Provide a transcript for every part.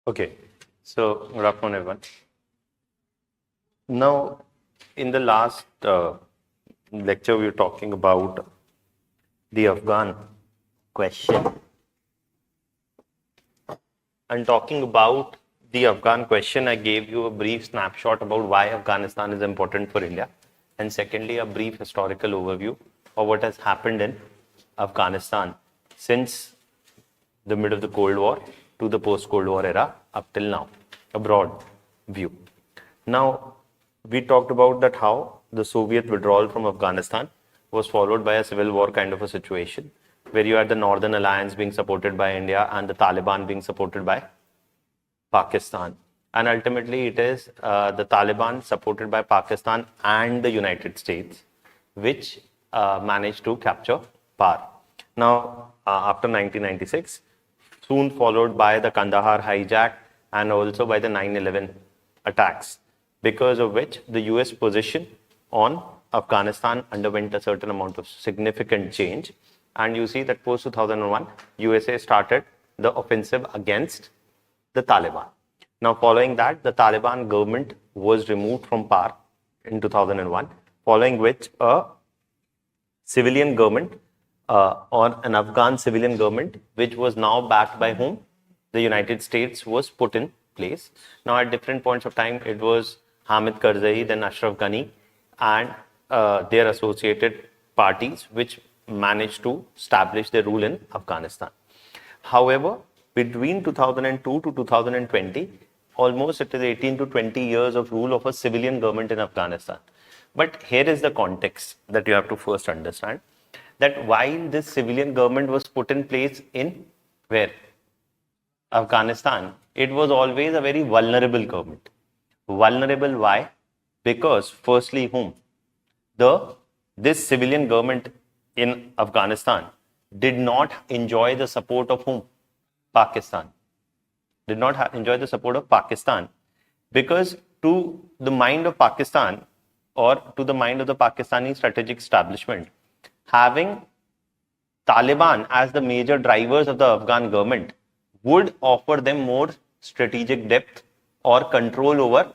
Okay, so good afternoon, everyone. Now, in the last lecture, we were talking about the Afghan question. And talking about the Afghan question, I gave you a brief snapshot about why Afghanistan is important for India. And secondly, a brief historical overview of what has happened in Afghanistan since the mid of the Cold War to the post-Cold War era up till now, a broad view. Now, we talked about that how the Soviet withdrawal from Afghanistan was followed by a civil war kind of a situation where you had the Northern Alliance being supported by India and the Taliban being supported by Pakistan. And ultimately, it is the Taliban supported by Pakistan and the United States, which managed to capture power. Now, after 1996, soon followed by the Kandahar hijack and also by the 9/11 attacks, because of which the US position on Afghanistan underwent a certain amount of significant change. And you see that post 2001, USA started the offensive against the Taliban. Now, following that, the Taliban government was removed from power in 2001, following which a civilian government or an Afghan civilian government, which was now backed by whom? The United States, was put in place. Now, at different points of time, it was Hamid Karzai, then Ashraf Ghani, and their associated parties, which managed to establish their rule in Afghanistan. However, between 2002 to 2020, almost it is 18 to 20 years of rule of a civilian government in Afghanistan. But here is the context that you have to first understand, that while this civilian government was put in place in where? Afghanistan, it was always a very vulnerable government. Vulnerable why? Because firstly, whom? This civilian government in Afghanistan did not enjoy the support of whom? Pakistan. Did not enjoy the support of Pakistan, because to the mind of Pakistan or to the mind of the Pakistani strategic establishment, having Taliban as the major drivers of the Afghan government would offer them more strategic depth or control over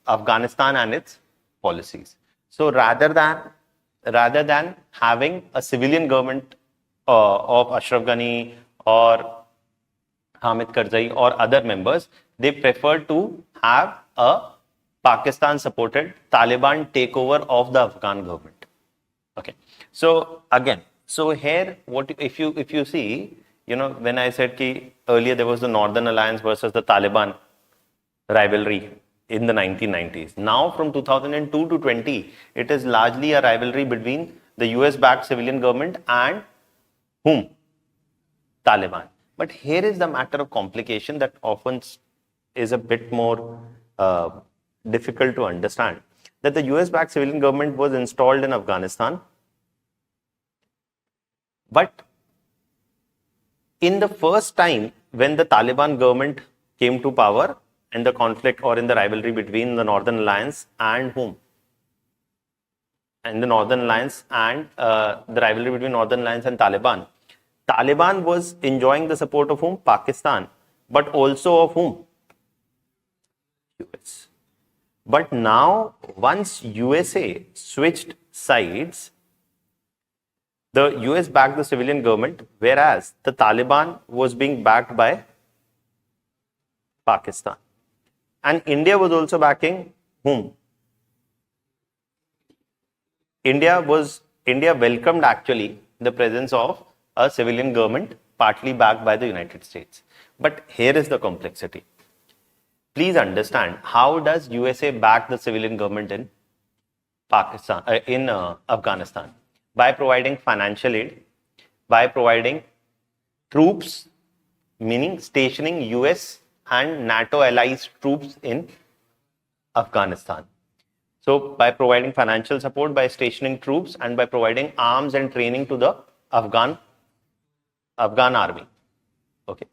Afghanistan and its policies. So rather than having a civilian government of Ashraf Ghani or Hamid Karzai or other members, they prefer to have a Pakistan-supported Taliban takeover of the Afghan government. Okay. So again, so here, what if you see, when I said ki earlier there was the Northern Alliance versus the Taliban rivalry in the 1990s. Now from 2002 to 20, it is largely a rivalry between the US-backed civilian government and whom? Taliban. But here is the matter of complication that often is a bit more difficult to understand, that the US-backed civilian government was installed in Afghanistan, but in the first time when the Taliban government came to power and the conflict or in the rivalry between the Northern Alliance and whom? And the Northern Alliance and the rivalry between Northern Alliance and Taliban. Taliban was enjoying the support of whom? Pakistan, but also of whom? US. But now, once USA switched sides, the US backed the civilian government, whereas the Taliban was being backed by Pakistan. And India was also backing whom? India welcomed actually the presence of a civilian government partly backed by the United States. But here is the complexity. Please understand, how does USA back the civilian government in Pakistan, in Afghanistan? By providing financial aid, by providing troops, meaning stationing US and NATO allies troops in Afghanistan. So by providing financial support, by stationing troops, and by providing arms and training to the Afghan army. Okay.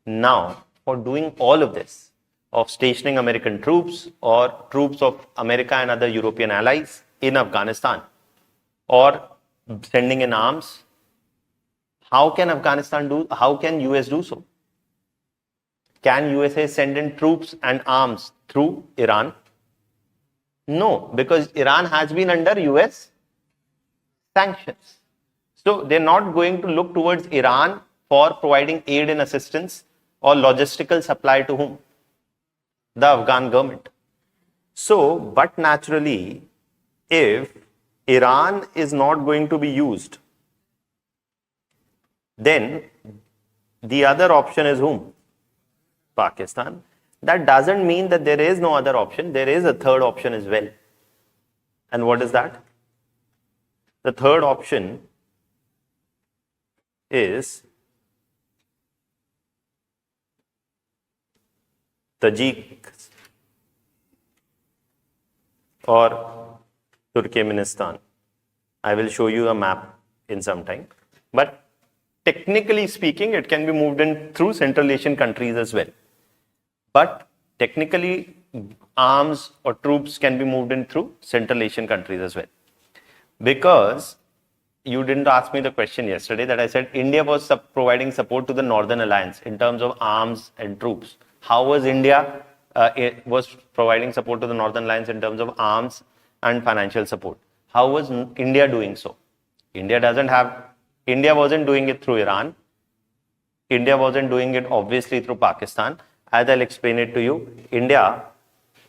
Now, for doing all of this, of stationing American troops or troops of America and other European allies in Afghanistan, or sending in arms, how can US do so? Can USA send in troops and arms through Iran? No, because Iran has been under US sanctions. So they're not going to look towards Iran for providing aid and assistance or logistical supply to whom? The Afghan government. So, but naturally, if Iran is not going to be used, then the other option is whom? Pakistan. That doesn't mean that there is no other option. There is a third option as well. And what is that? The third option is Tajik or Turkmenistan. I will show you a map in some time. But technically speaking, it can be moved in through Central Asian countries as well. But technically, arms or troops can be moved in through Central Asian countries as well. Because you didn't ask me the question yesterday that I said India was providing support to the Northern Alliance in terms of arms and troops. How was India was providing support to the Northern Alliance in terms of arms and financial support? How was India doing so? India wasn't doing it through Iran. India wasn't doing it obviously through Pakistan. As I'll explain it to you, India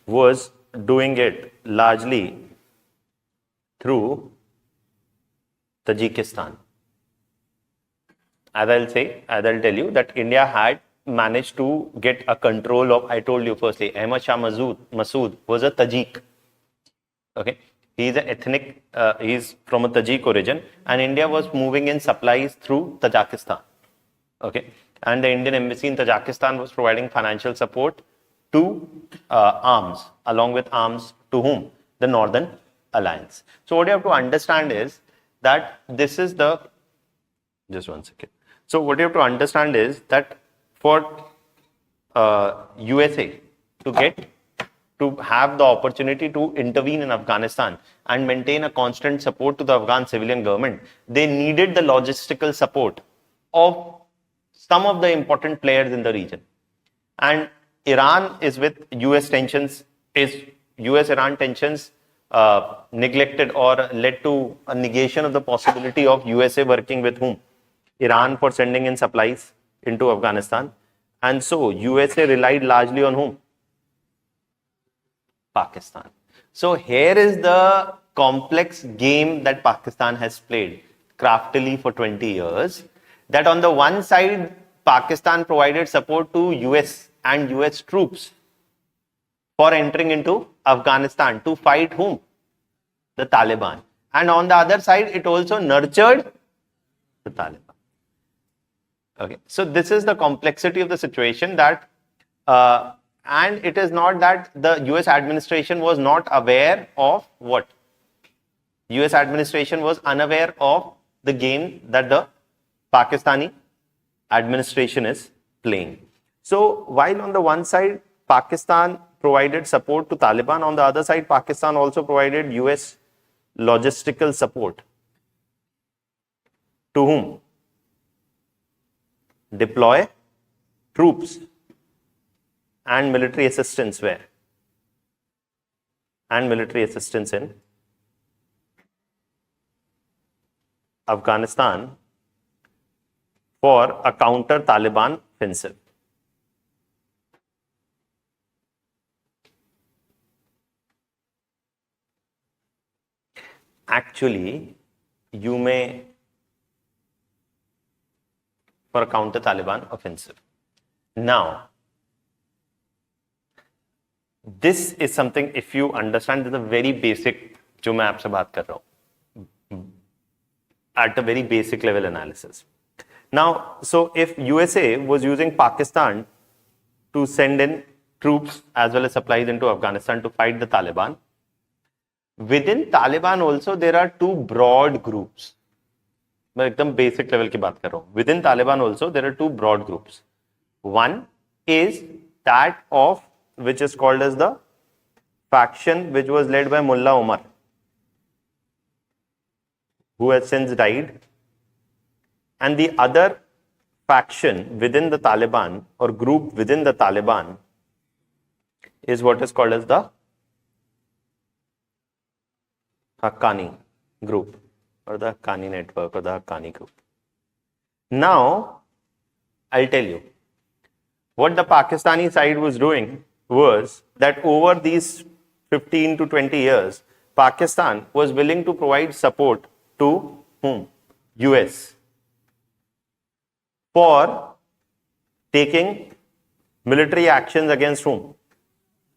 was doing it largely through Tajikistan. As I'll tell you that India had managed to get a control of, I told you firstly, Ahmad Shah Massoud was a Tajik. Okay. He's an ethnic, he's from a Tajik origin, and India was moving in supplies through Tajikistan. Okay. And the Indian embassy in Tajikistan was providing financial support to arms, along with arms to whom? The Northern Alliance. So what you have to understand is that this is the, just one second. So what you have to understand is that for USA to have the opportunity to intervene in Afghanistan and maintain a constant support to the Afghan civilian government, they needed the logistical support of some of the important players in the region. And Iran is with US tensions, US-Iran tensions neglected or led to a negation of the possibility of USA working with whom? Iran for sending in supplies into Afghanistan. And so USA relied largely on whom? Pakistan. So here is the complex game that Pakistan has played craftily for 20 years. That on the one side, Pakistan provided support to US and US troops for entering into Afghanistan to fight whom? The Taliban. And on the other side, it also nurtured the Taliban. Okay, so this is the complexity of the situation that, and it is not that the US administration was not aware of what? US administration was unaware of the game that the Pakistani administration is playing. So while on the one side, Pakistan provided support to Taliban, on the other side, Pakistan also provided US logistical support to whom? Deploy troops and military assistance where? And military assistance in Afghanistan for a counter-Taliban offensive. Actually, you may, for a counter-Taliban offensive. Now, this is something, if you understand, this is a very basic, जो मैं आपसे बात कर रहा हूँ, at a very basic level analysis. Now, so if USA was using Pakistan to send in troops as well as supplies into Afghanistan to fight the Taliban, within Taliban also there are two broad groups. मैं एकदम basic level की बात कर रहा हूँ. Within Taliban also there are two broad groups. One is that of which is called as the faction which was led by Mullah Omar, who has since died, and the other faction within the Taliban or group within the Taliban is what is called as the Haqqani group or the Haqqani network or the Haqqani group. Now, I'll tell you what the Pakistani side was doing was that over these 15 to 20 years, Pakistan was willing to provide support to whom? US for taking military actions against whom?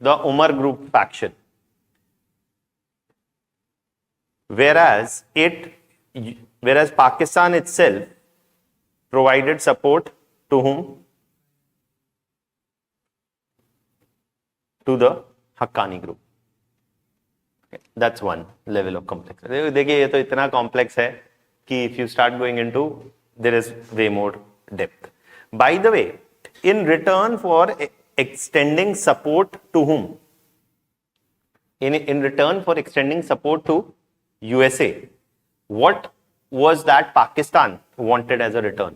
The Umar group faction. Whereas Pakistan itself provided support to whom? To the Haqqani group. Okay. That's one level of complexity. देखिए ये तो इतना complex है कि if you start going into, there is way more depth. By the way, in return for extending support to whom? In return for extending support to USA, what was that Pakistan wanted as a return?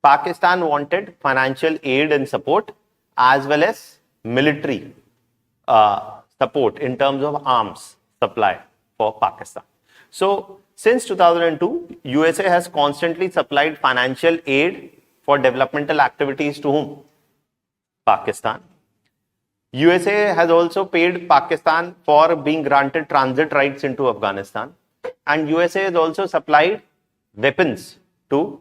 Pakistan wanted financial aid and support as well as military support in terms of arms supply for Pakistan. So, since 2002, USA has constantly supplied financial aid for developmental activities to whom? Pakistan. USA has also paid Pakistan for being granted transit rights into Afghanistan, and USA has also supplied weapons to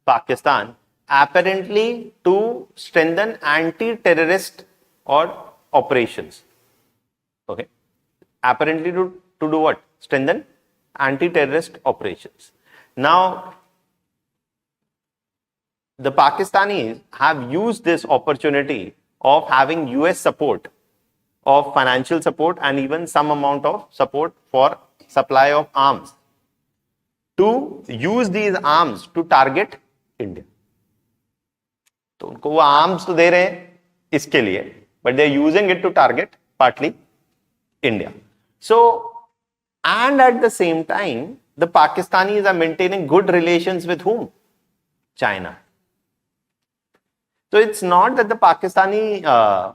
Pakistan, apparently to strengthen anti-terrorist or operations. Okay, apparently to do what? Strengthen anti-terrorist operations. Now, the Pakistanis have used this opportunity of having US support, of financial support and even some amount of support for supply of arms, to use these arms to target India. तो उनको वो arms तो दे रहे हैं इसके लिए, but they are using it to target partly India. So, and at the same time, the Pakistanis are maintaining good relations with whom? China. So it's not that the Pakistani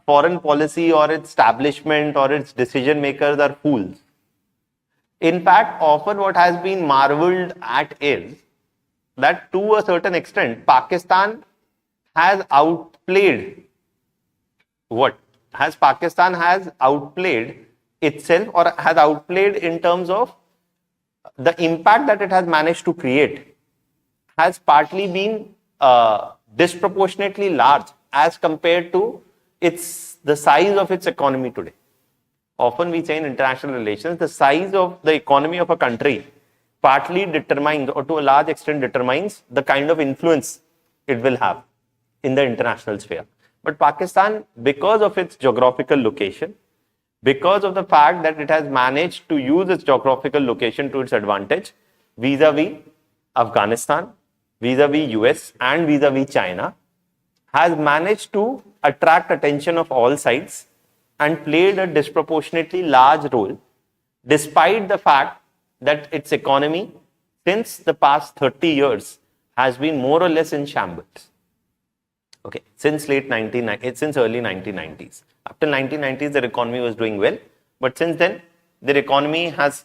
foreign policy or its establishment or its decision makers are fools. In fact, often what has been marveled at is that to a certain extent, Pakistan has outplayed what? Pakistan has outplayed itself or has outplayed in terms of the impact that it has managed to create has partly been disproportionately large as compared to the size of its economy today. Often we say in international relations, the size of the economy of a country partly determines or to a large extent determines the kind of influence it will have in the international sphere. But Pakistan, because of its geographical location, because of the fact that it has managed to use its geographical location to its advantage vis-a-vis Afghanistan, vis-a-vis US and vis-a-vis China, has managed to attract attention of all sides and played a disproportionately large role, despite the fact that its economy since the past 30 years has been more or less in shambles. Okay, since early 1990s. Up till 1990s, their economy was doing well, but since then, their economy has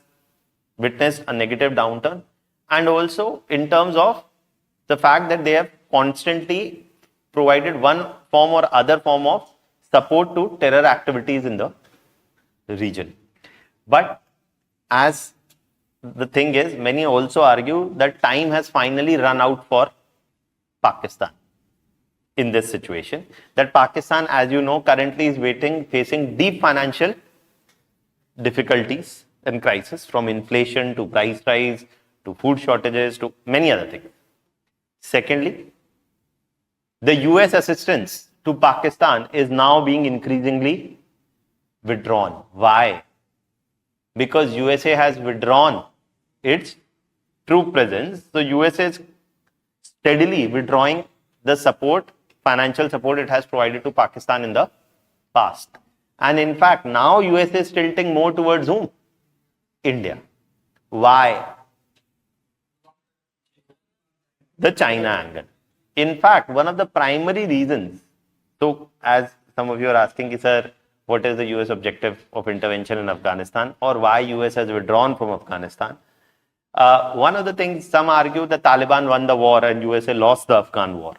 witnessed a negative downturn, and also in terms of the fact that they have constantly provided one form or other form of support to terror activities in the region. But as the thing is, many also argue that time has finally run out for Pakistan in this situation. That Pakistan, as you know, currently is facing deep financial difficulties and crisis, from inflation to price rise to food shortages to many other things. Secondly, the US assistance to Pakistan is now being increasingly withdrawn. Why? Because USA has withdrawn its troop presence. So USA is steadily withdrawing the support, financial support it has provided to Pakistan in the past. And in fact, now USA is tilting more towards whom? India. Why? The China angle. In fact, one of the primary reasons, so as some of you are asking, sir, what is the US objective of intervention in Afghanistan, or why US has withdrawn from Afghanistan? One of the things, some argue that Taliban won the war and USA lost the Afghan war.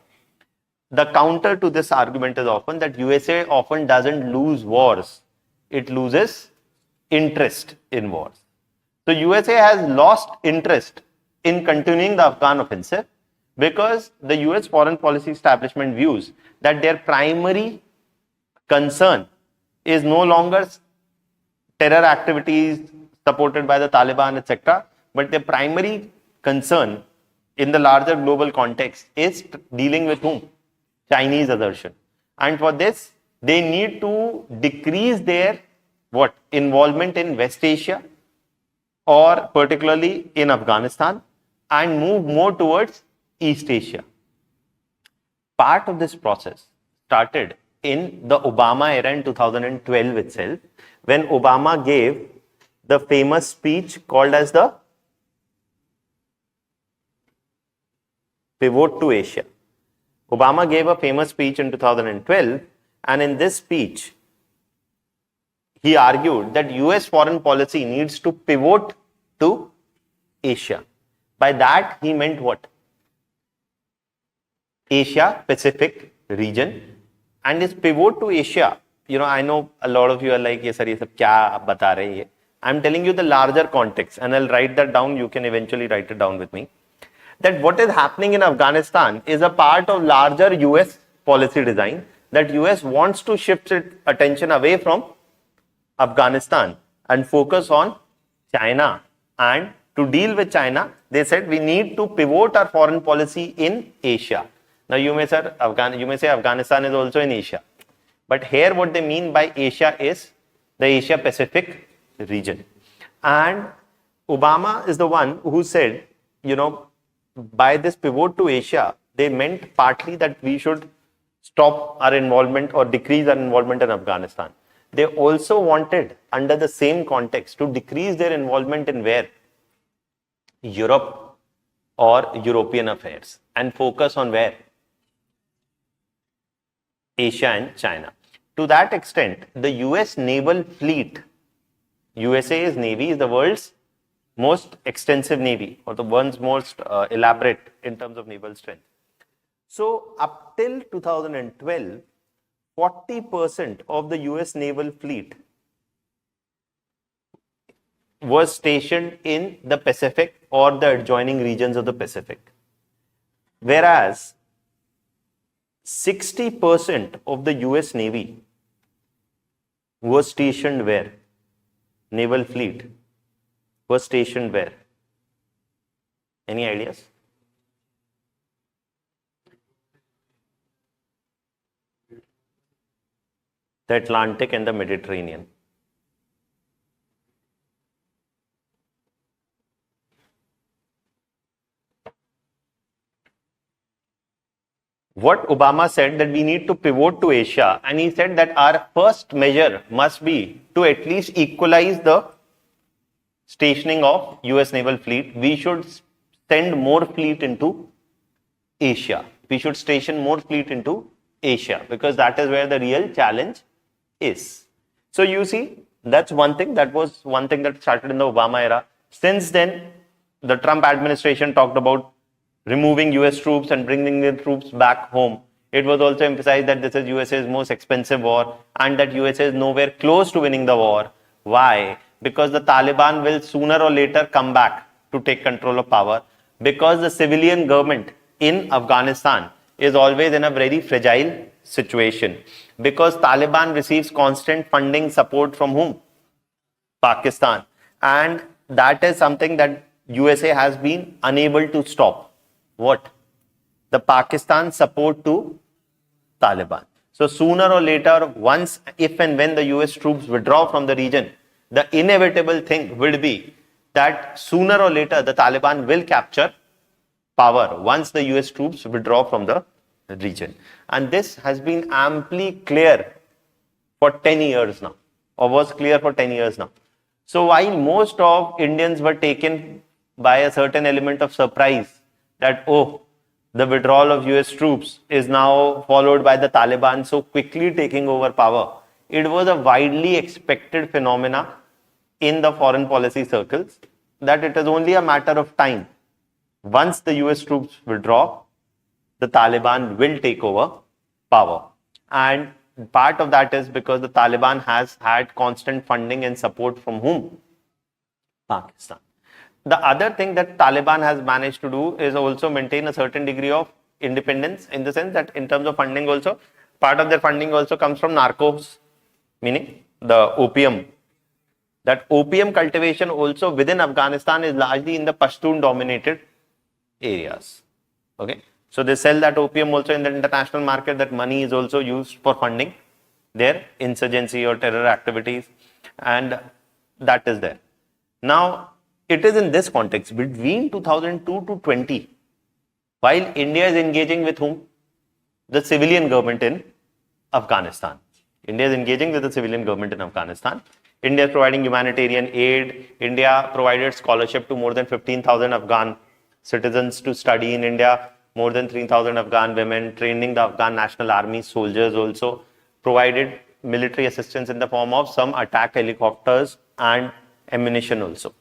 The counter to this argument is often that USA often doesn't lose wars, it loses interest in wars. So USA has lost interest in continuing the Afghan offensive because the US foreign policy establishment views that their primary concern is no longer terror activities supported by the Taliban, etc., but their primary concern in the larger global context is dealing with whom? Chinese assertion. And for this, they need to decrease their involvement in West Asia or particularly in Afghanistan and move more towards East Asia. Part of this process started in the Obama era in 2012 itself, when Obama gave the famous speech called as the Pivot to Asia. Obama gave a famous speech in 2012, and in this speech, he argued that US foreign policy needs to pivot to Asia. By that, he meant what? Asia Pacific region. And this pivot to Asia, I know a lot of you are like, yes, sir, ye sab kya bata rahe hai? I'm telling you the larger context, and I'll write that down. You can eventually write it down with me. That what is happening in Afghanistan is a part of larger US policy design, that US wants to shift its attention away from Afghanistan and focus on China. And to deal with China, they said we need to pivot our foreign policy in Asia. Now you may say Afghanistan is also in Asia. But here what they mean by Asia is the Asia Pacific region. And Obama is the one who said, by this pivot to Asia, they meant partly that we should stop our involvement or decrease our involvement in Afghanistan. They also wanted, under the same context, to decrease their involvement in where? Europe or European affairs, and focus on where? Asia and China. To that extent, the US naval fleet, USA's Navy is the world's most extensive Navy, or the world's most elaborate in terms of naval strength. So up till 2012, 40% of the US naval fleet was stationed in the Pacific or the adjoining regions of the Pacific. Whereas 60% of the US Navy was stationed where? Naval fleet was stationed where? Any ideas? The Atlantic and the Mediterranean. What Obama said, that we need to pivot to Asia, and he said that our first measure must be to at least equalize the stationing of US naval fleet. We should send more fleet into Asia. We should station more fleet into Asia, because that is where the real challenge is. So you see, that's one thing. That was one thing that started in the Obama era. Since then, the Trump administration talked about removing US troops and bringing the troops back home. It was also emphasized that this is USA's most expensive war and that USA is nowhere close to winning the war. Why? Because the Taliban will sooner or later come back to take control of power, because the civilian government in Afghanistan is always in a very fragile situation, because Taliban receives constant funding support from whom? Pakistan. And that is something that USA has been unable to stop. What? The Pakistan support to Taliban. So sooner or later, once, if and when the US troops withdraw from the region, the inevitable thing would be that sooner or later the Taliban will capture power once the US troops withdraw from the region. And this has been amply clear for 10 years now, or was clear for 10 years now. So while most of Indians were taken by a certain element of surprise that, oh, the withdrawal of US troops is now followed by the Taliban so quickly taking over power. It was a widely expected phenomena in the foreign policy circles that it is only a matter of time. Once the US troops withdraw, the Taliban will take over power. And part of that is because the Taliban has had constant funding and support from whom? Pakistan. The other thing that Taliban has managed to do is also maintain a certain degree of independence, in the sense that in terms of funding also, part of their funding also comes from narcos, meaning the opium. That opium cultivation also within Afghanistan is largely in the Pashtun dominated areas. Okay. So they sell that opium also in the international market. That money is also used for funding their insurgency or terror activities, and that is there. Now, it is in this context between 2002 to 20, while India is engaging with whom? The civilian government in Afghanistan. India is engaging with the civilian government in Afghanistan. India is providing humanitarian aid. India provided scholarship to more than 15,000 Afghan citizens to study in India. More than 3,000 Afghan women, training the Afghan National Army soldiers also, provided military assistance in the form of some attack helicopters and ammunition also.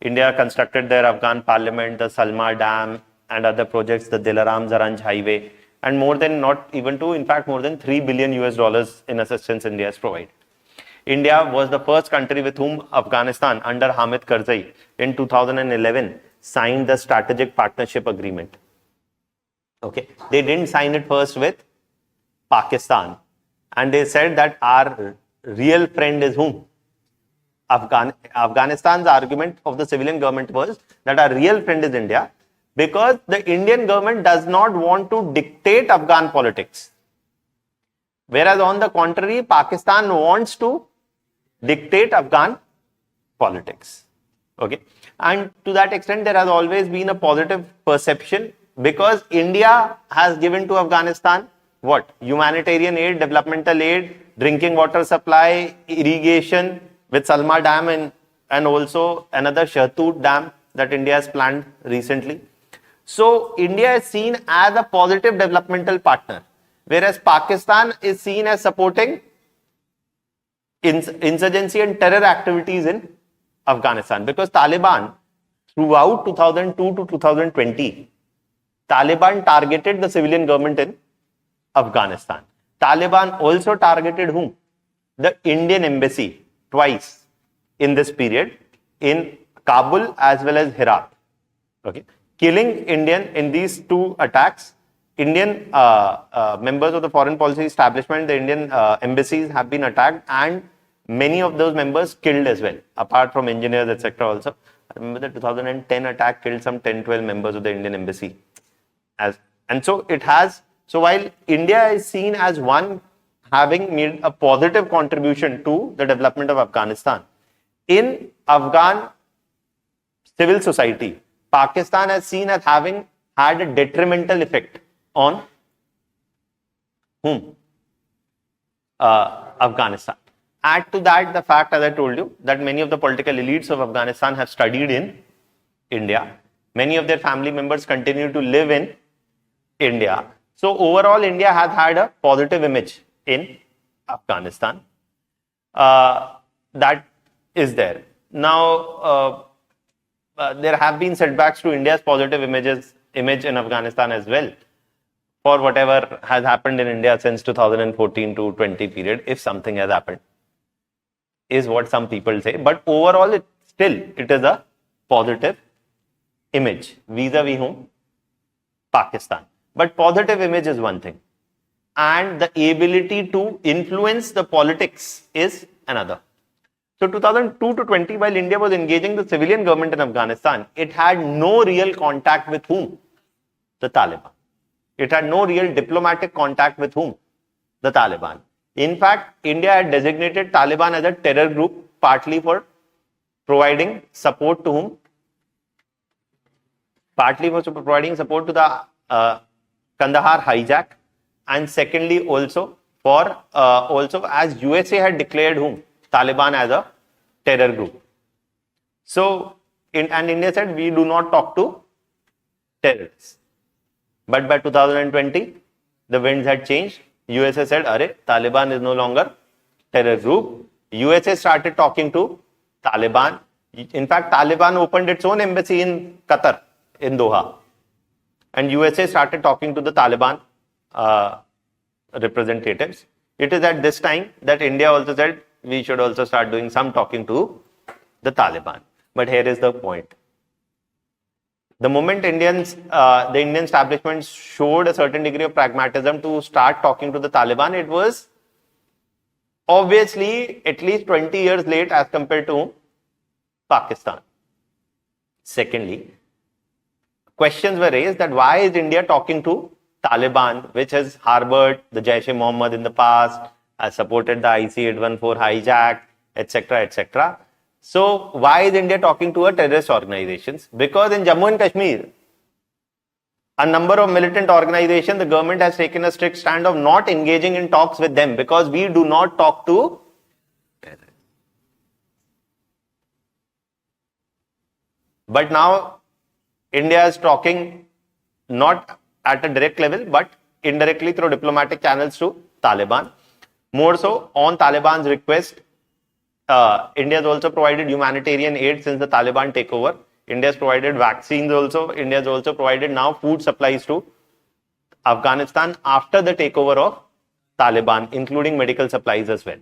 India constructed their Afghan parliament, the Salma Dam and other projects, the Dilaram Zaranj highway, and more than more than $3 billion US in assistance India has provided. India was the first country with whom Afghanistan under Hamid Karzai in 2011 signed the strategic partnership agreement. Okay, they didn't sign it first with Pakistan, and they said that our real friend is whom? Afghanistan's argument of the civilian government was that our real friend is India, because the Indian government does not want to dictate Afghan politics. Whereas on the contrary, Pakistan wants to dictate Afghan politics. Okay, and to that extent, there has always been a positive perception, because India has given to Afghanistan what? Humanitarian aid, developmental aid, drinking water supply, irrigation with Salma Dam and also another Shahtoot Dam that India has planned recently. So India is seen as a positive developmental partner, whereas Pakistan is seen as supporting insurgency and terror activities in Afghanistan, because Taliban throughout 2002 to 2020, Taliban targeted the civilian government in Afghanistan. Taliban also targeted whom? The Indian embassy twice in this period, in Kabul as well as Herat. Okay, killing Indian in these two attacks. Indian members of the foreign policy establishment, the Indian embassies have been attacked, and many of those members killed as well, apart from engineers, etc. Also, I remember the 2010 attack killed some 10-12 members of the Indian embassy. So while India is seen as one having made a positive contribution to the development of Afghanistan, in Afghan civil society, Pakistan is seen as having had a detrimental effect on whom? Afghanistan. Add to that the fact, as I told you, that many of the political elites of Afghanistan have studied in India. Many of their family members continue to live in India. So overall, India has had a positive image in Afghanistan. That is there. Now, there have been setbacks to India's positive image in Afghanistan as well, for whatever has happened in India since 2014 to 20 period, if something has happened, is what some people say. But overall, it is a positive image vis-a-vis whom? Pakistan. But positive image is one thing, and the ability to influence the politics is another. So 2002 to 20, while India was engaging the civilian government in Afghanistan, it had no real contact with whom? The Taliban. It had no real diplomatic contact with whom? The Taliban. In fact, India had designated Taliban as a terror group, partly for providing support to whom? Partly for providing support to the Kandahar hijack, and secondly also for as USA had declared whom? Taliban as a terror group. So, and India said we do not talk to terrorists. But by 2020, the winds had changed. USA said, "Arey, Taliban is no longer terror group." USA started talking to Taliban. In fact, Taliban opened its own embassy in Qatar, in Doha. And USA started talking to the Taliban representatives. It is at this time that India also said we should also start doing some talking to the Taliban. But here is the point. The moment the Indian establishment showed a certain degree of pragmatism to start talking to the Taliban, it was obviously at least 20 years late as compared to Pakistan. Secondly, questions were raised that why is India talking to Taliban, which has harbored the Jaish-e-Mohammed in the past, has supported the IC-814 hijack, etc., etc. So why is India talking to a terrorist organizations? Because in Jammu and Kashmir, a number of militant organizations, the government has taken a strict stand of not engaging in talks with them because we do not talk to terrorists. But now India is talking not at a direct level, but indirectly through diplomatic channels to Taliban. More so, on Taliban's request, India has also provided humanitarian aid since the Taliban takeover. India has provided vaccines also. India has also provided now food supplies to Afghanistan after the takeover of Taliban, including medical supplies as well.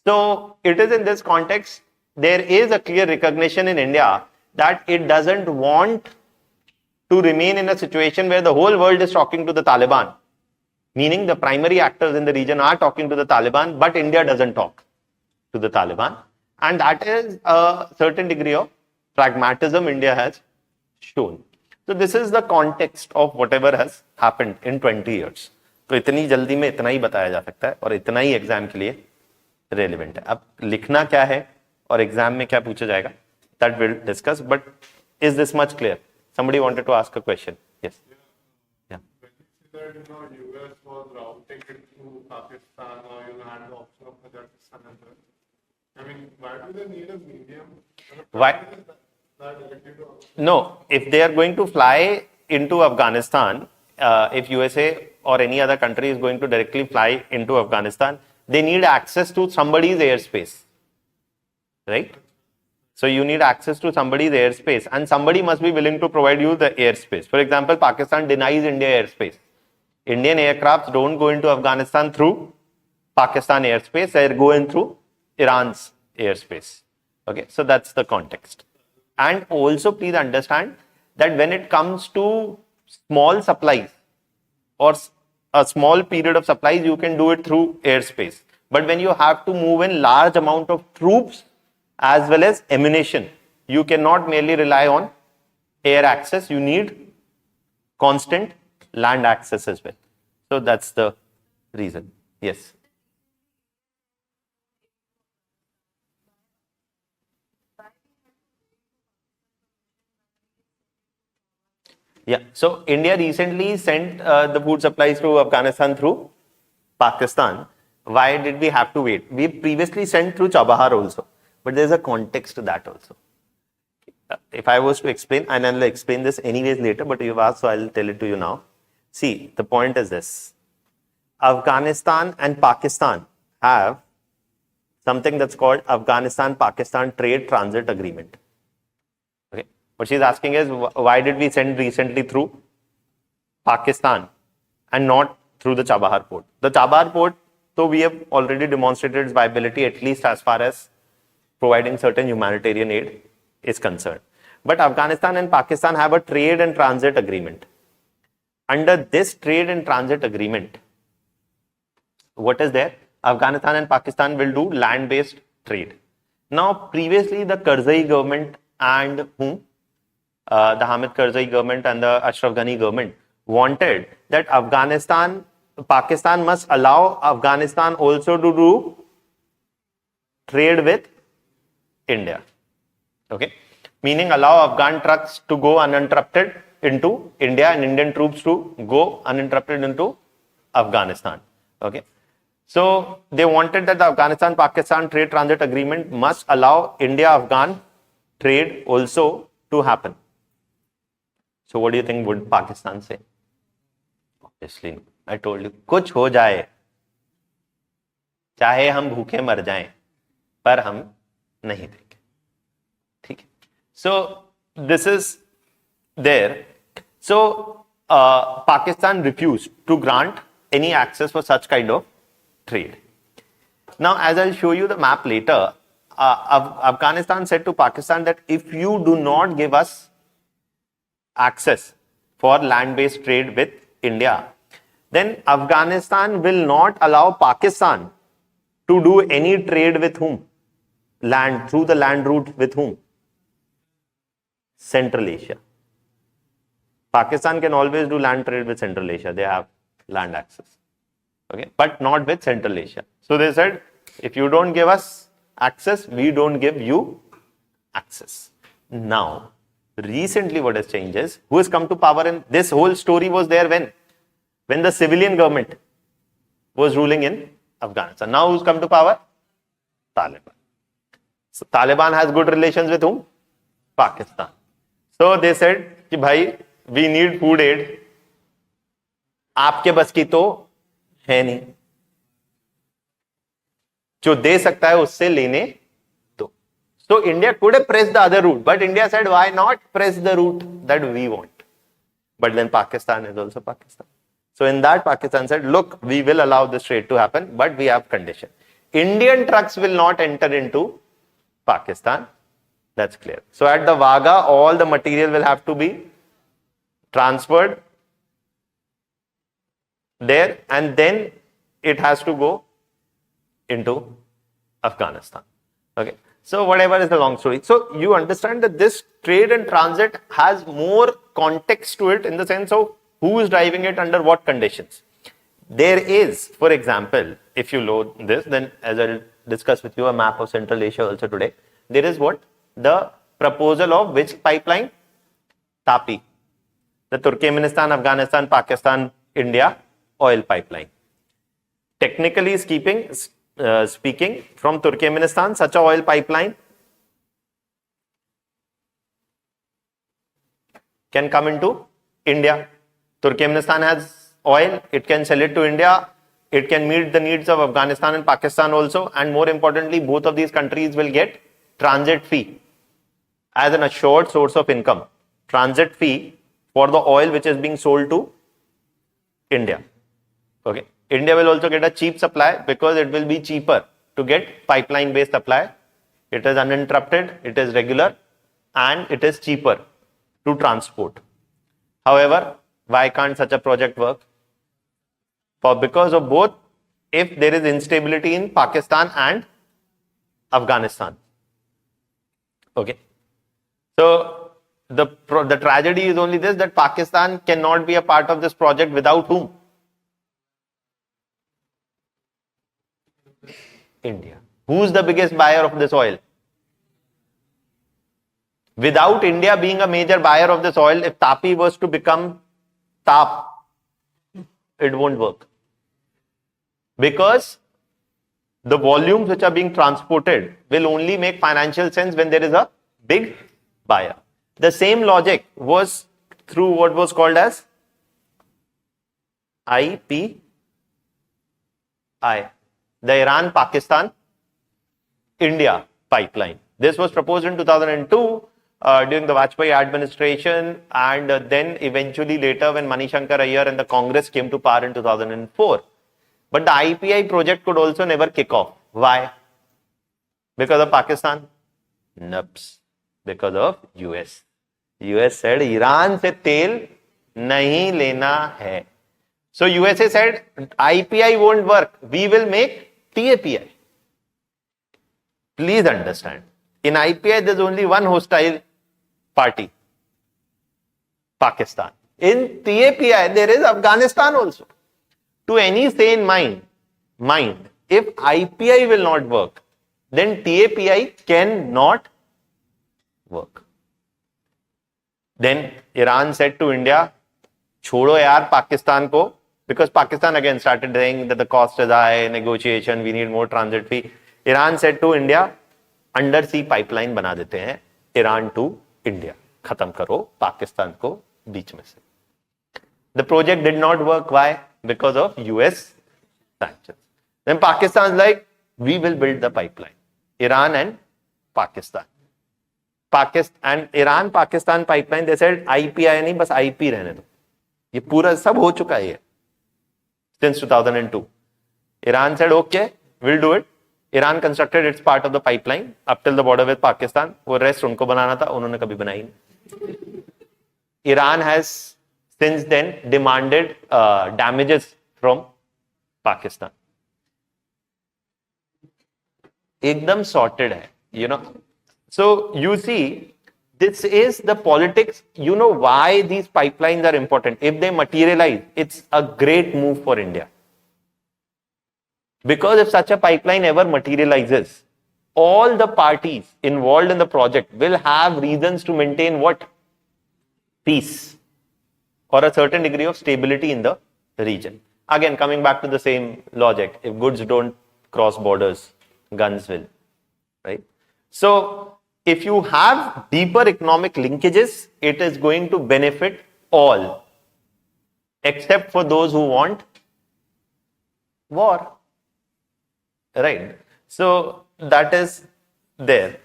So it is in this context, there is a clear recognition in India that it doesn't want to remain in a situation where the whole world is talking to the Taliban, meaning the primary actors in the region are talking to the Taliban, but India doesn't talk to the Taliban. And that is a certain degree of pragmatism India has shown. So this is the context of whatever has happened in 20 years. तो इतनी जल्दी में इतना ही बताया जा सकता है और इतना ही एग्जाम के लिए रेलेवेंट है. अब लिखना क्या है और एग्जाम में क्या पूछा जाएगा, that we'll discuss. But is this much clear? Somebody wanted to ask a question. Yes. Yeah. When you see that US was routing it through Pakistan, or had the option of Kazakhstan as well. I mean, why do they need a medium? Why? No, if they are going to fly into Afghanistan, if USA or any other country is going to directly fly into Afghanistan, they need access to somebody's airspace, right? So you need access to somebody's airspace, and somebody must be willing to provide you the airspace. For example, Pakistan denies India airspace. Indian aircrafts don't go into Afghanistan through Pakistan airspace, they go in through Iran's airspace. Okay, so that's the context. And also please understand that when it comes to small supplies or a small period of supplies, you can do it through airspace. But when you have to move in large amount of troops as well as ammunition, you cannot merely rely on air access. You need constant land access as well. So that's the reason. Yes. Yeah, so India recently sent the food supplies to Afghanistan through Pakistan. Why did we have to wait? We previously sent through Chabahar also, but there's a context to that also. If I was to explain, and I'll explain this anyways later, but you've asked, so I'll tell it to you now. See, the point is this. Afghanistan and Pakistan have something that's called Afghanistan-Pakistan Trade Transit Agreement. Okay. What she's asking is, why did we send recently through Pakistan and not through the Chabahar port? The Chabahar port, so we have already demonstrated its viability, at least as far as providing certain humanitarian aid is concerned. But Afghanistan and Pakistan have a trade and transit agreement. Under this trade and transit agreement, what is there? Afghanistan and Pakistan will do land-based trade. Now, previously the Karzai government and the Hamid Karzai government and the Ashraf Ghani government wanted that Pakistan must allow Afghanistan also to do trade with India. Okay, meaning allow Afghan trucks to go uninterrupted into India and Indian troops to go uninterrupted into Afghanistan. Okay, so they wanted that the Afghanistan-Pakistan trade transit agreement must allow India-Afghan trade also to happen. So what do you think would Pakistan say? इसलिए आई told you, कुछ हो जाए, चाहे हम भूखे मर जाएं, पर हम नहीं देंगे, ठीक है. So this is there. So Pakistan refuse to grant any access for such kind of trade. Now, as I'll show you the map later, Afghanistan said to Pakistan that if you do not give us access for land-based trade with India, then Afghanistan will not allow Pakistan to do any trade with whom? Land, through the land route with whom? Central Asia. Pakistan can always do land trade with Central Asia. They have land access. Okay, but not with Central Asia. So they said, if you don't give us access, we don't give you access. Now, recently what has changed is, who has come to power, and this whole story was there when the civilian government was ruling in Afghanistan. Now who's come to power? Taliban. So Taliban has good relations with whom? Pakistan. So they said कि भाई we need food aid. आपके बस की तो है नहीं, जो दे सकता है उससे लेने दो. So India could have pressed the other route, but India said, why not press the route that we want? But then Pakistan is also Pakistan. So in that, Pakistan said, look, we will allow this trade to happen, but we have condition. Indian trucks will not enter into Pakistan. That's clear. So at the Wagah, all the material will have to be transferred there, and then it has to go into Afghanistan. Okay. So whatever is the long story. So you understand that this trade and transit has more context to it, in the sense of who is driving it, under what conditions. There is, for example, if you load this, then as I'll discuss with you a map of Central Asia also today, there is what? The proposal of which pipeline? TAPI. The Turkmenistan, Afghanistan, Pakistan, India oil pipeline. Technically speaking, from Turkmenistan, such a oil pipeline can come into India. Turkmenistan has oil, it can sell it to India, it can meet the needs of Afghanistan and Pakistan also, and more importantly, both of these countries will get transit fee as an assured source of income. Transit fee for the oil which is being sold to India. Okay. India will also get a cheap supply, because it will be cheaper to get pipeline based supply. It is uninterrupted, it is regular, and it is cheaper to transport. However, why can't such a project work? Because of both, if there is instability in Pakistan and Afghanistan. Okay. So the tragedy is only this, that Pakistan cannot be a part of this project without whom? India. Who's the biggest buyer of this oil? Without India being a major buyer of this oil, if TAPI was to become TAP, it won't work. Because the volumes which are being transported will only make financial sense when there is a big buyer. The same logic was through what was called as IPI, the Iran-Pakistan India pipeline. This was proposed in 2002 during the Vajpayee administration, and then eventually later when Manishankar Aiyar and the Congress came to power in 2004. But the IPI project could also never kick off. Why? Because of Pakistan? Nope. Because of US. US said, Iran se tel nahi lena hai. So USA said, IPI won't work. We will make TAPI. Please understand. In IPI, there's only one hostile party. Pakistan. In TAPI, there is Afghanistan also. To any sane mind, if IPI will not work, then TAPI cannot work. Then Iran said to India, छोड़ो यार पाकिस्तान को, because Pakistan again started saying that the cost is high, negotiation, we need more transit fee. Iran said to India, undersea pipeline बना देते हैं, Iran to India, खत्म करो पाकिस्तान को बीच में से. The project did not work. Why? Because of US sanctions. Then Pakistan's like, we will build the pipeline. Iran and Pakistan. And Iran Pakistan pipeline, they said IPI नहीं बस IP रहने दो. ये पूरा सब हो चुका है since 2002. Iran said okay, we'll do it. Iran constructed its part of the pipeline up till the border with Pakistan. वो rest उनको बनाना था, उन्होंने कभी बनाई नहीं. Iran has since then demanded damages from Pakistan. एकदम sorted है, you know. So you see, this is the politics. You know why these pipelines are important. If they materialize, it's a great move for India. Because if such a pipeline ever materializes, all the parties involved in the project will have reasons to maintain what? Peace or a certain degree of stability in the region. Again, coming back to the same logic, if goods don't cross borders, guns will, right? So if you have deeper economic linkages, it is going to benefit all, except for those who want war, right? So that is there.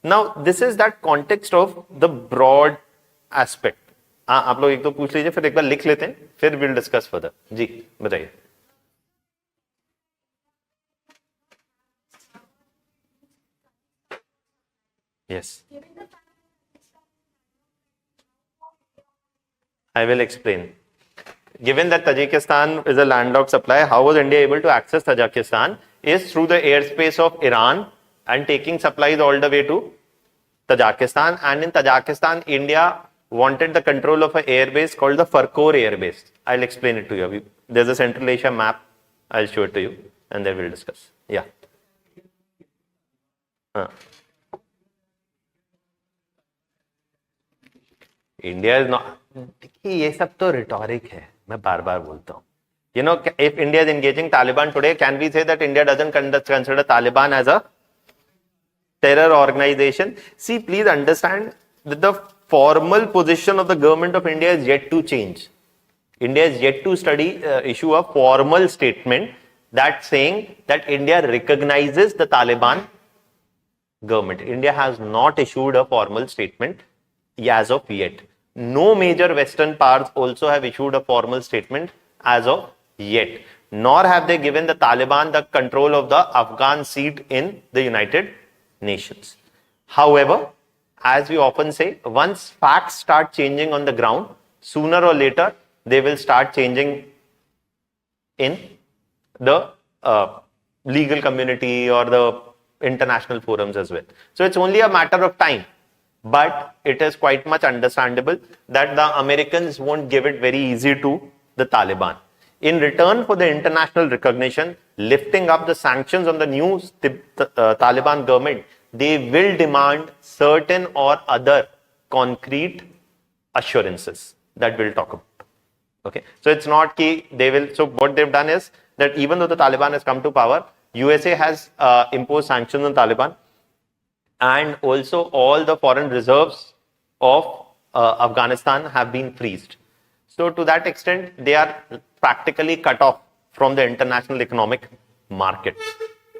Now, this is that context of the broad aspect. आप लोग एक तो पूछ लीजिए, फिर एक बार लिख लेते हैं, फिर we'll discuss further. जी, बताइए. Yes. I will explain. Given that Tajikistan is a landlocked supply, how was India able to access Tajikistan? Is through the airspace of Iran and taking supplies all the way to Tajikistan. And in Tajikistan, India wanted the control of an airbase called the Farkhor airbase. I'll explain it to you. There's a Central Asia map. I'll show it to you and then we'll discuss. Yeah. India is not. देखिए ये सब तो rhetoric है, मैं बार बार बोलता हूँ. You know, if India is engaging Taliban today, can we say that India doesn't consider Taliban as a terror organization? See, please understand that the formal position of the government of India is yet to change. India is yet to issue a formal statement that saying that India recognizes the Taliban government. India has not issued a formal statement as of yet. No major Western powers also have issued a formal statement as of yet. Nor have they given the Taliban the control of the Afghan seat in the United Nations. However, as we often say, once facts start changing on the ground, sooner or later, they will start changing in the legal community or the international forums as well. So it's only a matter of time. But it is quite much understandable that the Americans won't give it very easy to the Taliban. In return for the international recognition, lifting up the sanctions on the new Taliban government, they will demand certain or other concrete assurances that we'll talk about. Okay, so it's not key. So what they've done is that even though the Taliban has come to power, USA has imposed sanctions on Taliban. And also all the foreign reserves of Afghanistan have been freezed. So to that extent, they are practically cut off from the international economic market.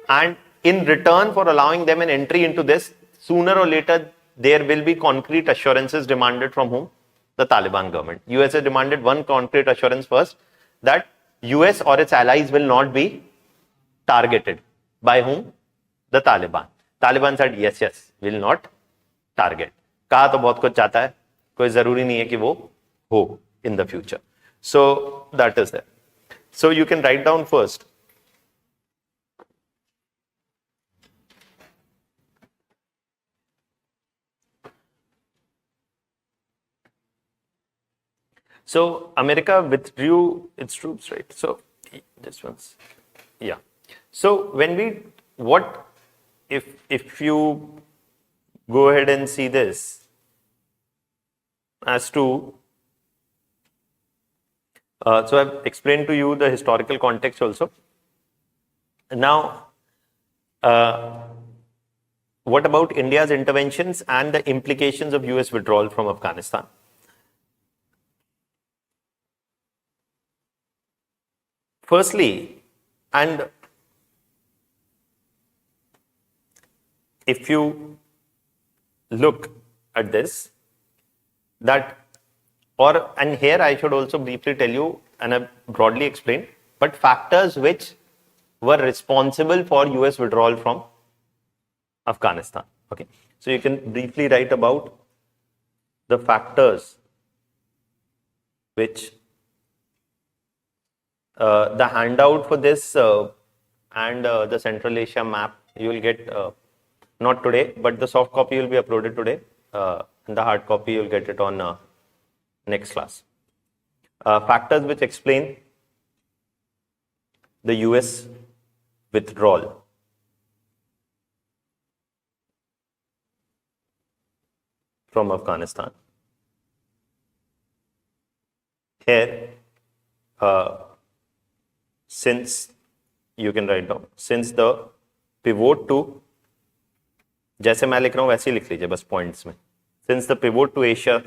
And in return for allowing them an entry into this, sooner or later, there will be concrete assurances demanded from whom? The Taliban government. US has demanded one concrete assurance first, that US or its allies will not be targeted. By whom? The Taliban. Taliban said yes, will not target. कहा तो बहुत कुछ चाहता है, कोई जरूरी नहीं है कि वो हो in the future. So that is there. So you can write down first. So America withdrew its troops, right? So this one's, yeah. So when if you go ahead and see this as to, so I've explained to you the historical context also. Now, what about India's interventions and the implications of US withdrawal from Afghanistan? firstly, and if you look at this, and here I should also briefly tell you, and I broadly explain, but factors which were responsible for US withdrawal from Afghanistan. Okay, so you can briefly write about the factors which the handout for this and the Central Asia map you will get not today, but the soft copy will be uploaded today, and the hard copy you will get it on next class. Factors which explain the US withdrawal. From Afghanistan. Here, since you can write down, since the pivot to, जैसे मैं लिख रहा हूं वैसे ही लिख लीजिए बस points में, since the pivot to Asia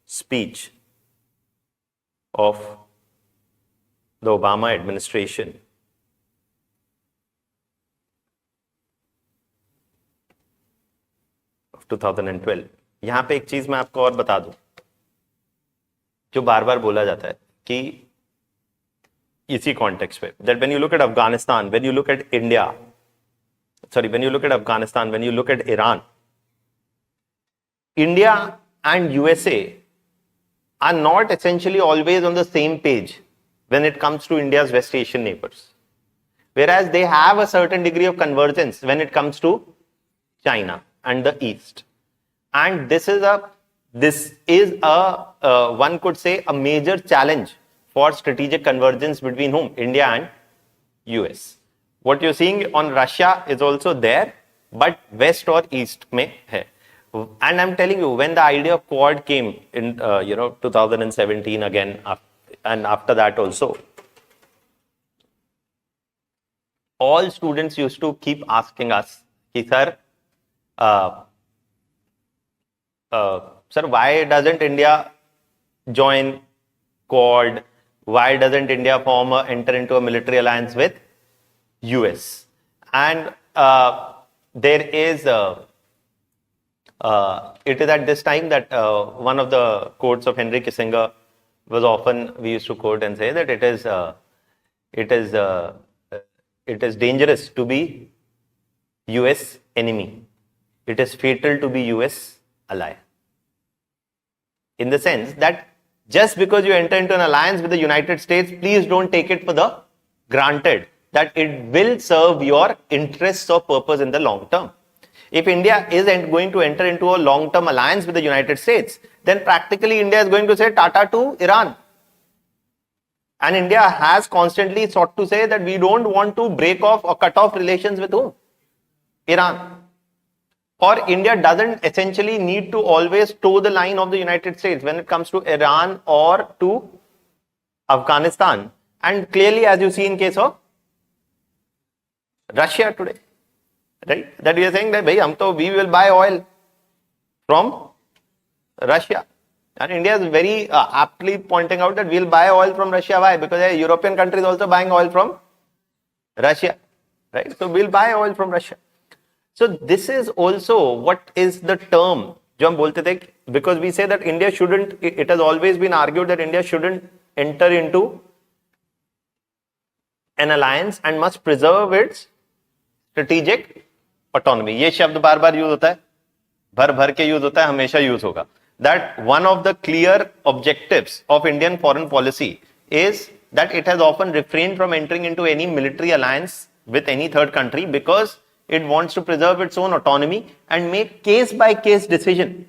speech of the Obama administration of 2012, यहां पे एक चीज मैं आपको और बता दूं जो बार बार बोला जाता है कि इसी कॉन्टेक्स्ट पे, that when you look at Afghanistan, when you look at India, sorry, when you look at Afghanistan, when you look at Iran, India and USA are not essentially always on the same page when it comes to India's West Asian neighbors, whereas they have a certain degree of convergence when it comes to China and the East. And this is a one could say a major challenge for strategic convergence between whom? India and US. What you're seeing on Russia is also there, but West or East mein hai. And I'm telling you, when the idea of Quad came in 2017 again, and after that also, all students used to keep asking us, sir, sir, why doesn't India join Quad? Why doesn't India enter into a military alliance with US? And there is, it is at this time that one of the quotes of Henry Kissinger was often, we used to quote and say that it is dangerous to be US enemy. It is fatal to be US ally. In the sense that just because you enter into an alliance with the United States, please don't take it for the granted that it will serve your interests or purpose in the long term. If India isn't going to enter into a long-term alliance with the United States, then practically India is going to say Tata to Iran. And India has constantly sought to say that we don't want to break off or cut off relations with whom? Iran. Or India doesn't essentially need to always toe the line of the United States when it comes to Iran or to Afghanistan. And clearly, as you see in case of Russia today, right? That we are saying that we will buy oil from Russia. And India is very aptly pointing out that we will buy oil from Russia. Why? Because European countries also buying oil from Russia, right? So we'll buy oil from Russia. So this is also what is the term, जो हम बोलते थे, because we say that India shouldn't, it has always been argued that India shouldn't enter into an alliance and must preserve its strategic autonomy. ये शब्द बार बार use होता है, भर भर के यूज होता है, हमेशा यूज होगा. That one of the clear objectives of Indian foreign policy is that it has often refrained from entering into any military alliance with any third country because it wants to preserve its own autonomy and make case-by-case decision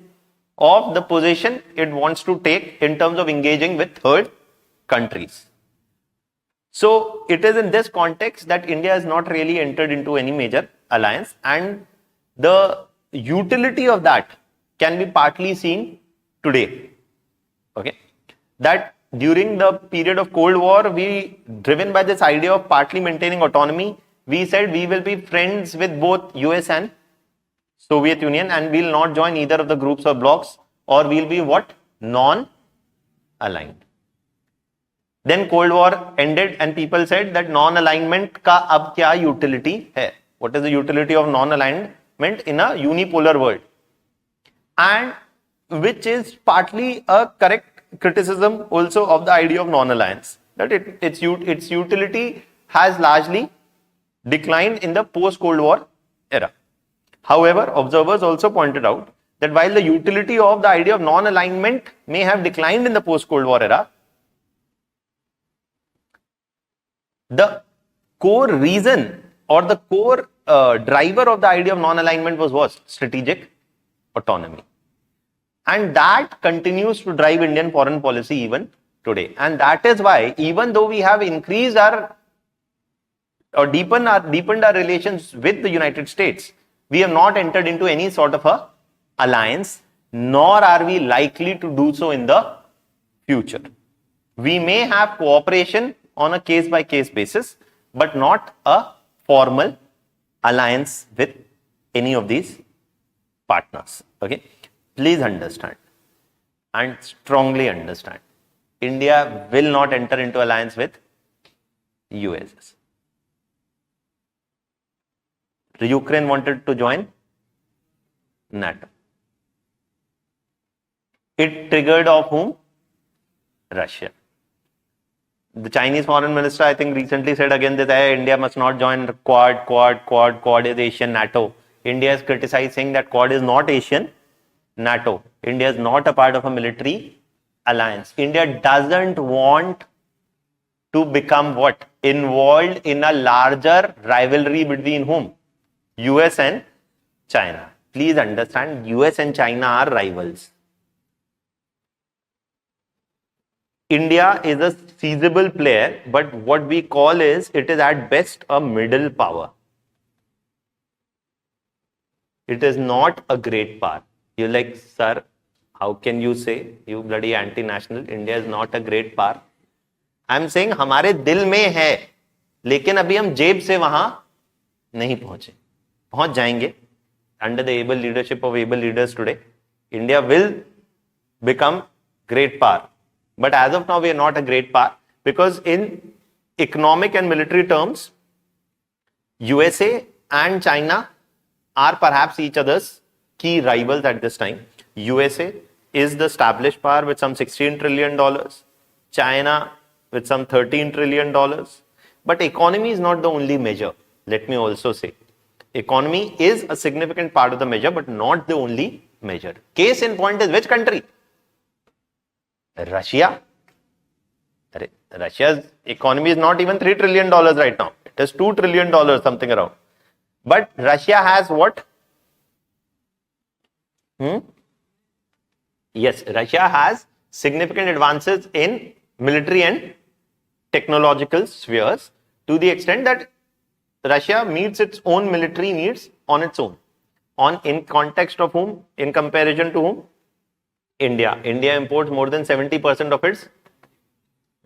of the position it wants to take in terms of engaging with third countries. So it is in this context that India has not really entered into any major alliance, and the utility of that can be partly seen today. Okay, that during the period of Cold War, we, driven by this idea of partly maintaining autonomy, we said we will be friends with both US and Soviet Union and we will not join either of the groups or blocks, or we will be what? Non-aligned. Then Cold War ended and people said that non-alignment का अब क्या utility है? What is the utility of non-alignment in a unipolar world? And which is partly a correct criticism also of the idea of non-alliance, that its utility has largely declined in the post-Cold War era. However, observers also pointed out that while the utility of the idea of non-alignment may have declined in the post-Cold War era, the core reason or the core driver of the idea of non-alignment was strategic autonomy. And that continues to drive Indian foreign policy even today. And that is why, even though we have increased our or deepened our relations with the United States, we have not entered into any sort of a alliance, nor are we likely to do so in the future. We may have cooperation on a case-by-case basis, but not a formal alliance with any of these partners. Okay, please understand and strongly understand, India will not enter into alliance with USS. Ukraine wanted to join NATO. It triggered off whom? Russia. The Chinese foreign minister, I think, recently said again that India must not join Quad is Asian, NATO. India is criticized, saying that Quad is not Asian, NATO. India is not a part of a military alliance. India doesn't want to become what? Involved in a larger rivalry between whom? US and China. Please understand, US and China are rivals. India is a feasible player, but what we call is, it is at best a middle power. It is not a great power. You're like, sir, how can you say, you bloody anti-national, India is not a great power? I'm saying हमारे दिल में है, लेकिन अभी हम जेब से वहां नहीं पहुंचे. पहुंच जाएंगे. Under the able leadership of able leaders today, India will become great power. But as of now, we are not a great power, because in economic and military terms, USA and China are perhaps each other's key rivals at this time. USA is the established power with some $16 trillion. China with some $13 trillion. But economy is not the only measure. Let me also say, economy is a significant part of the measure, but not the only measure. Case in point is which country? Russia. Russia's economy is not even $3 trillion right now. It is $2 trillion, something around. But Russia has what? Yes, Russia has significant advances in military and technological spheres, to the extent that Russia meets its own military needs on its own. In context of whom? In comparison to whom? India. India imports more than 70% of its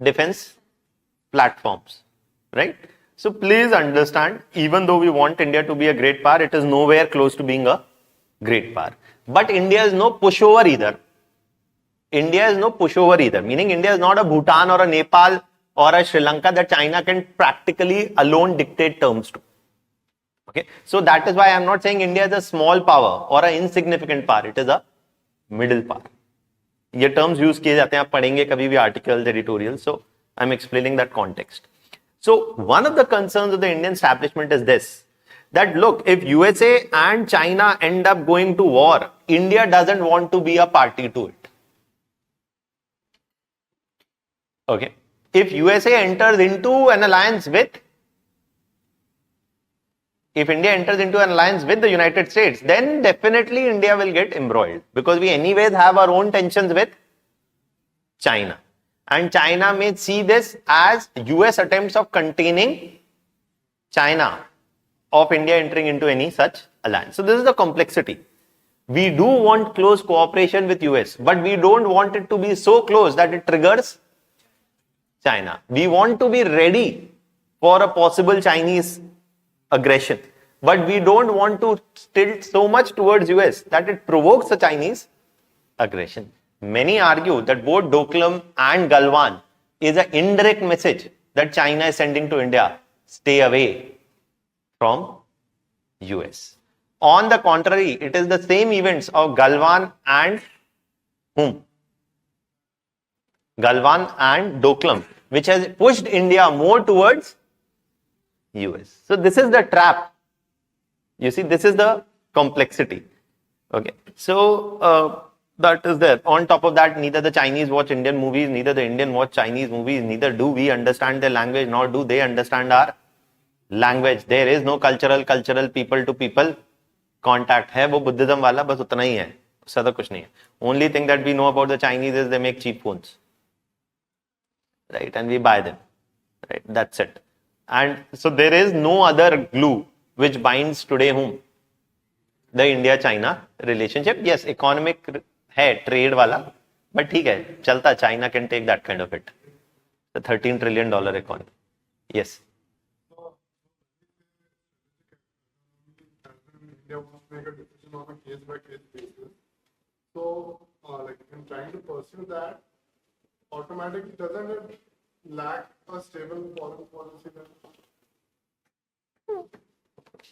defense platforms, right? So please understand, even though we want India to be a great power, it is nowhere close to being a great power. But India is no pushover either. India is no pushover either, meaning India is not a Bhutan or a Nepal or a Sri Lanka that China can practically alone dictate terms to. Okay, so that is why I am not saying India is a small power or an insignificant power. It is a middle power. ये terms use किए जाते हैं, आप पढ़ेंगे कभी भी articles, editorials. So I'm explaining that context. So one of the concerns of the Indian establishment is this, that look, if USA and China end up going to war, India doesn't want to be a party to it. Okay. If USA enters into an alliance with, if India enters into an alliance with the United States, then definitely India will get embroiled, because we anyways have our own tensions with China. And China may see this as US attempts of containing China of India entering into any such alliance. So this is the complexity. We do want close cooperation with US, but we don't want it to be so close that it triggers China. We want to be ready for a possible Chinese aggression, but we don't want to tilt so much towards US that it provokes a Chinese aggression. Many argue that both Doklam and Galwan is an indirect message that China is sending to India. Stay away from US. On the contrary, it is the same events of Galwan and whom? Galwan and Doklam, which has pushed India more towards US. So this is the trap. You see, this is the complexity. Okay. So that is there. On top of that, neither the Chinese watch Indian movies, neither the Indian watch Chinese movies, neither do we understand their language, nor do they understand our language. There is no cultural people to people contact. है वो Buddhism वाला बस उतना ही है, ज़्यादा कुछ नहीं है. Only thing that we know about the Chinese is they make cheap phones, right? And we buy them, right? That's it. And so there is no other glue which binds today whom? The India-China relationship. Yes, economic है, trade वाला, but ठीक है, चलता. China can take that kind of hit. The $13 trillion economy. Yes. India wants to make a decision on a case-by-case basis. So, like in trying to pursue that, automatically doesn't it lack a stable foreign policy then?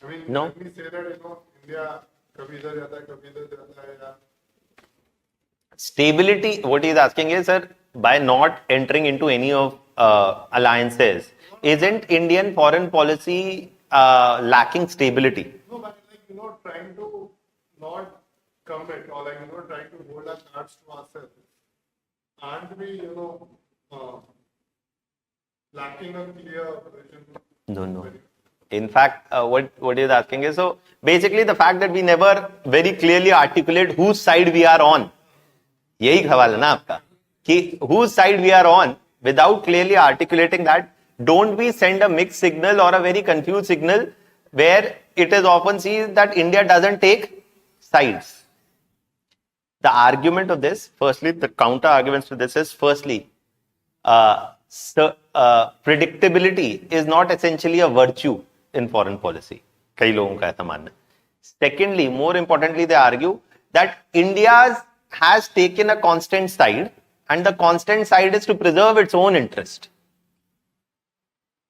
I mean, No. Let me say that, India kabhi idhar jata hai, kabhi idhar jata hai, yeah. Stability, what he is asking is, sir, by not entering into any of alliances, isn't Indian foreign policy lacking stability? No, but trying to not commit or trying to hold our cards to ourselves. Aren't we, lacking a clear vision? No. In fact, what he is asking is, so basically the fact that we never very clearly articulate whose side we are on. यही सवाल है ना आपका कि whose side we are on, without clearly articulating that, don't we send a mixed signal or a very confused signal where it is often seen that India doesn't take sides. The argument of this, firstly, the counter arguments to this is, firstly, predictability is not essentially a virtue in foreign policy. कई लोगों का ऐसा मानना. Secondly, more importantly, they argue that India has taken a constant side, and the constant side is to preserve its own interest.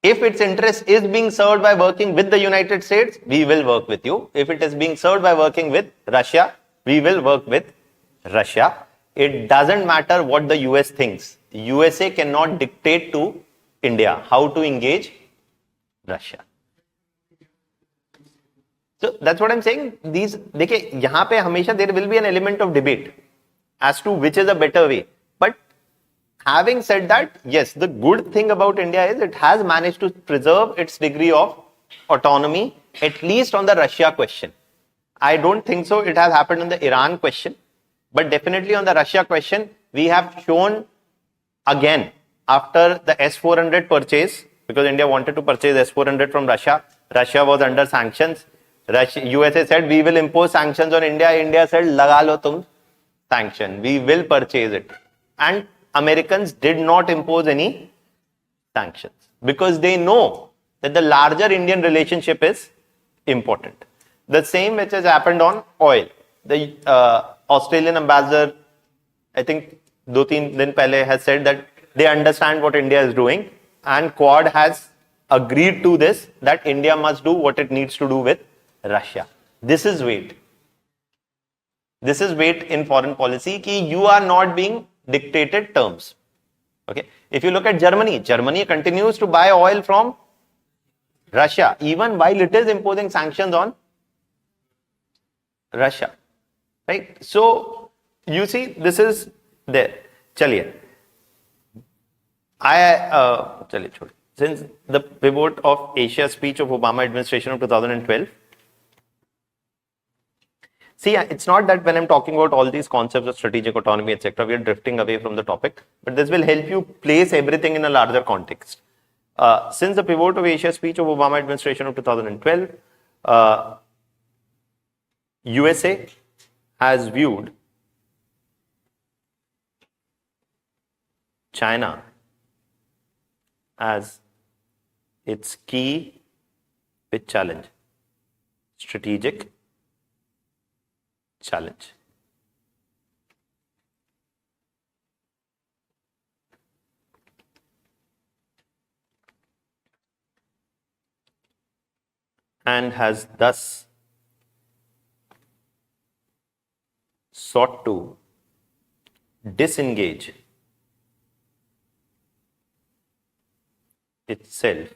If its interest is being served by working with the United States, we will work with you. If it is being served by working with Russia, we will work with Russia. It doesn't matter what the US thinks. USA cannot dictate to India how to engage Russia. So that's what I'm saying. देखिए यहाँ पे हमेशा there will be an element of debate as to which is a better way. But having said that, yes, the good thing about India is it has managed to preserve its degree of autonomy, at least on the Russia question. I don't think so it has happened on the Iran question, but definitely on the Russia question, we have shown again after the S-400 purchase, because India wanted to purchase S-400 from Russia. Russia was under sanctions. USA said, we will impose sanctions on India. India said, laga lo tum sanction. We will purchase it. And Americans did not impose any sanctions because they know that the larger Indian relationship is important. The same which has happened on oil. The Australian ambassador, I think 2-3 दिन पहले has said that they understand what India is doing, and Quad has agreed to this, that India must do what it needs to do with Russia. This is weight. This is weight in foreign policy कि you are not being dictated terms. Okay. If you look at Germany, Germany continues to buy oil from Russia even while it is imposing sanctions on Russia. Right. So you see, this is there. चलिए. Since the pivot of Asia speech of Obama administration of 2012. See, it's not that when I'm talking about all these concepts of strategic autonomy, etc., we are drifting away from the topic, but this will help you place everything in a larger context. Since the pivot of Asia speech of Obama administration of 2012, USA has viewed China as its key challenge, strategic challenge. and has thus sought to disengage itself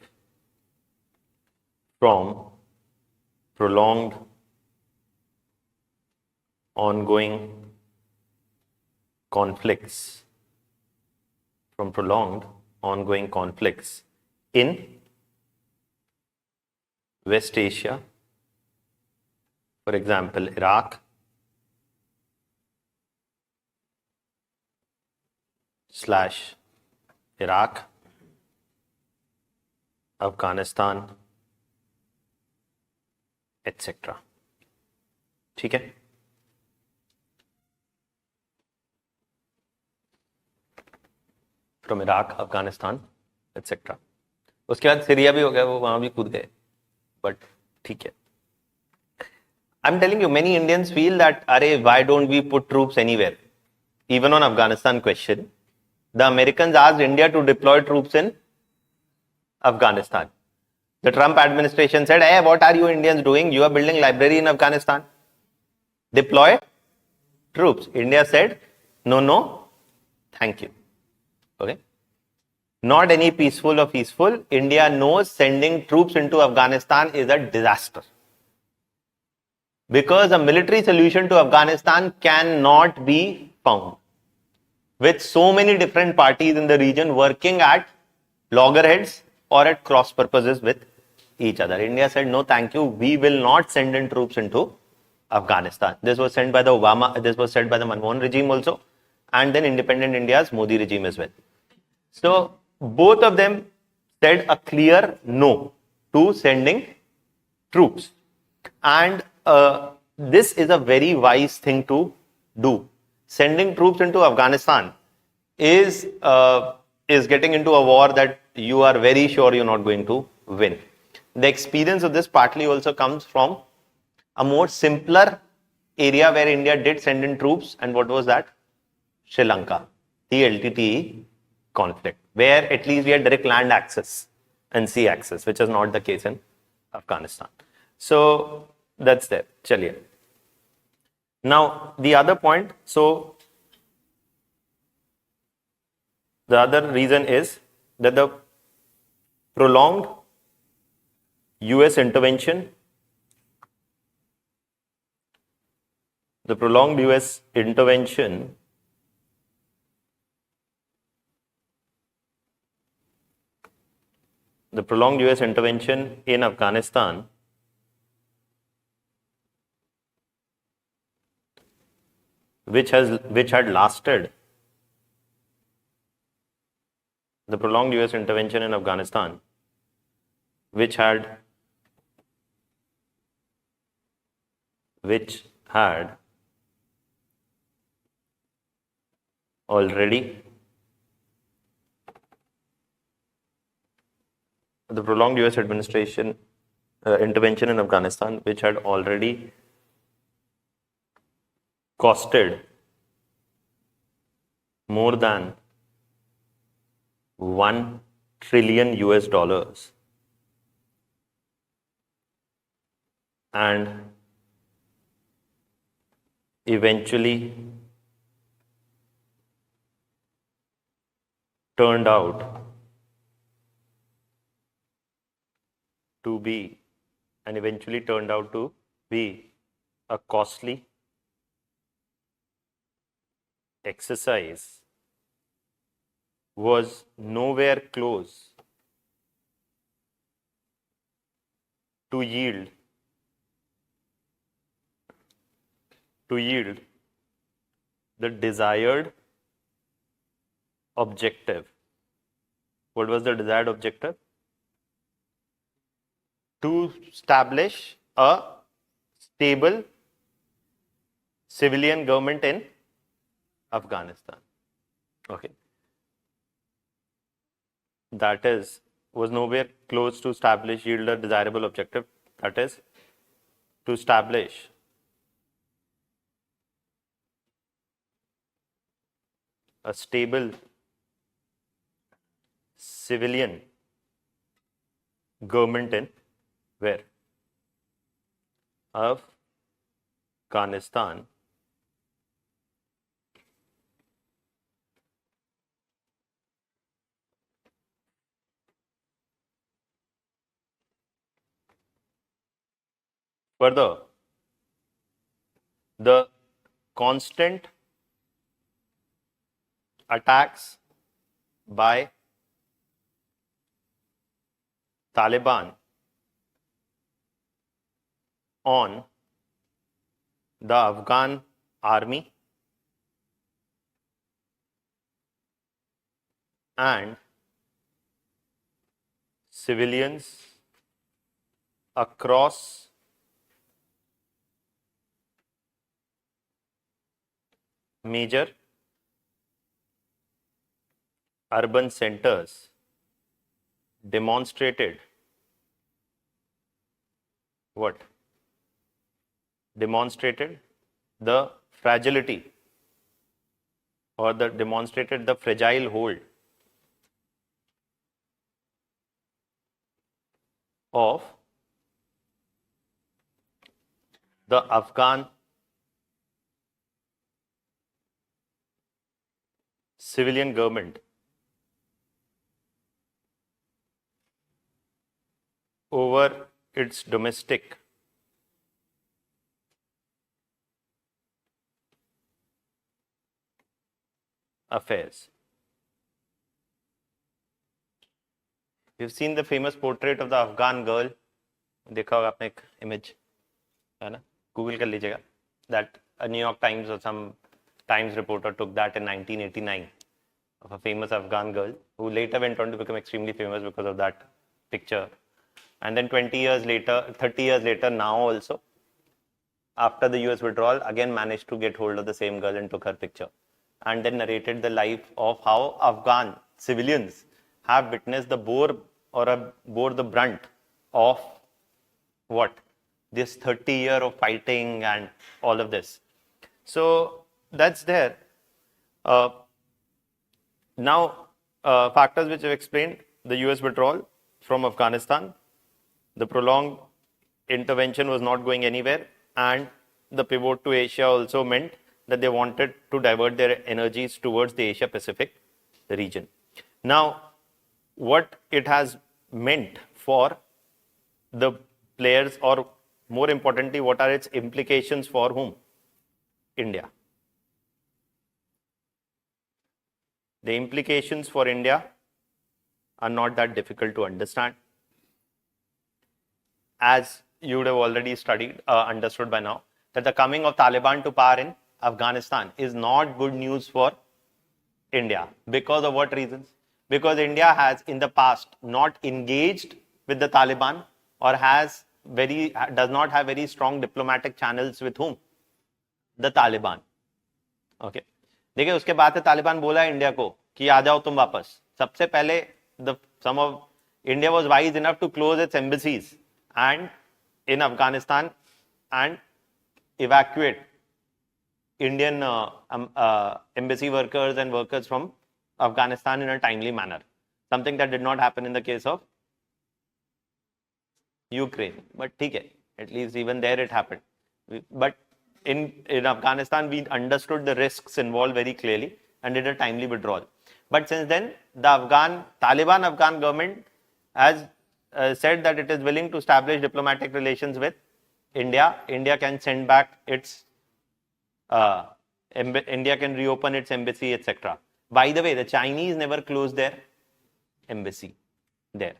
from prolonged ongoing conflicts in West Asia, for example, Iraq, Afghanistan, etc. ठीक है? From Iraq, Afghanistan, etc. उसके बाद Syria भी हो गया, वो वहां भी कूद गए, but ठीक है. I'm telling you, many Indians feel that, why don't we put troops anywhere? Even on Afghanistan question, the Americans asked India to deploy troops in Afghanistan. The Trump administration said, hey, what are you Indians doing? You are building library in Afghanistan. Deploy troops. India said, no, thank you. Okay. Not any peaceful or peaceful. India knows sending troops into Afghanistan is a disaster. Because a military solution to Afghanistan cannot be found. With so many different parties in the region working at loggerheads or at cross purposes with each other. India said, no, thank you. We will not send in troops into Afghanistan. This was said by the Manmohan regime also, and then independent India's Modi regime as well. So both of them said a clear no to sending troops. And this is a very wise thing to do. Sending troops into Afghanistan is getting into a war that you are very sure you're not going to win. The experience of this partly also comes from a more simpler area where India did send in troops. And what was that? Sri Lanka, the LTTE conflict, where at least we had direct land access and sea access, which is not the case in Afghanistan. So that's there. Chaliye. Now, the other point, so the other reason is that the prolonged US intervention, in Afghanistan which had lasted, the prolonged US intervention in Afghanistan, which had already, the prolonged US administration intervention in Afghanistan, which had already costed more than $1 trillion and eventually turned out to be a costly exercise, was nowhere close to yield the desired objective. What was the desired objective? To establish a stable civilian government in Afghanistan. Okay. That is, was nowhere close to yield a desirable objective. That is, to establish a stable civilian government in where? Afghanistan further, the constant attacks by Taliban on the Afghan army and civilians across major urban centers demonstrated what? Demonstrated the fragility or demonstrated the fragile hold of the Afghan civilian government over its domestic affairs. You've seen the famous portrait of the Afghan girl. देखा होगा आपने एक image, है ना? Google कर लीजिएगा. That a New York Times or some Times reporter took that in 1989 of a famous Afghan girl who later went on to become extremely famous because of that picture. And then 20 years later, 30 years later, now also, after the US withdrawal, again managed to get hold of the same girl and took her picture. And then narrated the life of how Afghan civilians have witnessed the bore the brunt of what? This 30-year of fighting and all of this. So that's there. Now, factors which have explained the US withdrawal from Afghanistan, the prolonged intervention was not going anywhere, and the pivot to Asia also meant that they wanted to divert their energies towards the Asia Pacific region. Now, what it has meant for the players, or more importantly, what are its implications for whom? India. The implications for India are not that difficult to understand. As you would have already understood by now, that the coming of Taliban to power in Afghanistan is not good news for India. Because of what reasons? Because India has in the past not engaged with the Taliban, or does not have very strong diplomatic channels with whom? The Taliban. Okay. देखिए उसके बाद से तालिबान बोला India को कि आ जाओ तुम वापस. सबसे पहले some of India was wise enough to close its embassies and in Afghanistan and evacuate Indian embassy workers and workers from Afghanistan in a timely manner. Something that did not happen in the case of Ukraine. But okay, at least even there it happened. But in Afghanistan, we understood the risks involved very clearly and did a timely withdrawal. But since then, the Taliban Afghan government has said that it is willing to establish diplomatic relations with India. India can send back its, India can reopen its embassy, etc. By the way, the Chinese never closed their embassy there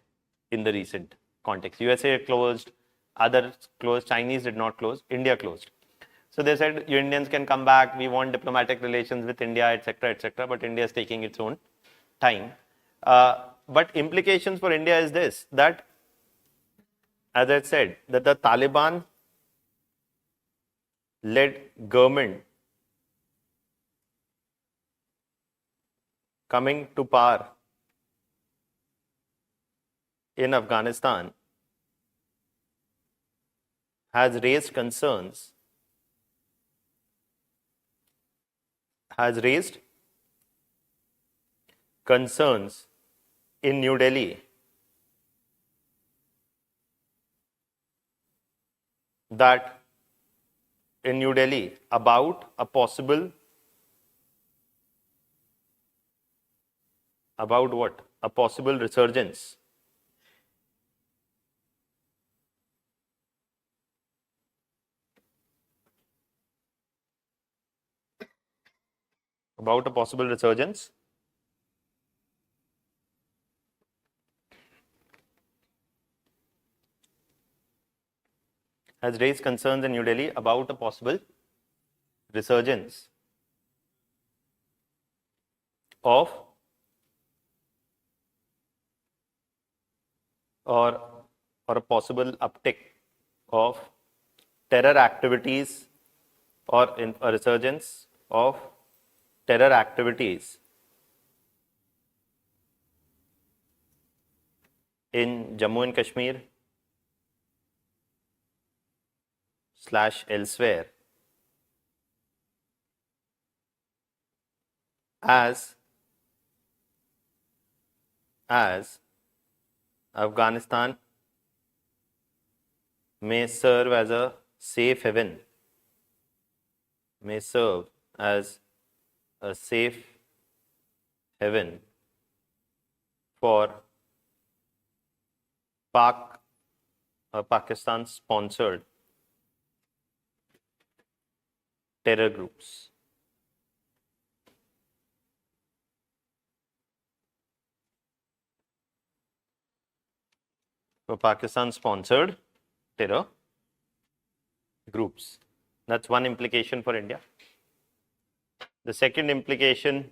in the recent context. USA closed, others closed, Chinese did not close, India closed. So they said, you Indians can come back, we want diplomatic relations with India, etc., but India is taking its own time. But implications for India is this, that, as I said, that the Taliban-led government coming to power in Afghanistan has raised concerns in New Delhi that in New Delhi about a possible, about what? A possible resurgence about a possible resurgence has raised concerns in New Delhi about a possible resurgence of or a possible uptick of terror activities or in a resurgence of terror activities in Jammu and Kashmir / elsewhere as Afghanistan may serve as a safe haven, for Pakistan sponsored terror groups. For Pakistan sponsored terror groups. That's one implication for India. The second implication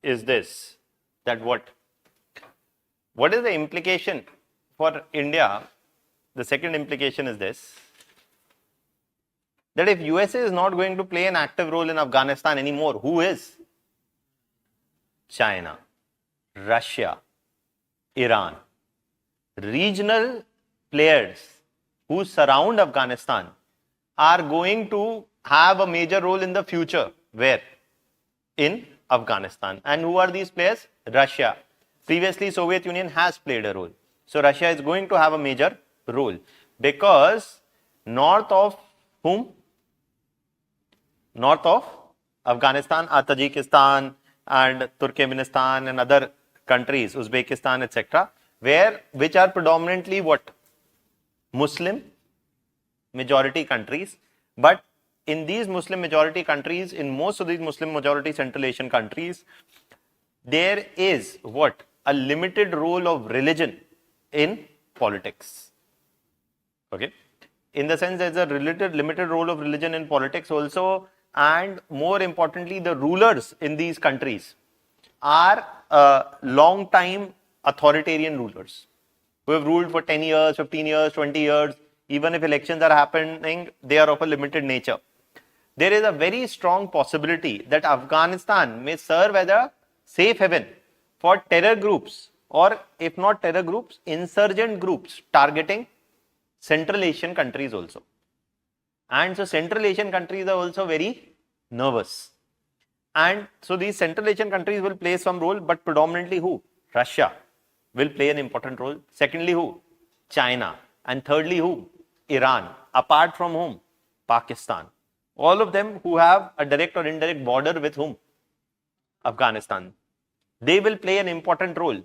is this, that what is the implication for India? The second implication is this, that if USA is not going to play an active role in Afghanistan anymore, who is? China, Russia, Iran. Regional players who surround Afghanistan are going to have a major role in the future. Where? In Afghanistan. And who are these players? Russia. Previously, Soviet Union has played a role. So Russia is going to have a major role, because north of whom? North of Afghanistan are Tajikistan and Turkmenistan and other countries, Uzbekistan, etc., which are predominantly what? Muslim majority countries. But in these Muslim majority countries, in most of these Muslim majority Central Asian countries, there is what? A limited role of religion in politics. Okay? In the sense, there's a limited role of religion in politics also, and more importantly, the rulers in these countries are long time authoritarian rulers who have ruled for 10 years, 15 years, 20 years. Even if elections are happening, they are of a limited nature. There is a very strong possibility that Afghanistan may serve as a safe haven for terror groups, or if not terror groups, insurgent groups targeting Central Asian countries also. And so Central Asian countries are also very nervous. And so these Central Asian countries will play some role, but predominantly who? Russia will play an important role. Secondly, who? China. And thirdly, who? Iran. Apart from whom? Pakistan. All of them who have a direct or indirect border with whom? Afghanistan. They will play an important role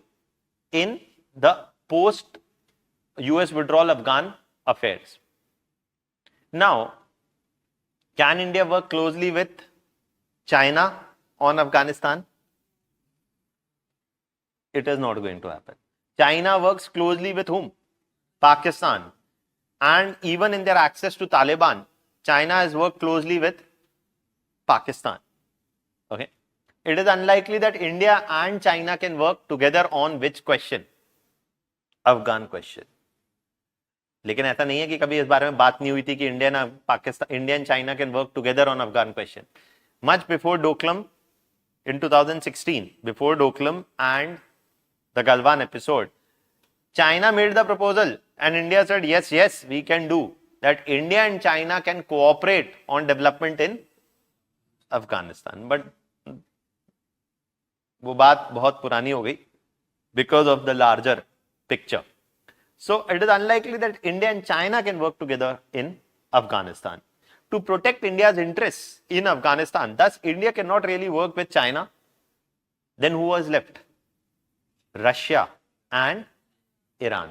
in the post-US withdrawal Afghan affairs. Now, can India work closely with China on Afghanistan? It is not going to happen. China works closely with whom? Pakistan. And even in their access to Taliban, China has worked closely with Pakistan. Okay. It is unlikely that India and China can work together on which question? Afghan question. लेकिन ऐसा नहीं है कि कभी इस बारे में बात नहीं हुई थी कि India and China can work together on Afghan question. Much before Doklam in 2016, before Doklam and the Galwan episode, China made the proposal and India said, yes, we can do that. India and China can cooperate on development in Afghanistan. But वो बात बहुत पुरानी हो गई because of the larger picture. So it is unlikely that India and China can work together in Afghanistan. to protect India's interests in Afghanistan. Thus, India cannot really work with China. Then who was left? Russia and Iran.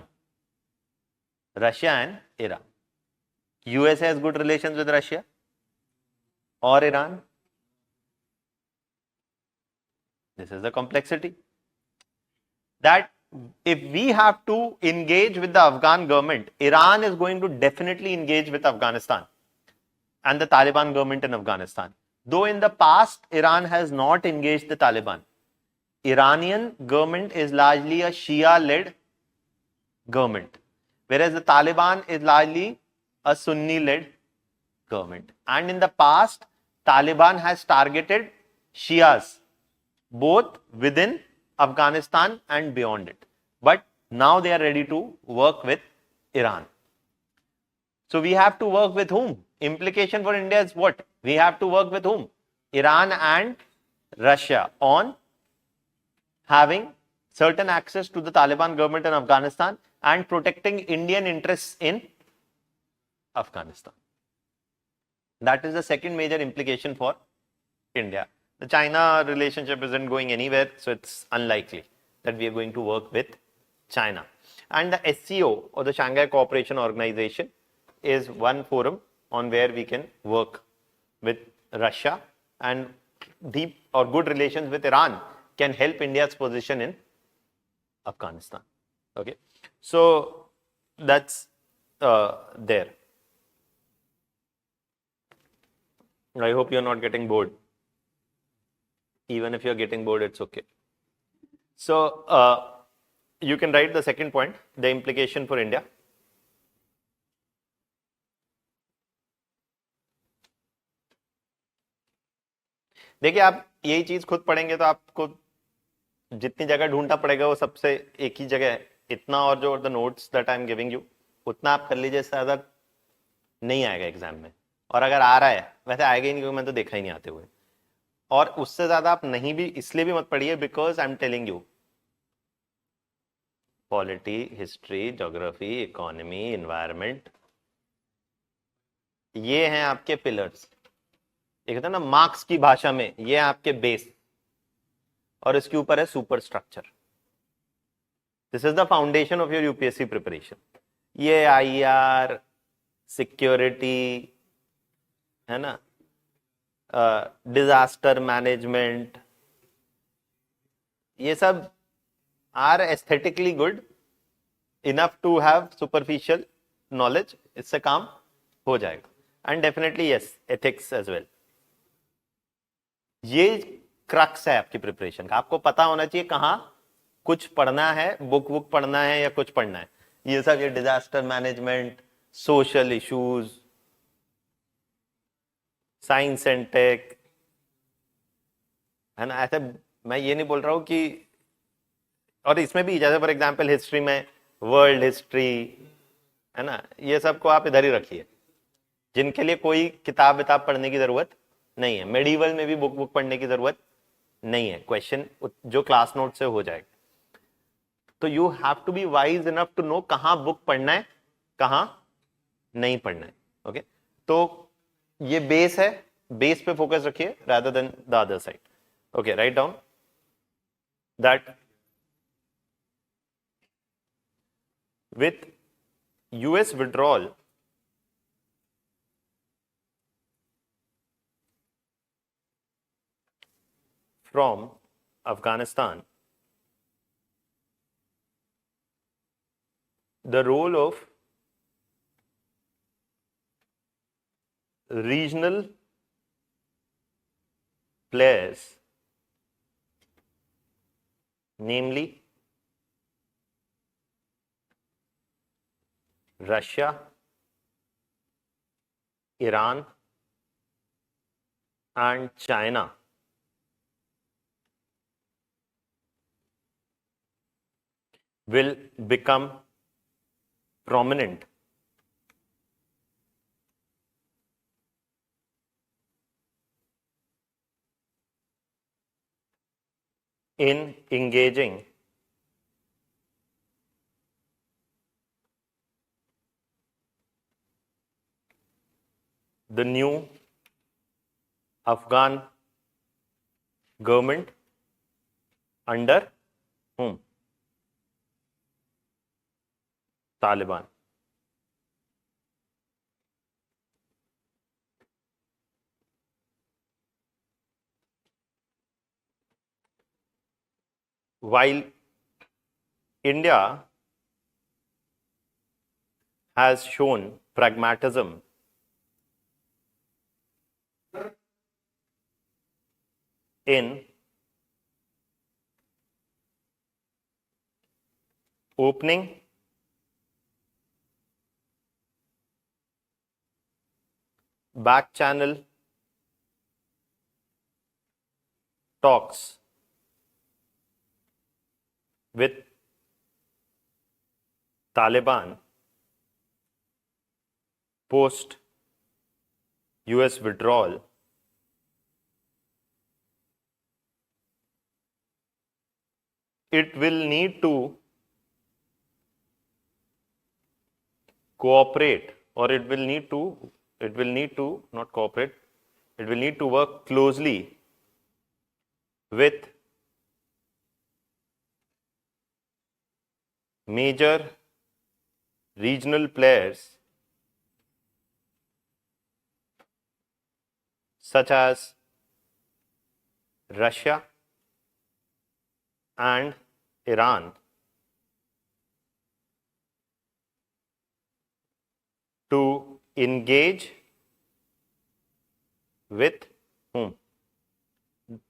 Russia and Iran. US has good relations with Russia or Iran. This is the complexity. That if we have to engage with the Afghan government, Iran is going to definitely engage with Afghanistan and the Taliban government in Afghanistan. Though in the past, Iran has not engaged the Taliban. Iranian government is largely a Shia-led government, whereas the Taliban is largely a Sunni-led government. And in the past, Taliban has targeted Shias, both within Afghanistan and beyond it. But now they are ready to work with Iran. So we have to work with whom? Implication for India is what? We have to work with whom? Iran and Russia on having certain access to the Taliban government in Afghanistan and protecting Indian interests in Afghanistan. That is the second major implication for India. The China relationship isn't going anywhere, so it's unlikely that we are going to work with China. And the SCO, or the Shanghai Cooperation Organization, is one forum on where we can work with Russia, and deep or good relations with Iran can help India's position in Afghanistan. Okay, so that's there. I hope you're not getting bored. Even if you're getting bored, it's okay. So you can write the second point, the implication for India. देखिए, आप यही चीज खुद पढ़ेंगे तो आपको जितनी जगह ढूंढना पड़ेगा वो सबसे एक ही जगह है, इतना, और जो the notes that I am giving you उतना आप कर लीजिए, इससे ज्यादा नहीं आएगा एग्जाम में. और अगर आ रहा है, वैसे आएगा ही नहीं क्योंकि मैंने तो देखा ही नहीं आते हुए, और उससे ज्यादा आप नहीं भी इसलिए भी मत पढ़िए because I am telling you, polity, history, geography, economy, environment, ये हैं आपके पिलर्स. ये कहते हैं ना मार्क्स की भाषा में, ये है आपके बेस, और इसके ऊपर है super structure. This is the foundation of your UPSC preparation. ये आईआर, सिक्योरिटी, है ना, डिजास्टर मैनेजमेंट, ये सब are aesthetically good enough to have superficial knowledge. इससे काम हो जाएगा. And definitely yes, ethics as well. ये क्रक्स है आपकी प्रिपरेशन का. आपको पता होना चाहिए कहाँ कुछ पढ़ना है, बुक पढ़ना है या कुछ पढ़ना है. ये सब, ये disaster management, social issues, science and tech, है ना. ऐसे मैं ये नहीं बोल रहा हूं कि, और इसमें भी जैसे फॉर एग्जांपल हिस्ट्री में वर्ल्ड हिस्ट्री, है ना, ये सब को आप इधर ही रखिए, जिनके लिए कोई किताब पढ़ने की जरूरत नहीं है. मेडिवल में भी बुक पढ़ने की जरूरत नहीं है. क्वेश्चन जो क्लास नोट से हो जाएगा. तो you have to be wise enough to know कहां बुक पढ़ना है, कहां नहीं पढ़ना है. ओके, तो ये बेस है, बेस पे फोकस रखिए rather than the other side. Okay, write down that with US withdrawal from Afghanistan, the role of regional players, namely Russia, Iran, and China, will become prominent in engaging the new Afghan government under whom? Taliban. While India has shown pragmatism in opening back channel talks with Taliban post US withdrawal, it will need to cooperate, or it will need to not cooperate, it will need to work closely with major regional players such as Russia and Iran to engage with whom?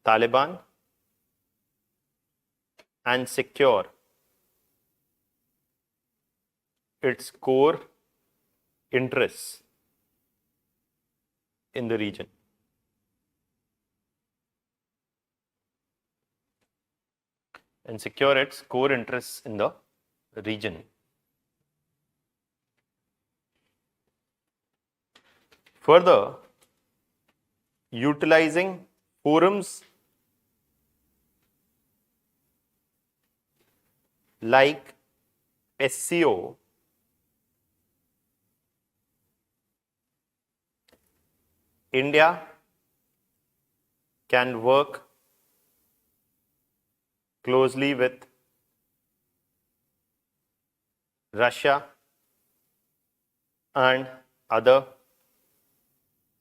Taliban, and secure its core interests in the region. And secure its core interests in the region. Further, utilizing forums like SCO India can work closely with Russia and other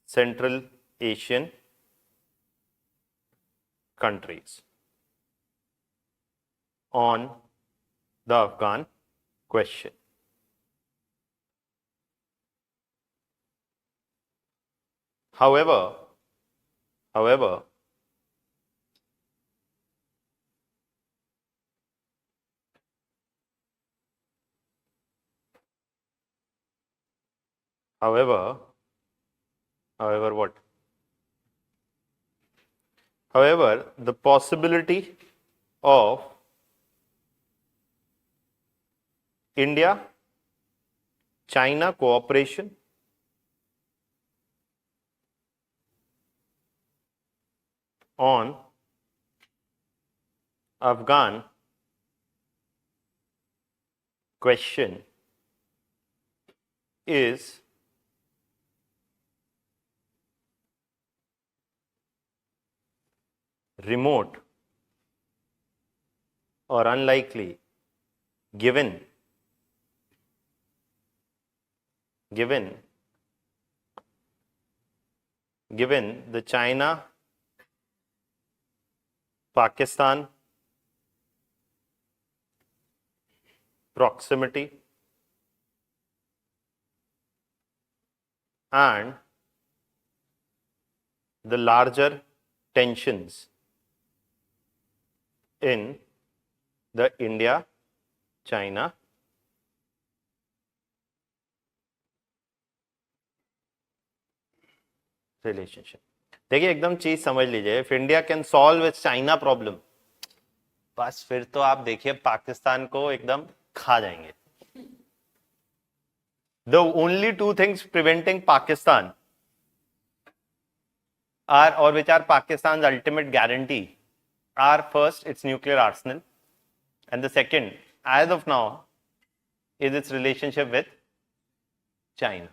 Central Asian countries on the Afghan question. However, what? However, the possibility of India-China cooperation on Afghan question is remote or unlikely given the China Pakistan proximity and the larger tensions in the India-China relationship. देखिए एकदम चीज समझ लीजिए, if India can solve it's China problem, बस फिर तो आप देखिए पाकिस्तान को एकदम खा जाएंगे. The only two things preventing Pakistan are, or which are Pakistan's ultimate guarantee, are first its nuclear arsenal, and the second, as of now, is its relationship with China.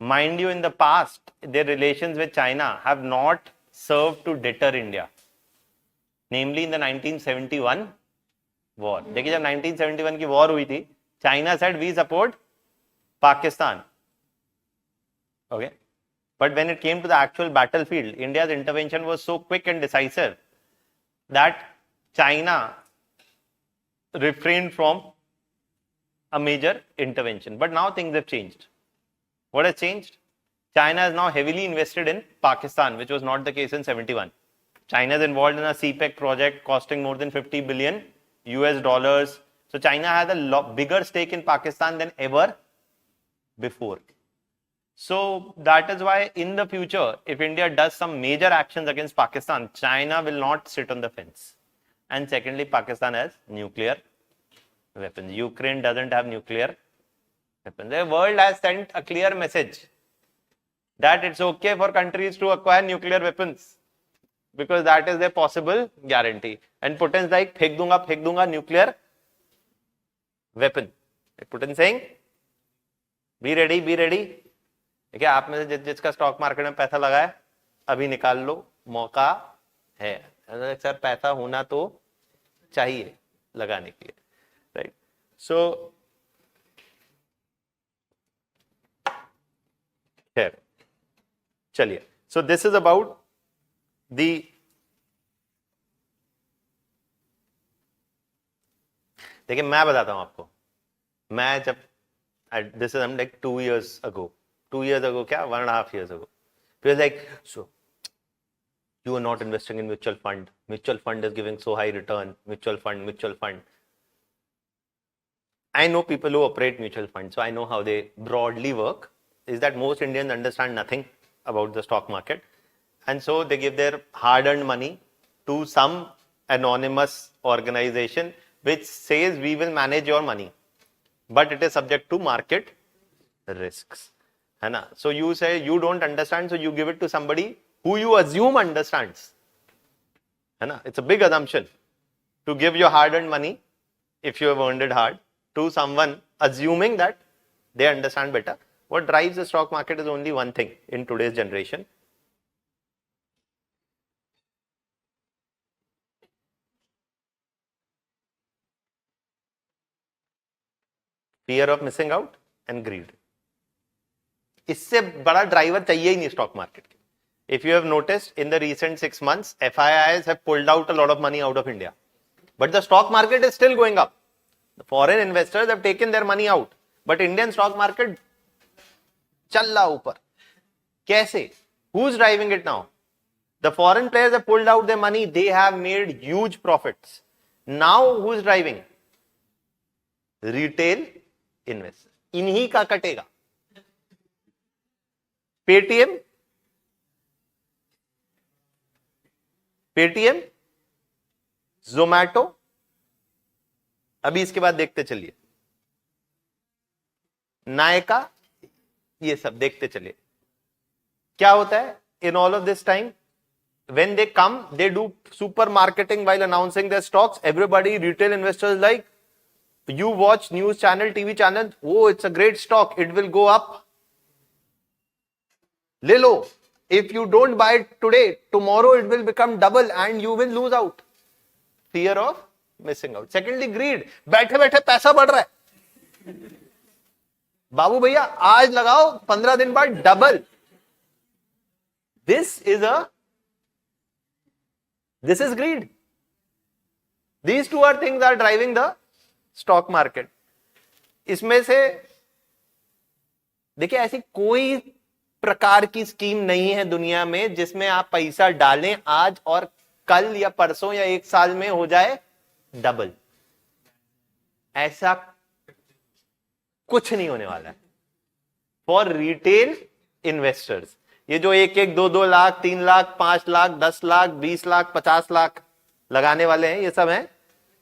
Mind you, in the past, their relations with China have not served to deter India. Namely, in the 1971 war. देखिए जब 1971 की war हुई थी, China said we support Pakistan. Okay. But when it came to the actual battlefield, India's intervention was so quick and decisive that China refrained from a major intervention. But now things have changed. What has changed? China is now heavily invested in Pakistan, which was not the case in 71. China is involved in a CPEC project costing more than 50 billion US dollars. So China has a bigger stake in Pakistan than ever before. So that is why in the future, if India does some major actions against Pakistan, China will not sit on the fence. And secondly, Pakistan has nuclear weapons. Ukraine doesn't have nuclear weapons. The world has sent a clear message that it's okay for countries to acquire nuclear weapons because that is their possible guarantee. And Putin's like, phek dunga nuclear weapon. Putin saying, be ready, be ready. देखिए आप में से जिसका stock market में पैसा लगा है अभी निकाल लो, मौका है. सर पैसा होना तो चाहिए लगाने के लिए, राइट? सो खैर चलिए. सो दिस इज अबाउट दी देखिए मैं बताता हूं आपको. मैं जब this is like 2 years ago. 2 years ago, क्या 1.5 years ago. He was like, so you are not investing in mutual fund. Mutual fund is giving so high return. Mutual fund. I know people who operate mutual funds, so I know how they broadly work. Is that most Indians understand nothing about the stock market, and so they give their hard-earned money to some anonymous organization which says we will manage your money, but it is subject to market risks. So you say you don't understand, so you give it to somebody who you assume understands. It's a big assumption to give your hard-earned money, if you have earned it hard, to someone assuming that they understand better. What drives the stock market is only one thing in today's generation. Fear of missing out and greed. इससे बड़ा driver चाहिए ही नहीं stock market के. If you have noticed, in the recent 6 months, FIIs have pulled out a lot of money out of India. But the stock market is still going up. The foreign investors have taken their money out. But Indian stock market चल रहा ऊपर. कैसे? Who's driving it now? The foreign players have pulled out their money. They have made huge profits. Now who's driving? Retail investors. इन्हीं का कटेगा. Paytm, Zomato, अभी इसके बाद देखते चलिए नायका, ये सब देखते चलिए क्या होता है. In all of this time when they come, they do super marketing while announcing their stocks. Everybody, retail investors, like, you watch news channel, TV channel, oh, it's a great stock, it will go up, ले लो. If you don't buy it today, tomorrow it will become double and you will lose out. Fear of missing out. Secondly, greed. बैठे बैठे पैसा बढ़ रहा है, बाबू भैया आज लगाओ 15 दिन बाद double. This is greed. These two are things that are driving the stock market. इसमें से देखिए ऐसी कोई प्रकार की स्कीम नहीं है दुनिया में जिसमें आप पैसा डालें आज और कल या परसों या 1 साल में हो जाए डबल. ऐसा कुछ नहीं होने वाला है फॉर रिटेल इन्वेस्टर्स. ये जो 1-1, 2-2 लाख, 3 लाख, 5 लाख, 10 लाख, 20 लाख, 50 लाख लगाने वाले हैं, ये सब हैं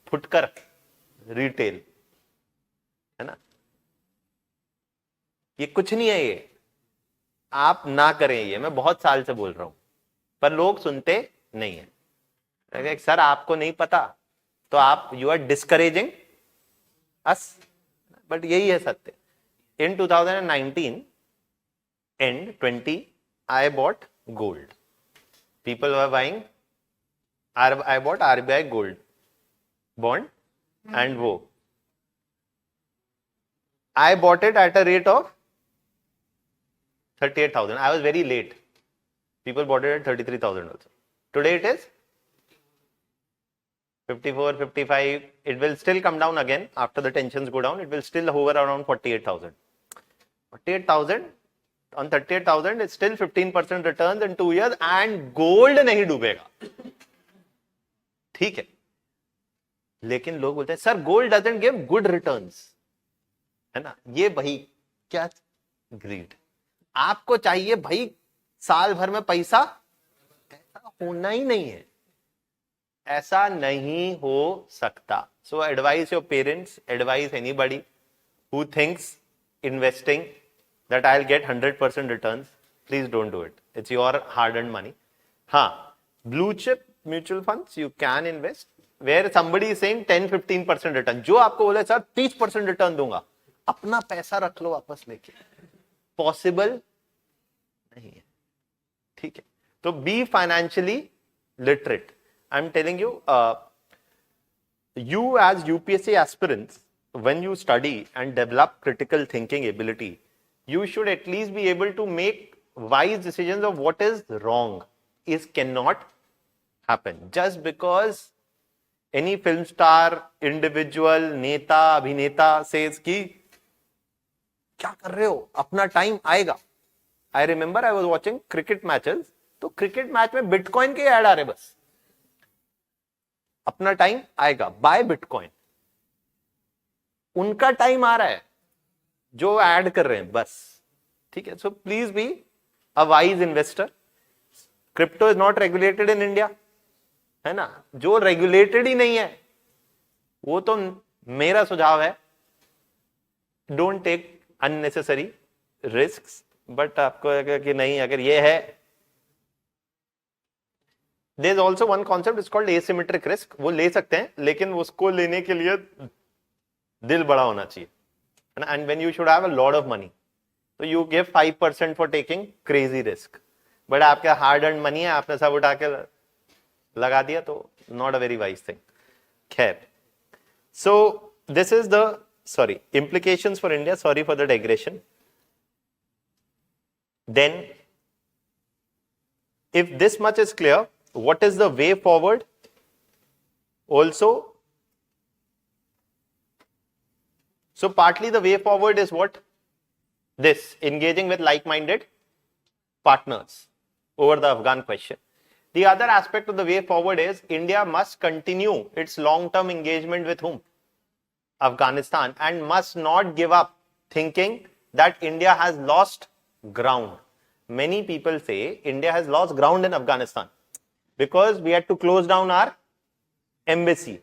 फुटकर रिटेल, है ना. ये कुछ नहीं है. ये आप ना करें, ये मैं बहुत साल से बोल रहा हूं पर लोग सुनते नहीं है. सर आपको नहीं पता तो आप you are discouraging us, but यही है सत्य. इन 2019 end 20, I bought gold. People were buying, I bought RBI gold bond and wo. I bought it at a rate of 38,000. I was very late. People bought it at 33,000 also. Today it is 54, 55. It will still come down again after the tensions go down. It will still hover around 48,000. 48,000 on 38,000 it's still 15% returns in 2 years and gold नहीं डूबेगा. ठीक है. लेकिन लोग बोलते हैं sir gold doesn't give good returns. है ना. ये भाई क्या ग्रीड. आपको चाहिए भाई साल भर में पैसा. ऐसा होना ही नहीं है. ऐसा नहीं हो सकता. So advise your parents, advise anybody who thinks investing that I'll get 100% returns. Please don't do it. It's your hard-earned money. Blue chip mutual funds you can invest where somebody is saying 10-15% return. जो आपको बोले sir 30% return दूंगा, अपना पैसा रख लो वापस लेके. Possible नहीं है. ठीक है. तो be financially literate. I am telling you, you as UPSC aspirants, when you study and develop critical thinking ability, you should at least be able to make wise decisions of what is wrong. Is cannot happen just because any film star, individual, नेता, अभिनेता says कि क्या कर रहे हो, अपना time आएगा. I remember I was watching cricket matches, तो क्रिकेट मैच में बिटकॉइन के ऐड आ रहे बस. अपना टाइम आएगा, बाय बिटकॉइन. उनका टाइम आ रहा है जो ऐड कर रहे हैं बस. ठीक है. So please be a wise investor. Crypto is not regulated in India, है ना. जो रेगुलेटेड ही नहीं है वो तो मेरा सुझाव है don't take unnecessary risks. But आपको अगर कि नहीं, अगर ये है, there is also one concept is called asymmetric risk. वो ले सकते हैं लेकिन उसको लेने के लिए दिल बड़ा होना चाहिए. And when you should have a lot of money, तो you give 5% for taking crazy risk. But आपका हार्ड अर्न मनी है, आपने सब उठा के लगा दिया, तो not a very wise thing. खैर, so this is the implications for India. Sorry for the digression. Then, if this much is clear, what is the way forward? Also, so partly the way forward is what? This, engaging with like-minded partners over the Afghan question. The other aspect of the way forward is India must continue its long-term engagement with whom? Afghanistan, and must not give up thinking that India has lost ground. Many people say India has lost ground in Afghanistan because we had to close down our embassy.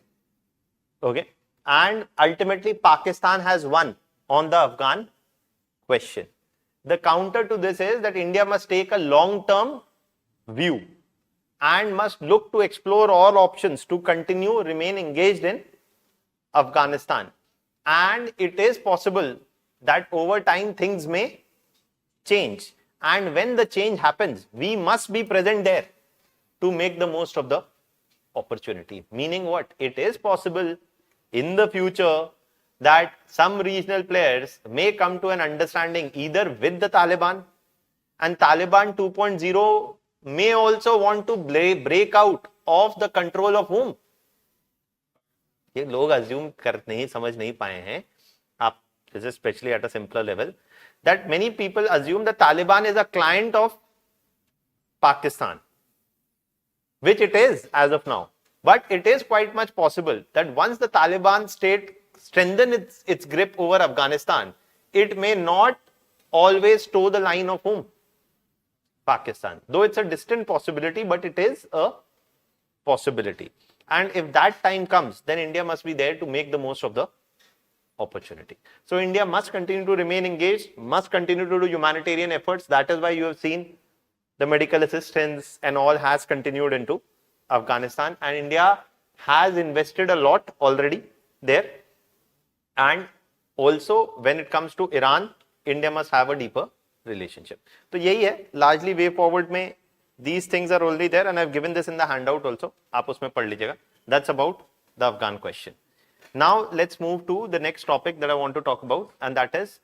Okay. And ultimately Pakistan has won on the Afghan question. The counter to this is that India must take a long-term view and must look to explore all options to continue remain engaged in Afghanistan. And it is possible that over time things may change, and when the change happens we must be present there to make the most of the opportunity. Meaning what? It is possible in the future that some regional players may come to an understanding either with the Taliban, and Taliban 2.0 may also want to break out of the control of whom? ये लोग assume कर नहीं, समझ नहीं पाए हैं आप, especially at a simpler level, that many people assume that Taliban is a client of Pakistan, which it is as of now. But it is quite much possible that once the Taliban state strengthen its grip over Afghanistan, it may not always toe the line of whom? Pakistan. Though it's a distant possibility, but it is a possibility. And if that time comes, then India must be there to make the most of the opportunity. So India must continue to remain engaged, must continue to do humanitarian efforts. That is why you have seen the medical assistance and all has continued into Afghanistan, and India has invested a lot already there. And also when it comes to Iran, India must have a deeper relationship. तो यही है largely way forward में these things are already there and I've given this in the handout also. आप उसमें पढ़ लीजिएगा. That's about the Afghan question. Now let's move to the next topic that I want to talk about, and that is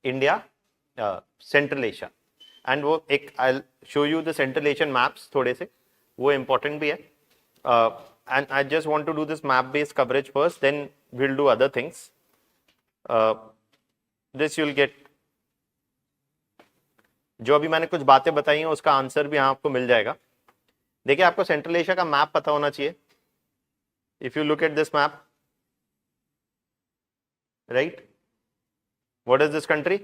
India, Central Asia. And वो एक I'll show you the Central Asian maps थोड़े से, वो important भी है. And I just want to do this map based coverage first, then we'll do other things. This you'll get. जो अभी मैंने कुछ बातें बताई हैं उसका आंसर भी यहाँ आपको मिल जाएगा. देखिए आपको सेंट्रल एशिया का मैप पता होना चाहिए. If you look at this map, right? What is this country?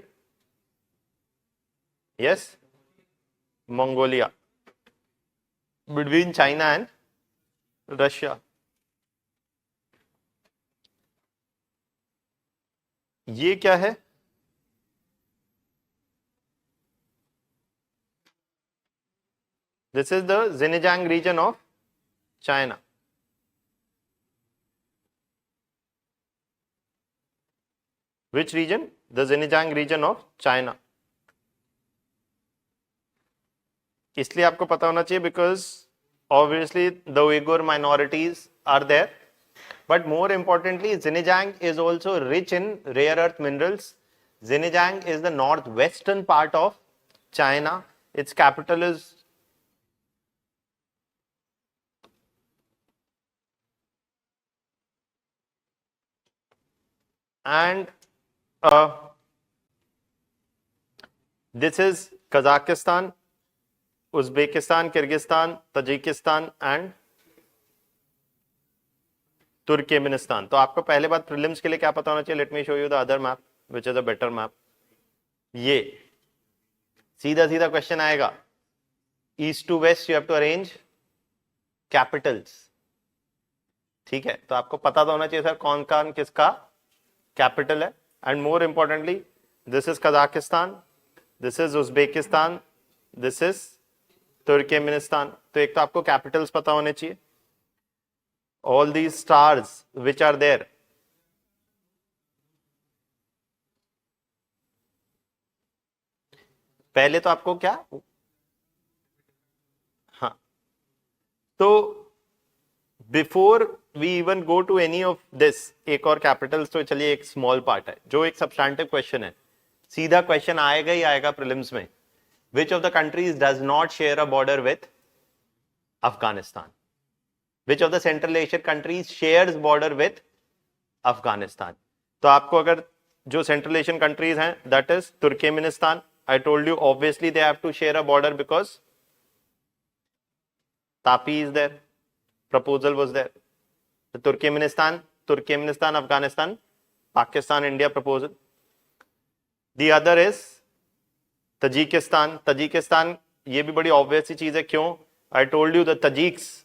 Yes, Mongolia. Between China and Russia. ये क्या है? This is the Xinjiang region of China. Which region? The Xinjiang region of China. इसलिए आपको पता होना चाहिए because obviously the Uyghur minorities are there, but more importantly Xinjiang is also rich in rare earth minerals. Xinjiang is the northwestern part of China. Its capital is and this is Kazakhstan, Uzbekistan, Kyrgyzstan, Tajikistan and Turkmenistan. तो आपको पहले बात prelims के लिए क्या पता होना चाहिए? Let me show you the other map which is a better map. ये सीधा सीधा क्वेश्चन आएगा. East to west you have to arrange capitals. ठीक है, तो आपको पता तो होना चाहिए सर कौन कौन किसका कैपिटल है. And more importantly this is Kazakhstan, this is Uzbekistan, this is Turkmenistan. तो एक तो आपको कैपिटल्स पता होने चाहिए. All these stars which are there, पहले तो आपको क्या, हाँ, तो before we even go to any of this, एक और कैपिटल्स तो चलिए एक स्मॉल पार्ट है जो एक सब्सटैंटिव क्वेश्चन है. सीधा क्वेश्चन आएगा ही आएगा प्रीलिम्स में. Which of the countries does not share a border with Afghanistan? Which of the Central Asian countries shares border with Afghanistan? तो आपको अगर जो Central Asian countries हैं, that is Turkmenistan. I told you obviously they have to share a border because Tapi is there. Proposal was there. The Turkmenistan, Afghanistan, Pakistan, India proposal. The other is Tajikistan. ये भी बड़ी obvious सी चीज है. क्यों? I told you the Tajiks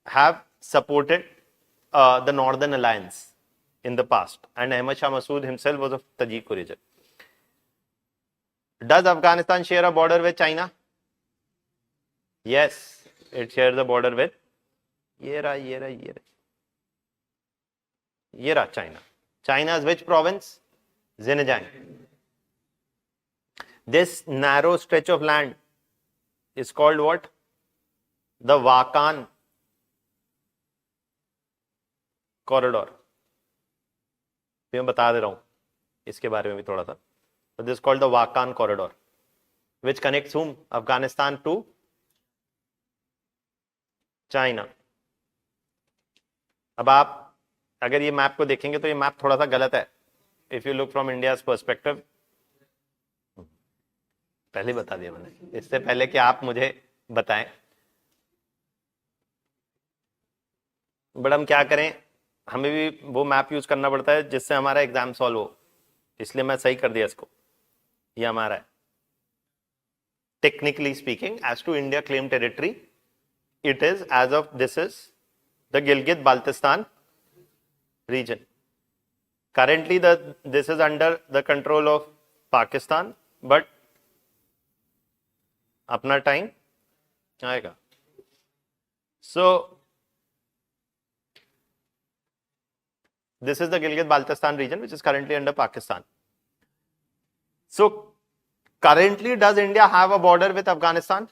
have supported the northern alliance in the past and Ahmad Shah Massoud himself was of Tajik origin. Does Afghanistan share a border with China? Yes, it shares a border with ये रहा China. China's which province? Xinjiang. This narrow stretch of land is called what? The Wakhan corridor. मैं बता दे रहा हूं इसके बारे में भी थोड़ा सा. So this is called the Wakhan corridor, which connects whom? Afghanistan to China. अब आप अगर ये मैप को देखेंगे तो ये मैप थोड़ा सा गलत है. If you look from India's perspective, पहले बता दिया मैंने, इससे पहले कि आप मुझे बताएं. बट हम क्या करें, हमें भी वो मैप यूज करना पड़ता है जिससे हमारा एग्जाम सॉल्व हो. इसलिए मैं सही कर दिया इसको. ये हमारा है. Technically speaking, as to India claim territory, it is as of this is the Gilgit Baltistan region. Currently this is under the control of Pakistan, but अपना टाइम आएगा. So This is the Gilgit-Baltistan region, which is currently under Pakistan. So, currently, does India have a border with Afghanistan?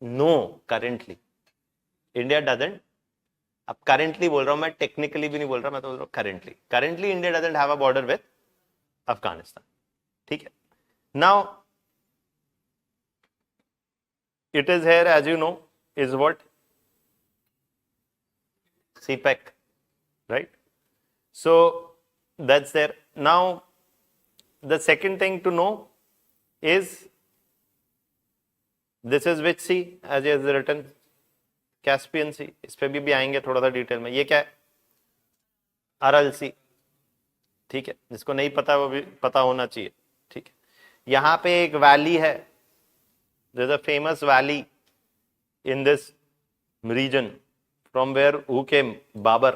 No, currently. India doesn't. अब currently बोल रहा हूं मैं, technically भी नहीं बोल रहा, मैं तो बोल रहा हूं currently. Currently, India doesn't have a border with Afghanistan. ठीक है. Now, it is here, as you know, is what? CPEC, right? So, that's there. Now, the second thing to know is, this is which sea, as is written? Caspian sea. इस पे भी आएंगे थोड़ा सा detail में. ये क्या है? अरल सी. ठीक है, जिसको नहीं पता वो भी पता होना चाहिए. ठीक है, यहां पे एक वैली है. There is a famous valley in this region from where who came? Babur.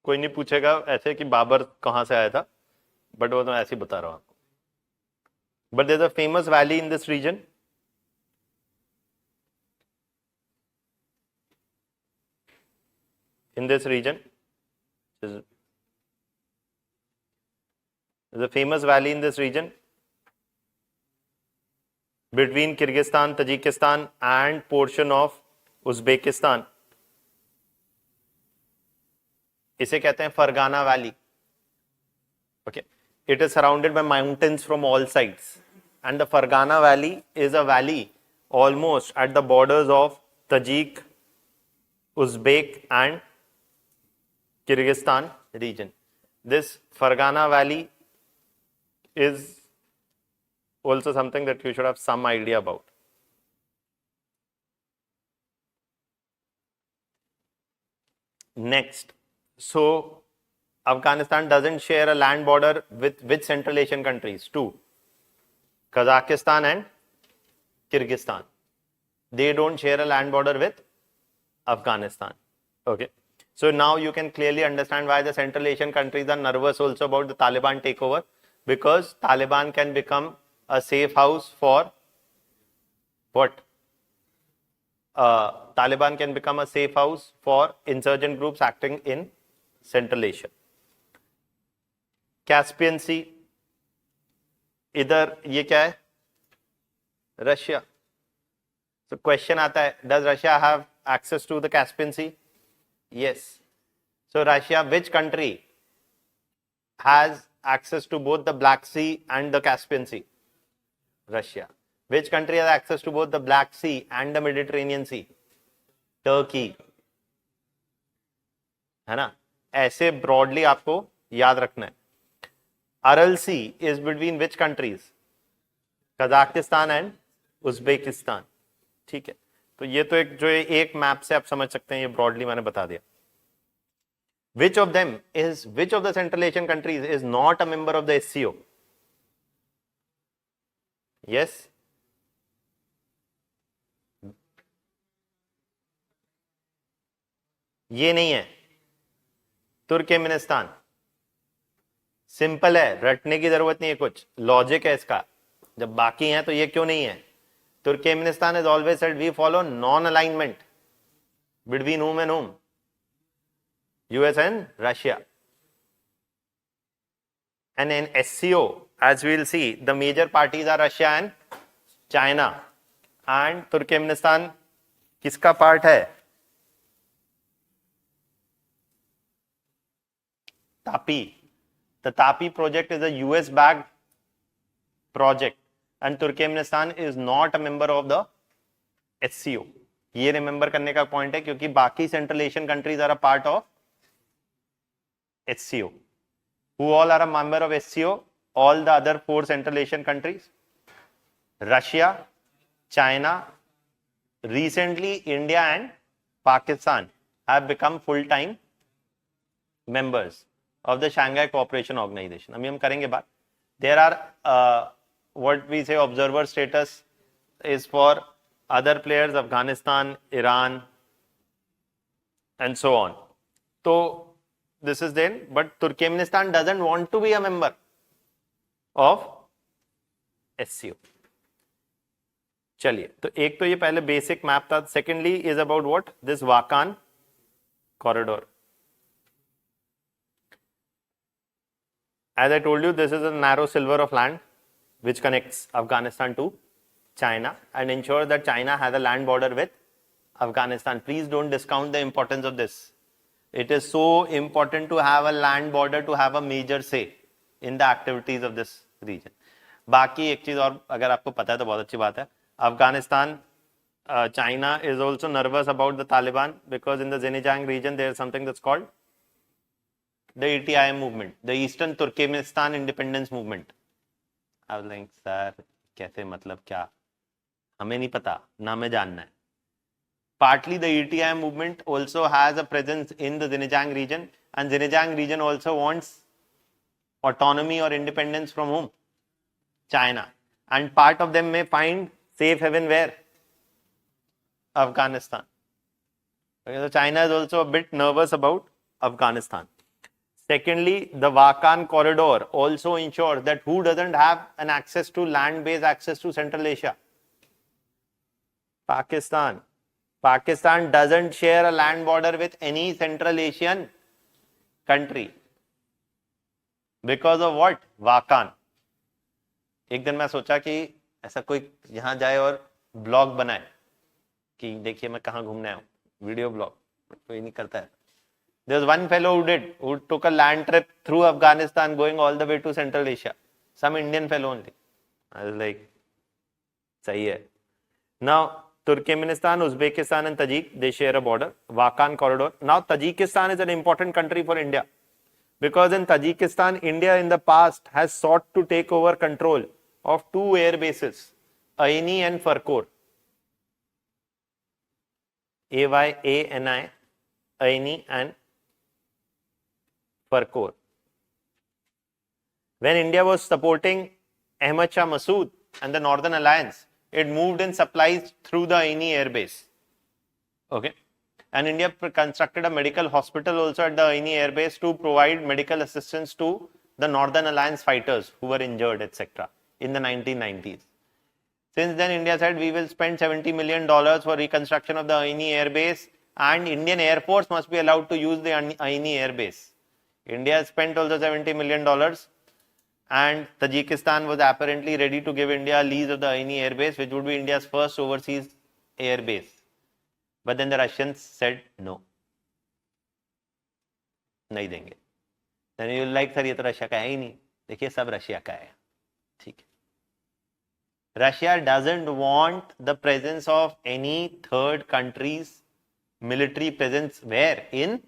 कोई नहीं पूछेगा ऐसे कि बाबर कहां से आया था, बट वो तो ऐसे ही बता रहा हूं आपको. But there is a famous valley in this region. In this region, there's a famous valley in this region between Kyrgyzstan, Tajikistan and portion of Uzbekistan. इसे कहते हैं Fergana valley. Okay, it is surrounded by mountains from all sides, and the Fargana Valley is a valley almost at the borders of Tajik, Uzbek and Kyrgyzstan region. This Fargana Valley is also something that you should have some idea about. Next, so Afghanistan doesn't share a land border with which Central Asian countries? Two, Kazakhstan and Kyrgyzstan. They don't share a land border with Afghanistan. Okay. So now you can clearly understand why the Central Asian countries are nervous also about the Taliban takeover, because Taliban can become a safe house for what? Taliban can become a safe house for insurgent groups acting in Central Asia. Caspian Sea, इधर ये क्या है? Russia. So question आता है, does Russia have access to the Caspian Sea? Yes. So Russia, which country has access to both the Black Sea and the Caspian Sea? Russia. Which country has access to both the Black Sea and the Mediterranean Sea? Turkey. है ना? ऐसे broadly आपको याद रखना है. Aral Sea is between which countries? Kazakhstan and Uzbekistan. ठीक है. तो ये तो एक जो एक मैप से आप समझ सकते हैं, ये ब्रॉडली मैंने बता दिया. Which of the Central Asian countries is not a member of the SCO? Yes. ये नहीं है. तुर्कमेनिस्तान. सिंपल है, रटने की जरूरत नहीं है, कुछ लॉजिक है इसका. जब बाकी हैं तो ये क्यों नहीं है? Turkmenistan has always said we follow non-alignment between whom and whom? US and Russia. And in SCO, as we will see, the major parties are Russia and China. And Turkmenistan किसका पार्ट है? Tapi. The Tapi project is a US-backed project. And Turkmenistan is not a member of the SCO. ये remember करने का point है, क्योंकि बाकी central Asian countries are a part of SCO. Who all are a member of SCO? All the other 4 Central Asian countries. Russia, China, recently India and Pakistan have become full-time members of the Shanghai Cooperation Organization. अभी हम करेंगे बात. There are what we say observer status is for other players, Afghanistan, Iran, and so on. So this is then, but Turkmenistan doesn't want to be a member of SCO. चलिए, तो एक तो ये पहले बेसिक मैप था. Secondly is about what? This Wakhan corridor. As I told you, this is a narrow sliver of land which connects Afghanistan to China and ensures that China has a land border with Afghanistan. Please don't discount the importance of this. It is so important to have a land border to have a major say in the activities of this region. बाकी एक चीज और अगर आपको पता है तो बहुत अच्छी बात है. Afghanistan, China is also nervous about the Taliban because in the Xinjiang region there is something that's called the ETIM movement, the Eastern Turkmenistan Independence Movement. I was like, sir, कैसे मतलब क्या? हमें नहीं पता, ना हमें जानना है. Partly the ETIM movement also has a presence in the Xinjiang region, and Xinjiang region also wants autonomy or independence from whom? China. And part of them may find safe haven where? Afghanistan. Okay, so China is also a bit nervous about Afghanistan. Secondly, the Wakhan corridor also ensures that who doesn't have an access to land-based access to Central Asia? Pakistan. Pakistan doesn't share a land border with any Central Asian country. Because of what? Wakhan. एक दिन मैं सोचा कि ऐसा कोई यहाँ जाए और ब्लॉग बनाए कि देखिए मैं कहाँ घूमने आया हूँ, वीडियो ब्लॉग. कोई नहीं करता है. There was one fellow who took a land trip through Afghanistan going all the way to Central Asia. Some Indian fellow only. I was like, sahi hai. Now, Turkmenistan, Uzbekistan and Tajik, they share a border, Wakhan corridor. Now, Tajikistan is an important country for India. Because in Tajikistan, India in the past has sought to take over control of two air bases, Aini and Farkhor. AYANI, Aini and Farkhor. When India was supporting Ahmad Shah Massoud and the Northern Alliance, it moved in supplies through the Aini air base. Okay. And India constructed a medical hospital also at the Aini air base to provide medical assistance to the Northern Alliance fighters who were injured, etc. in the 1990s. Since then, India said we will spend $70 million for reconstruction of the Aini air base, and Indian Air Force must be allowed to use the Aini air base. India spent also $70 million, and Tajikistan was apparently ready to give India a lease of the Aini air base, which would be India's first overseas air base. But then the Russians said no. नहीं देंगे. Then you like, sir, ये तो Russia का है ही नहीं. देखिए सब Russia का है. ठीक है. Russia doesn't want the presence of any third country's military presence where? In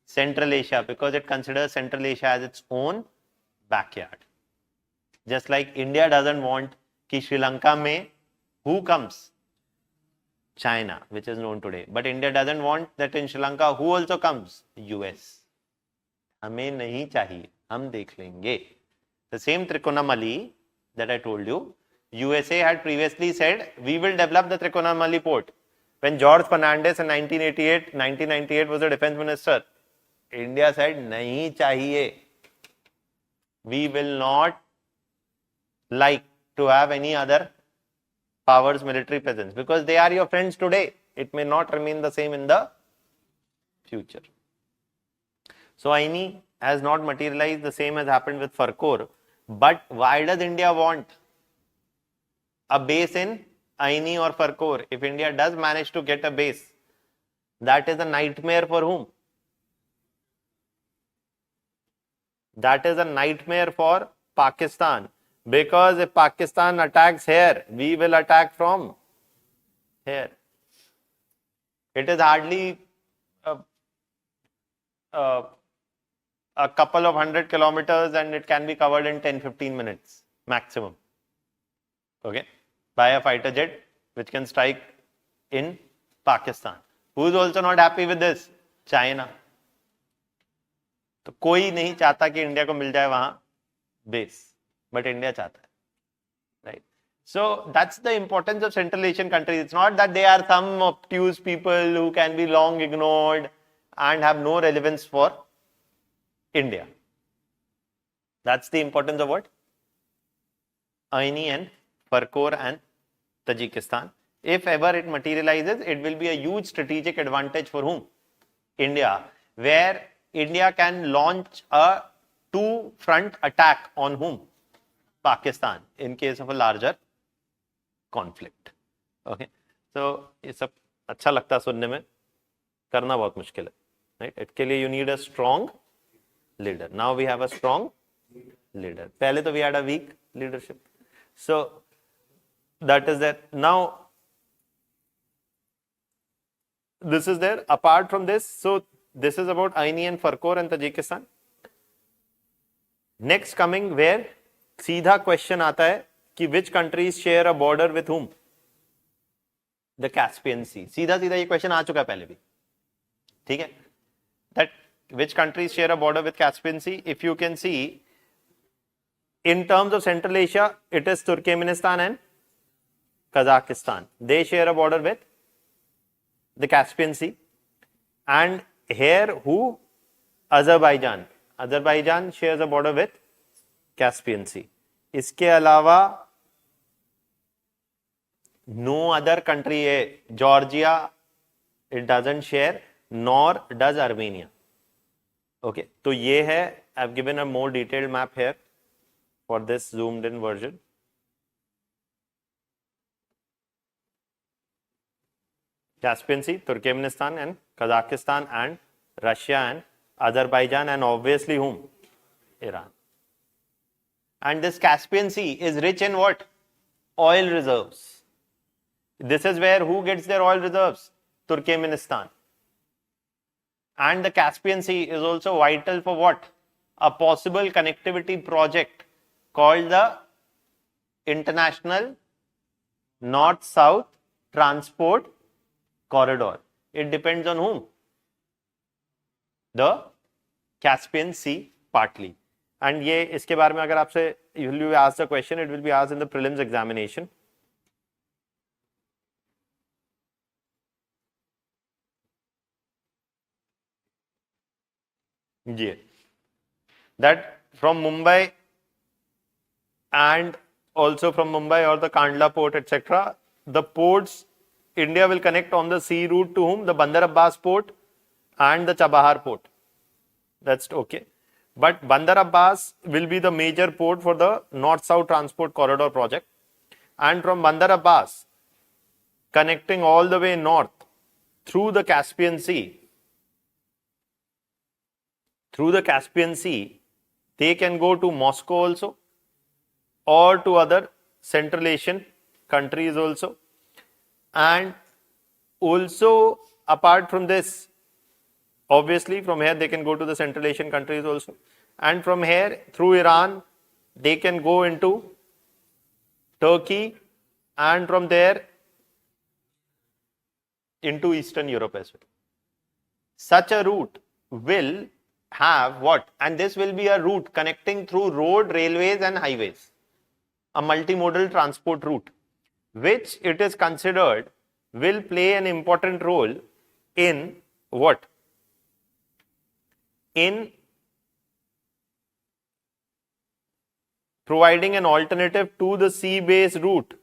Central Asia, because it considers Central Asia as its own backyard. Just like India doesn't want कि Sri Lanka में who comes? China, which is known today. But India doesn't want that in Sri Lanka. Who also comes? US. हमें नहीं चाहिए, हम देख लेंगे. The same Trichonamali that I told you, USA had previously said, we will develop the Trichonamali port. When George Fernandez in 1998 was the defense minister, India said, nahi chahiye. We will not like to have any other powers military presence because they are your friends today. It may not remain the same in the future. So Aini has not materialized. The same has happened with Farkhor. But why does India want a base in Aini or Farkhor? If India does manage to get a base, that is a nightmare for whom? That is a nightmare for Pakistan. Because if Pakistan attacks here, we will attack from here. It is hardly a couple of 100 kilometers and it can be covered in 10-15 minutes maximum. Okay, by a fighter jet which can strike in Pakistan. Who is also not happy with this? China. तो कोई नहीं चाहता कि India को मिल जाए वहां base, but India चाहता है, right? So that's the importance of Central Asian countries. It's not that they are some obtuse people who can be long ignored and have no relevance for India. That's the importance of what? Aini and Farkhor and Tajikistan. If ever it materializes, it will be a huge strategic advantage for whom? India, where India can launch a two-front attack on whom? Pakistan, in case of a larger conflict. Okay, so ये सब अच्छा लगता है सुनने में, करना बहुत मुश्किल है, right? इसके लिए you need a strong leader. Now we have a strong leader. पहले तो we had a weak leadership. So that is that. Now this is there. Apart from this, so this is about Aini and Farkhor and Tajikistan. Next coming where सीधा question आता है कि which countries share a border with whom? The Caspian Sea. सीधा सीधा ये question आ चुका है पहले भी, ठीक है? That which countries share a border with Caspian Sea? If you can see, in terms of Central Asia, it is Turkmenistan and Kazakhstan. They share a border with the Caspian Sea. And here who? Azerbaijan. Azerbaijan shares a border with Caspian Sea. इसके अलावा no other country है. Georgia, it doesn't share, nor does Armenia. Okay, तो ये है. I've given a more detailed map here for this zoomed in version. Caspian Sea, Turkmenistan and Kazakhstan and Russia and Azerbaijan and obviously whom? Iran. And this Caspian Sea is rich in what? Oil reserves. This is where who gets their oil reserves? Turkmenistan. And the Caspian Sea is also vital for what? A possible connectivity project called the International North-South Transport Corridor. It depends on whom? The Caspian Sea partly. And ये इसके बारे में अगर आपसे you will be asked a question, it will be asked in the prelims examination. Yeah. That from Mumbai and also from Mumbai or the Kandla port, etc., the ports, India will connect on the sea route to whom? The Bandar Abbas port and the Chabahar port. That's okay. But Bandar Abbas will be the major port for the North-South Transport Corridor project. And from Bandar Abbas, connecting all the way north through the Caspian Sea, they can go to Moscow also or to other Central Asian countries also. And also apart from this, obviously from here they can go to the Central Asian countries also. And from here through Iran, they can go into Turkey and from there into Eastern Europe as well. Such a route will have what? And this will be a route connecting through road, railways and highways. A multimodal transport route, which it is considered will play an important role in what? In providing an alternative to the sea-based route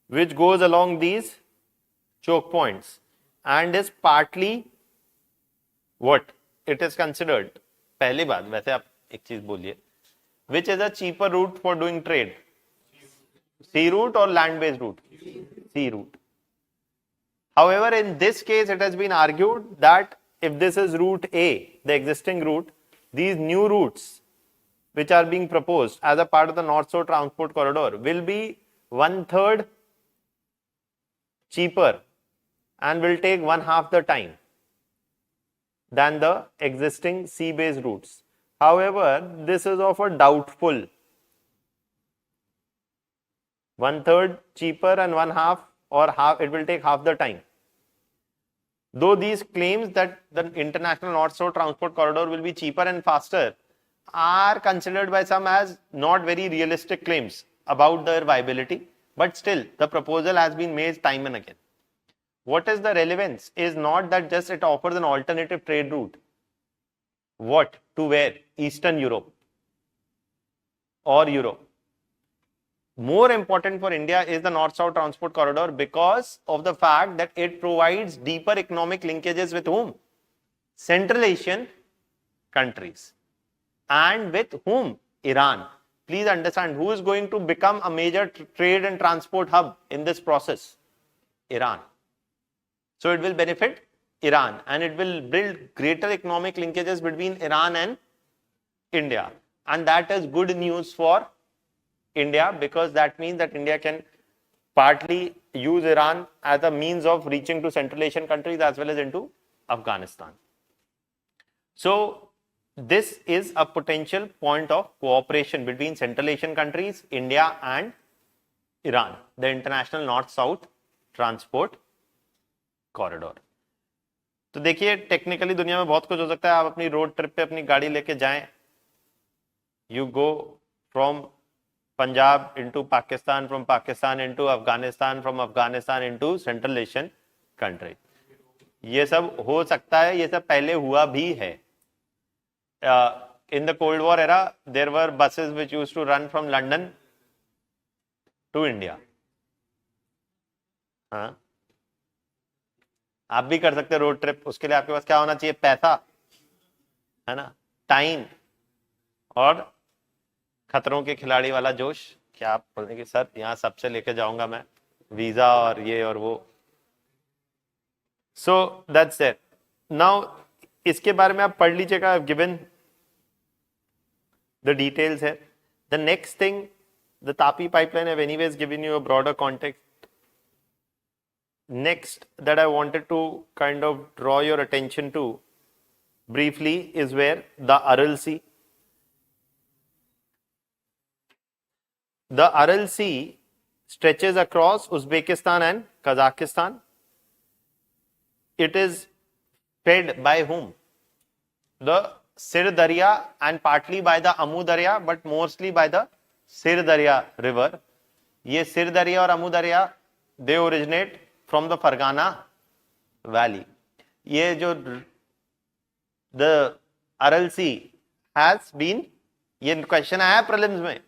which goes along these choke points and is partly what? It is considered, पहली बात, वैसे आप एक चीज बोलिए, which is a cheaper route for doing trade? Sea route or land-based route? Sea route. However, in this case, it has been argued that if this is route A, the existing route, these new routes which are being proposed as a part of the North-South Transport Corridor will be 1/3 cheaper and will take 1/2 the time than the existing sea-based routes. However, this is of a doubtful 1/3 cheaper and 1/2 or half, it will take half the time. Though these claims that the International North-South Transport Corridor will be cheaper and faster are considered by some as not very realistic claims about their viability, but still the proposal has been made time and again. What is the relevance is not that just it offers an alternative trade route. What? To where? Eastern Europe or Europe. more important for India is the North-South Transport Corridor because of the fact that it provides deeper economic linkages with whom? Central Asian countries. And with whom? Iran. Please understand, who is going to become a major trade and transport hub in this process? Iran. So it will benefit Iran and it will build greater economic linkages between Iran and India. And that is good news for India because that means that India can partly use Iran as a means of reaching to Central Asian countries as well as into Afghanistan. So this is a potential point of cooperation between Central Asian countries, India and Iran, the international North-South Transport Corridor. तो देखिए technically दुनिया में बहुत कुछ हो सकता है. आप अपनी रोड ट्रिप पे अपनी गाड़ी लेके जाएं, you go from Punjab into Pakistan, from Pakistan into Afghanistan, from Afghanistan into Central Asian country. ये सब हो सकता है, ये सब पहले हुआ भी है. In the Cold War era, there were buses which used to run from London to India. हाँ, आप भी कर सकते हैं रोड ट्रिप. उसके लिए आपके पास क्या होना चाहिए? पैसा, है ना, टाइम और खतरों के खिलाड़ी वाला जोश. क्या आप बोलते कि सर यहाँ सबसे लेके जाऊंगा मैं, वीजा और ये और वो. So that's it. नाउ इसके बारे में आप पढ़ लीजिएगा, गिवन द डिटेल्स है. The next thing, the Tapi pipeline have anyways given you a broader context. Next that I wanted to kind of draw your attention to briefly is where the Aral Sea. The Aral Sea stretches across Uzbekistan and Kazakhstan. It is fed by whom? The Sir Darya and partly by the Amu Darya, but mostly by the Sir Darya river. ये Sir Darya और Amu Darya, they originate from the Fargana Valley. ये जो the Aral Sea has been, ये question आया prelims में,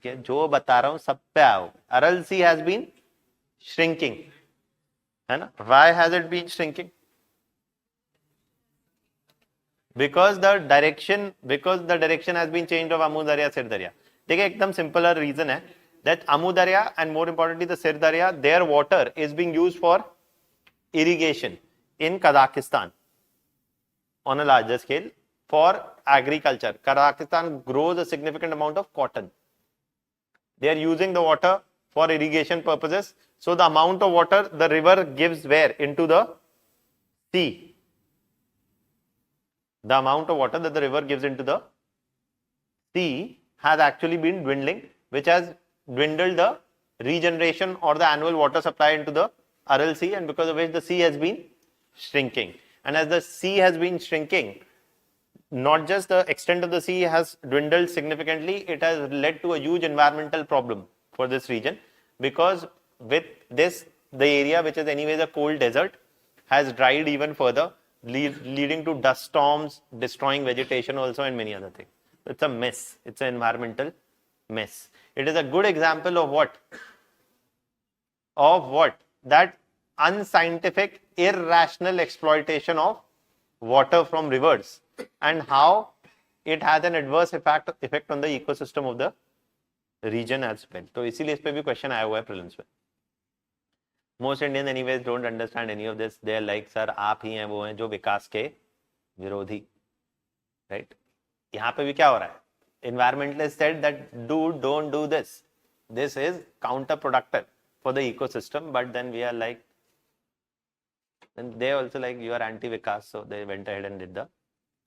जो बता रहा हूं सब पे आओ. Aral Sea has been shrinking, है ना. Why has it been shrinking? Because the direction has been changed of Amu Darya, Sir Darya. देखिए एकदम सिंपल रीजन है that Amu Darya and more importantly the Sir Darya, their water is being used for irrigation in Kazakhstan on a larger scale for agriculture. Kazakhstan grows a significant amount of cotton. They are using the water for irrigation purposes. So the amount of water the river gives where? Into the sea. The amount of water that the river gives into the sea has actually been dwindling, which has dwindled the regeneration or the annual water supply into the Aral Sea, and because of which the sea has been shrinking. And as the sea has been shrinking, not just the extent of the sea has dwindled significantly, it has led to a huge environmental problem for this region, because with this, the area which is anyways a cold desert has dried even further, leading to dust storms, destroying vegetation also, and many other things. It's a mess. It's an environmental mess. It is a good example of what? Of what? That unscientific, irrational exploitation of water from rivers and how it has an adverse effect on the ecosystem of the region as well. तो इसीलिए इस पे भी question आया हुआ है prelims में. Most Indians anyways don't understand any of this. They are like, sir, आप ही हैं वो हैं जो विकास के विरोधी, right? यहाँ पे भी क्या हो रहा है? Environmentalists said that dude, don't do this. This is counterproductive for the ecosystem. But then we are like, and they also like, you are anti-Vikas, so they went ahead and did the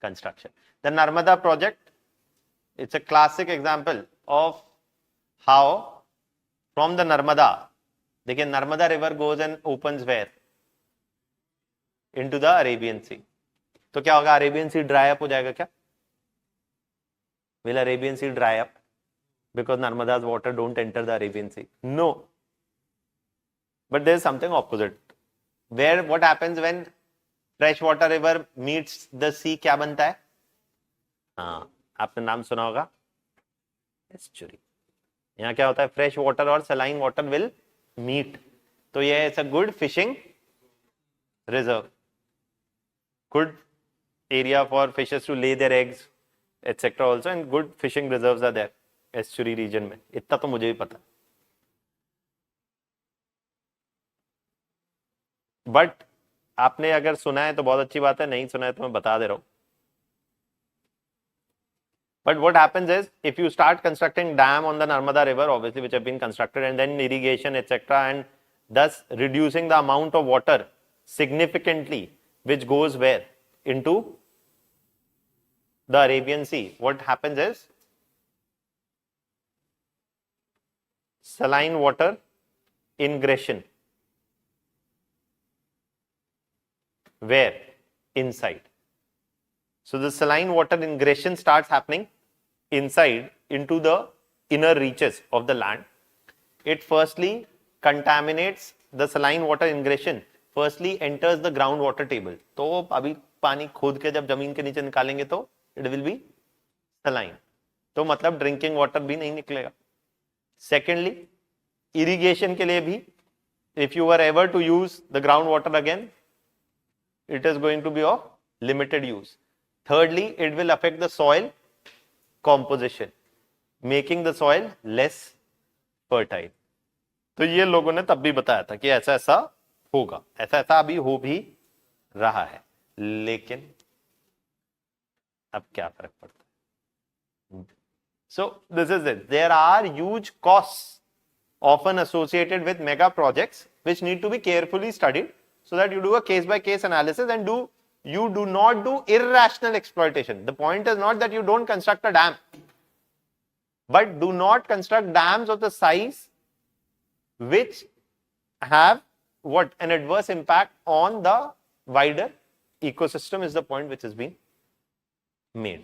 construction. The Narmada project, it's a classic example of how from the Narmada, देखिए Narmada river goes and opens where? Into the Arabian Sea. तो क्या होगा? Arabian Sea dry up हो जाएगा क्या? Will Arabian Sea dry up because Narmada's water don't enter the Arabian Sea? No. But there is something opposite. Where what happens when freshwater river meets the sea? क्या बनता है? हाँ, आपने नाम सुना होगा? Estuary. यहाँ क्या होता है, फ्रेश वाटर और सलाइन वाटर विल मीट, तो ये it's a good fishing reserve, good area for fishes to lay their eggs etc also, and good fishing reserves are there estuary region में, इतना तो मुझे भी पता. बट आपने अगर सुना है तो बहुत अच्छी बात है, नहीं सुना है तो मैं बता दे रहा हूं. But what happens is, if you start constructing dam on the Narmada river, obviously which have been constructed, and then irrigation etc, and thus reducing the amount of water significantly, which goes where? Into the Arabian Sea. What happens is, saline water ingression. Where? Inside. So the saline water ingression starts happening inside into the inner reaches of the land. It firstly contaminates the saline water ingression. Firstly enters the groundwater table. तो अभी पानी खोद के जब जमीन के नीचे निकालेंगे तो it will be saline. तो मतलब ड्रिंकिंग वाटर भी नहीं निकलेगा. Secondly, irrigation के लिए भी, if you were ever to use the groundwater again, it is going to be of limited use. Thirdly, it will affect the soil composition, making the soil less fertile. तो ये लोगों ने तब भी बताया था कि ऐसा ऐसा होगा, ऐसा ऐसा अभी हो भी रहा है, लेकिन अब क्या फर्क पड़ता है. So this is it. There are huge costs often associated with mega projects which need to be carefully studied, so that you do a case by case analysis and you do not do irrational exploitation. The point is not that you don't construct a dam, but do not construct dams of the size which have what? An adverse impact on the wider ecosystem is the point which has been made.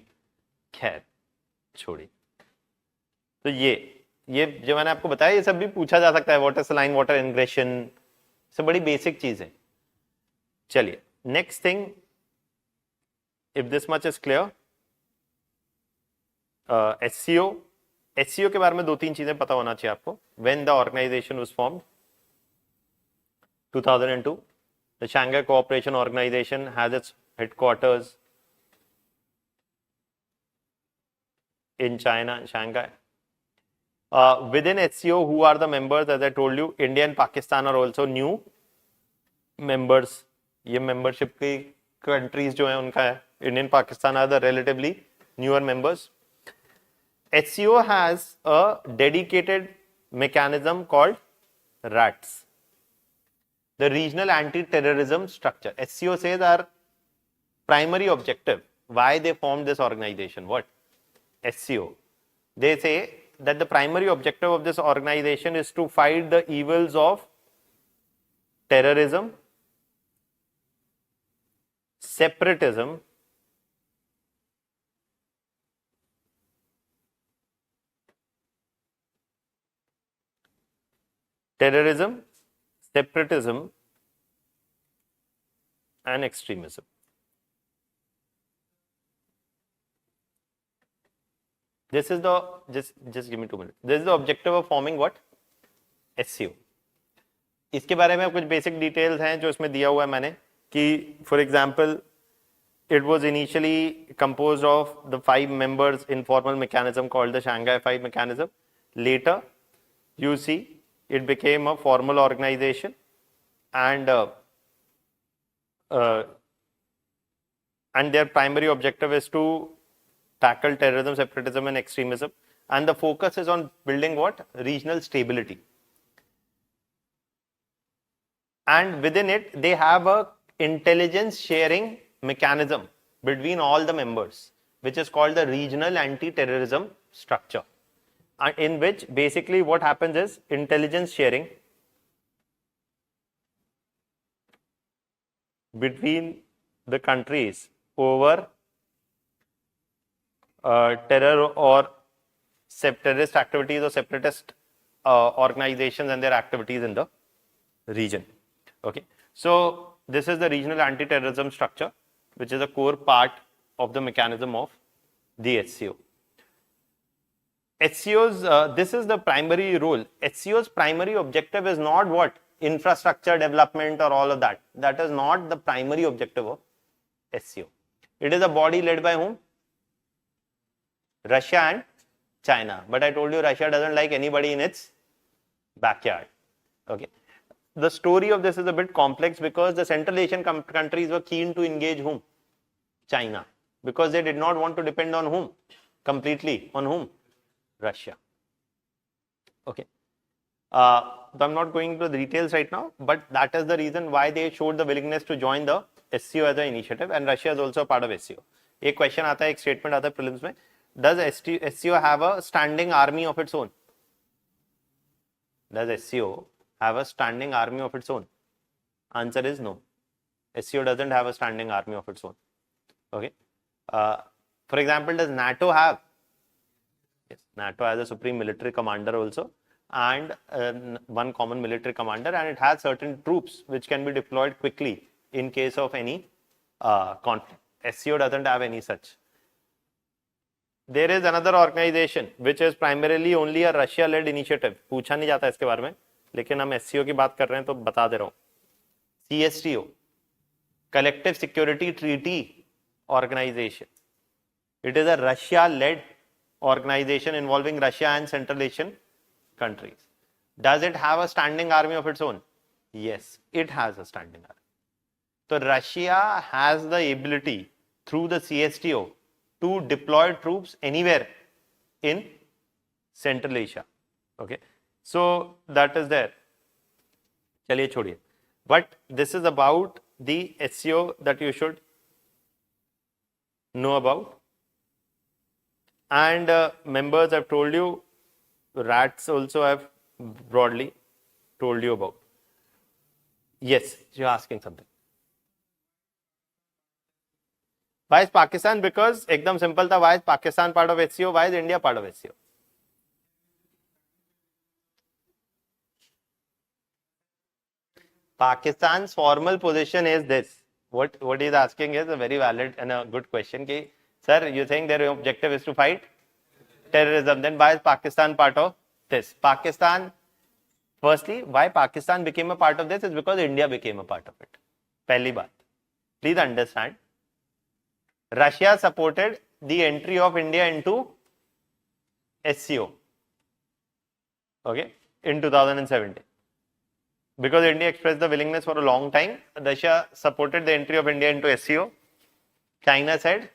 खैर छोड़िए. तो ये जो मैंने आपको बताया, ये सब भी पूछा जा सकता है. वाटर सलाइन वाटर इंग्रेशन, सब बड़ी बेसिक चीज है. चलिए next thing, if this much is clear, SCO के बारे में 2-3 चीजें पता होना चाहिए आपको. When the organization was formed 2002, the Shanghai cooperation organization has its headquarters in China, Shanghai. Within SCO, who are the members? As I told you, India and Pakistan are also new members. ये membership की countries जो हैं उनका है. Indian, Pakistan are the relatively newer members. SCO has a dedicated mechanism called RATS, the Regional Anti-Terrorism Structure. SCO says our primary objective, why they formed this organization, what? SCO. They say that the primary objective of this organization is to fight the evils of terrorism, separatism, and extremism. This is the, just give me 2 minutes. This is the objective of forming what? SCO. इसके बारे में कुछ basic details हैं जो इसमें दिया हुआ है मैंने, कि for example it was initially composed of the 5 members informal mechanism called the Shanghai 5 mechanism. Later, you see, it became a formal organization, and their primary objective is to tackle terrorism, separatism and extremism, and the focus is on building what? Regional stability. And within it, they have a intelligence sharing mechanism between all the members, which is called the Regional Anti-Terrorism Structure, and in which basically what happens is intelligence sharing between the countries over terror or terrorist activities or separatist organizations and their activities in the region. Okay, so this is the Regional Anti-Terrorism Structure, which is a core part of the mechanism of the SCO. SCO's, this is the primary role. SCO's primary objective is not what? Infrastructure development or all of that. That is not the primary objective of SCO. It is a body led by whom? Russia and China. But I told you Russia doesn't like anybody in its backyard. Okay. The story of this is a bit complex because the Central Asian countries were keen to engage whom? China. Because they did not want to depend on whom? Completely. On whom? Russia. Okay. So I'm not going into the details right now, but that is the reason why they showed the willingness to join the SCO as an initiative, and Russia is also a part of SCO. एक question आता है, एक statement आता है prelims में. Does SCO have a standing army of its own? Does SCO have a standing army of its own? Answer is no. SCO doesn't have a standing army of its own. Okay. For example, does NATO have? Yes, NATO has a supreme military commander also, and one common military commander, and it has certain troops which can be deployed quickly in case of any conflict. SCO doesn't have any such. There is another organization which is primarily only a Russia-led initiative. पूछा नहीं जाता इसके बारे में, लेकिन हम SCO की बात कर रहे हैं तो बता दे रहा हूँ. CSTO, Collective Security Treaty Organization. It is a Russia-led organization involving Russia and Central Asian countries. Does it have a standing army of its own? Yes, it has a standing army. So Russia has the ability through the CSTO to deploy troops anywhere in Central Asia. Okay, so that is there. चलिए छोड़िए. But this is about the SCO that you should know about. And members, I've told you, rats also have broadly told you about. Yes, you're asking something. Why is Pakistan? Because ekdam simple tha. Why is Pakistan part of SCO? Why is India part of SCO? Pakistan's formal position is this. What he is asking is a very valid and a good question. Ki, sir, you think their objective is to fight terrorism? Then why is Pakistan part of this? Pakistan, firstly, why Pakistan became a part of this is because India became a part of it. Pehli baat. Please understand. Russia supported the entry of India into SCO, okay, in 2017. Because India expressed the willingness for a long time, Russia supported the entry of India into SCO. China said,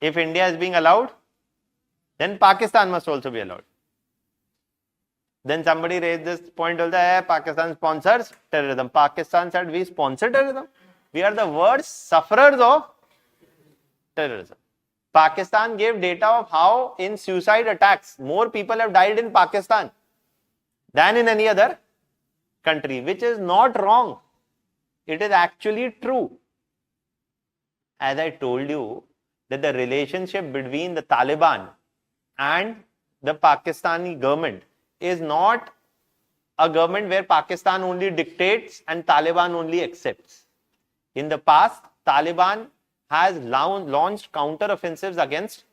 if India is being allowed, then Pakistan must also be allowed. Then somebody raised this point also, Pakistan sponsors terrorism. Pakistan said, we sponsor terrorism. We are the worst sufferers of terrorism. Pakistan gave data of how in suicide attacks, more people have died in Pakistan than in any other country, which is not wrong. It is actually true. As I told you, that the relationship between the Taliban and the Pakistani government is not a government where Pakistan only dictates and Taliban only accepts. In the past, Taliban has launched counter-offensives against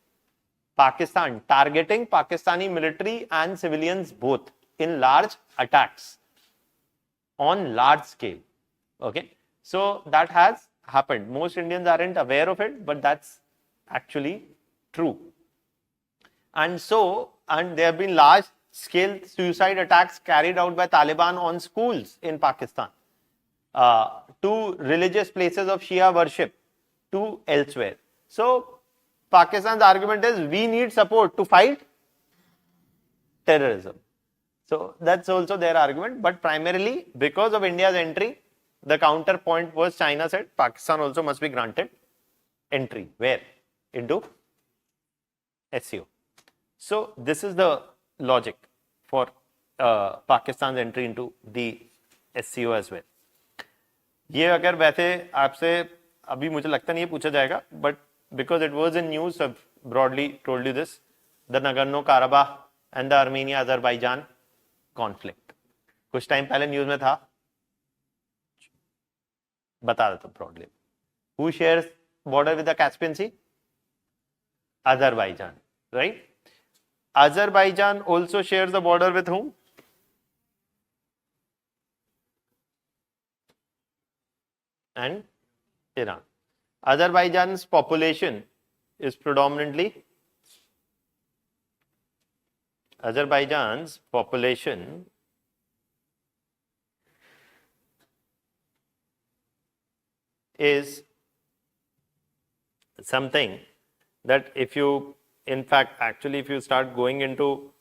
Pakistan, targeting Pakistani military and civilians both in large attacks on large scale. Okay, so that has happened. Most Indians aren't aware of it, but that's actually true. And there have been large scale suicide attacks carried out by Taliban on schools in Pakistan, to religious places of Shia worship, to elsewhere. So Pakistan's argument is we need support to fight terrorism. So that's also their argument, but primarily because of India's entry, the counterpoint was China said Pakistan also must be granted entry. Where? Into SCO. So this is the logic for Pakistan's entry into the SCO as well. ये अगर वैसे आपसे अभी मुझे लगता नहीं है पूछा जाएगा, but because it was in news, I've broadly told you this, the Nagorno-Karabakh and the Armenia-Azerbaijan conflict. कुछ टाइम पहले न्यूज में था, बता देता हूं broadly. Who shares border with the Caspian Sea? Azerbaijan, right? Azerbaijan also shares the border with whom? And Iran. Azerbaijan's population is predominantly Azerbaijan's population is something that if you, in fact, actually, if you start going into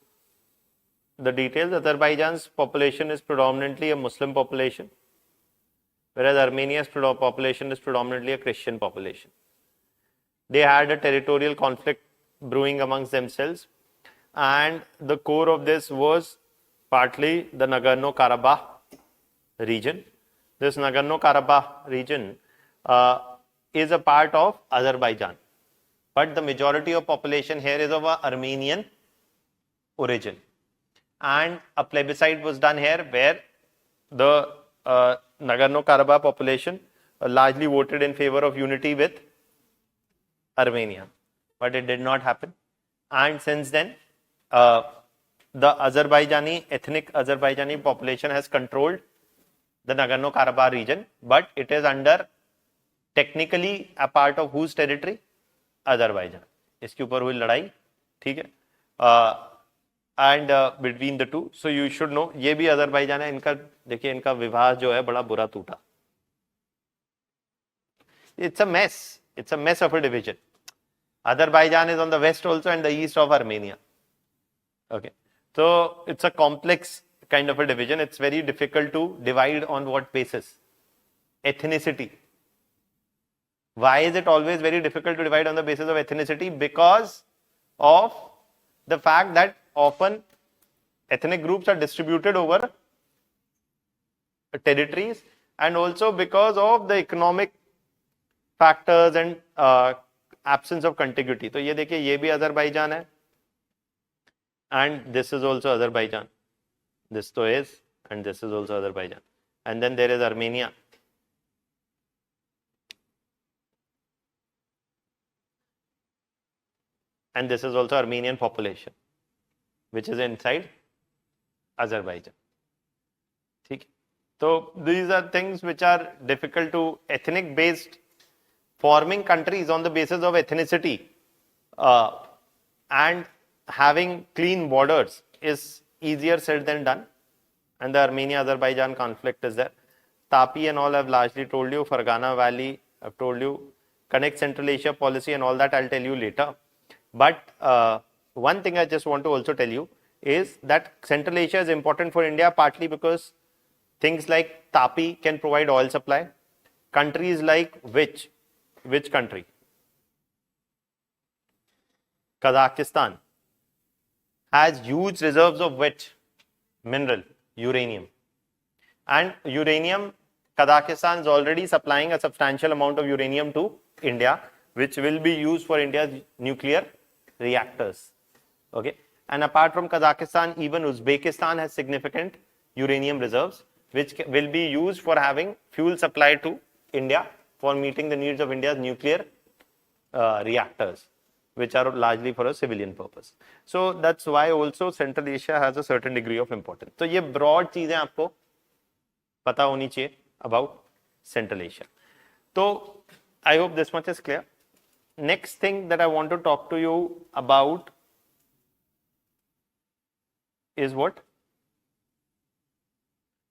the details, Azerbaijan's population is predominantly a Muslim population, whereas Armenia's population is predominantly a Christian population. They had a territorial conflict brewing amongst themselves, and the core of this was partly the Nagorno-Karabakh region. This Nagorno-Karabakh region is a part of Azerbaijan, but the majority of population here is of Armenian origin. And a plebiscite was done here where the Nagorno-Karabakh population largely voted in favor of unity with Armenia, but it did not happen. And since then, the ethnic Azerbaijani population has controlled the Nagorno-Karabakh region, but it is under technically a part of whose territory? Azerbaijan. इसके ऊपर हुई लड़ाई, ठीक है? And between the two, so you should know, ये भी Azerbaijan है. इनका देखिए, इनका विवाह जो है बड़ा बुरा टूटा. It's a mess. It's a mess of a division. Azerbaijan is on the west also and the east of Armenia. Okay, so it's a complex kind of a division. It's very difficult to divide on what basis? Ethnicity. Why is it always very difficult to divide on the basis of ethnicity? Because of the fact that often ethnic groups are distributed over territories, and also because of the economic factors and absence of contiguity. तो ये देखिए, ये भी Azerbaijan है, and this is also Azerbaijan. This to is, and this is also Azerbaijan. And then there is Armenia. And this is also Armenian population, which is inside Azerbaijan. Okay. So these are things which are difficult to ethnic based. Forming countries on the basis of ethnicity and having clean borders is easier said than done. And the Armenia-Azerbaijan conflict is there. Tapi and all I've largely told you. Fergana Valley, I've told you. Connect Central Asia policy and all that I'll tell you later. But one thing I just want to also tell you is that Central Asia is important for India partly because things like Tapi can provide oil supply. Countries like which country? Kazakhstan has huge reserves of which mineral? Uranium. And uranium, Kazakhstan is already supplying a substantial amount of uranium to India, which will be used for India's nuclear reactors. Okay. And apart from Kazakhstan, even Uzbekistan has significant uranium reserves, which will be used for having fuel supply to India for meeting the needs of India's nuclear reactors, which are largely for a civilian purpose. So that's why also Central Asia has a certain degree of importance. So ये broad चीजें आपको पता होनी चाहिए about Central Asia. So I hope this much is clear. Next thing that I want to talk to you about is what?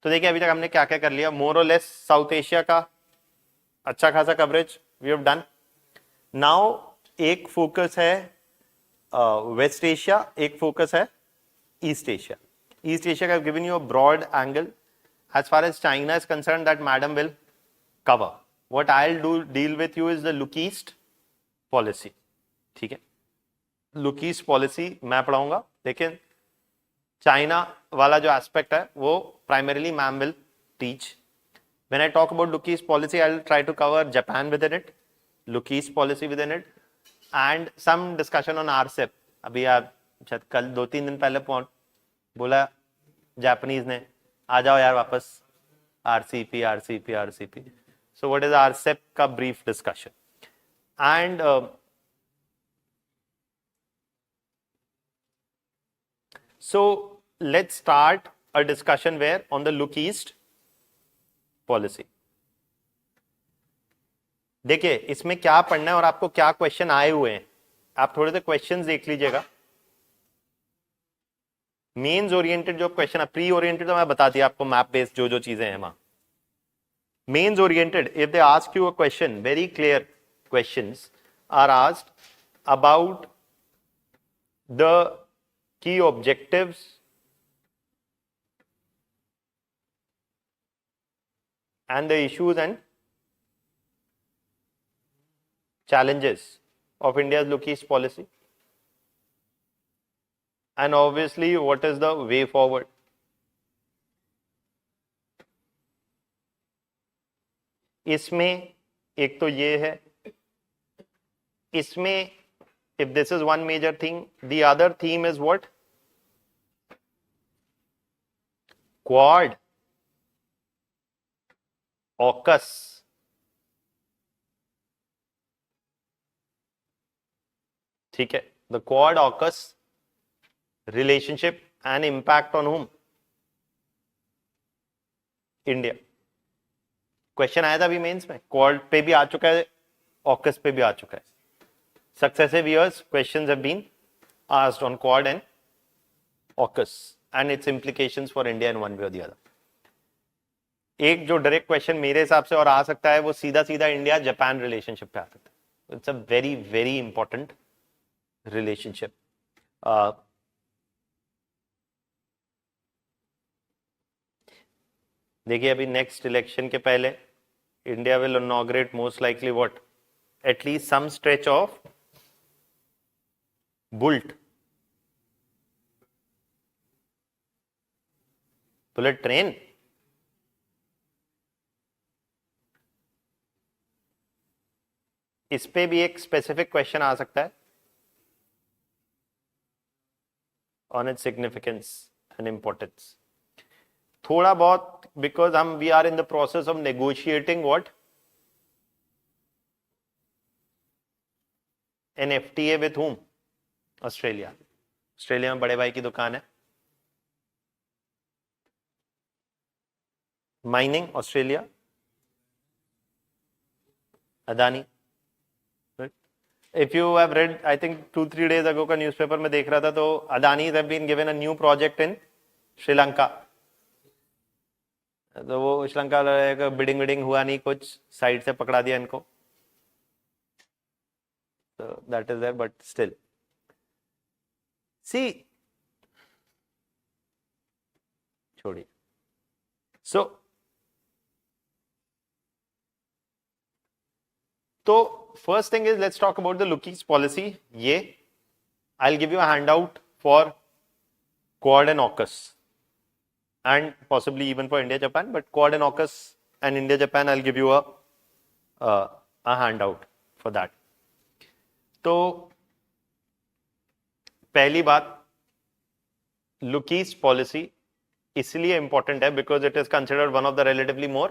तो देखिए अभी तक हमने क्या क्या कर लिया. More or less South Asia का अच्छा खासा coverage we have done. Now एक फोकस है वेस्ट एशिया, एक फोकस है ईस्ट एशिया. ईस्ट एशिया का given you a broad angle. As far as China is concern that madam will cover. What I will do deal with you is the look east policy. ठीक है, look east policy मैं पढ़ाऊंगा, लेकिन China वाला जो aspect है वो primarily ma'am will teach. When I talk about look east policy, I'll try to cover Japan within it, look east policy within it, and some discussion on RCEP. अभी आप शायद कल 2-3 दिन पहले बोला जापानीज ने आ जाओ यार वापस RCEP. So what is RCEP का brief discussion. And So let's start a discussion where on the look east policy. देखिए इसमें क्या पढ़ना है और आपको क्या क्वेश्चन आए हुए हैं, आप थोड़े से क्वेश्चंस देख लीजिएगा. मेन्स ओरिएंटेड जो क्वेश्चन है, प्री ओरिएंटेड तो मैं बता दिया आपको, मैप बेस्ड जो जो चीजें हैं वहां. Mains oriented, if they ask you a question, very clear questions are asked about the key objectives and the issues and challenges of India's look east policy, and obviously what is the way forward. इसमें एक तो ये है, इसमें if this is one major thing, the other theme is what? Quad, AUKUS, ठीक है. The Quad AUKUS relationship and impact on whom? India. Question आया था अभी मेंस में, क्वाड पे भी आ चुका है, ऑकस पे भी आ चुका है. Successive years questions have been asked on Quad and AUKUS and its implications for India in one way or the other. एक जो डायरेक्ट क्वेश्चन मेरे हिसाब से और आ सकता है वो सीधा सीधा इंडिया जापान रिलेशनशिप पे आ सकता है. It's a very very important relationship. देखिए अभी नेक्स्ट इलेक्शन के पहले India will inaugurate most likely what, at least some stretch of bullet train. इस पे भी एक स्पेसिफिक क्वेश्चन आ सकता है on its significance and importance. थोड़ा बहुत, बिकॉज हम we are in the process of negotiating what, an FTA with whom? Australia. Australia में बड़े भाई की दुकान है, mining Australia, Adani. If you have read, I think 2-3 days ago का न्यूज़पेपर में देख रहा था, तो Adani's have been given a new project in Sri Lanka. तो वो श्रीलंका का बिडिंग हुआ नहीं, कुछ साइड से पकड़ा दिया इनको. So that is there, but still, see, छोड़िए. So first thing is, let's talk about the look east policy. ये I'll give you a handout for Quad and AUKUS and possibly even for India Japan, but Quad and AUKUS and India Japan I'll give you a handout for that. तो पहली बात, look east policy इसलिए important है because it is considered one of the relatively more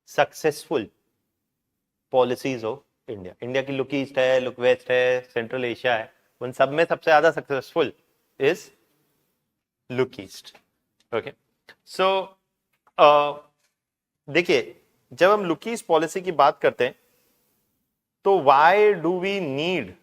successful policies of India. India की look east है, look west है, central Asia है, उन सब में सबसे ज्यादा successful is look east. Okay, so देखिए जब हम लुक ईस्ट पॉलिसी की बात करते हैं तो व्हाई डू वी नीड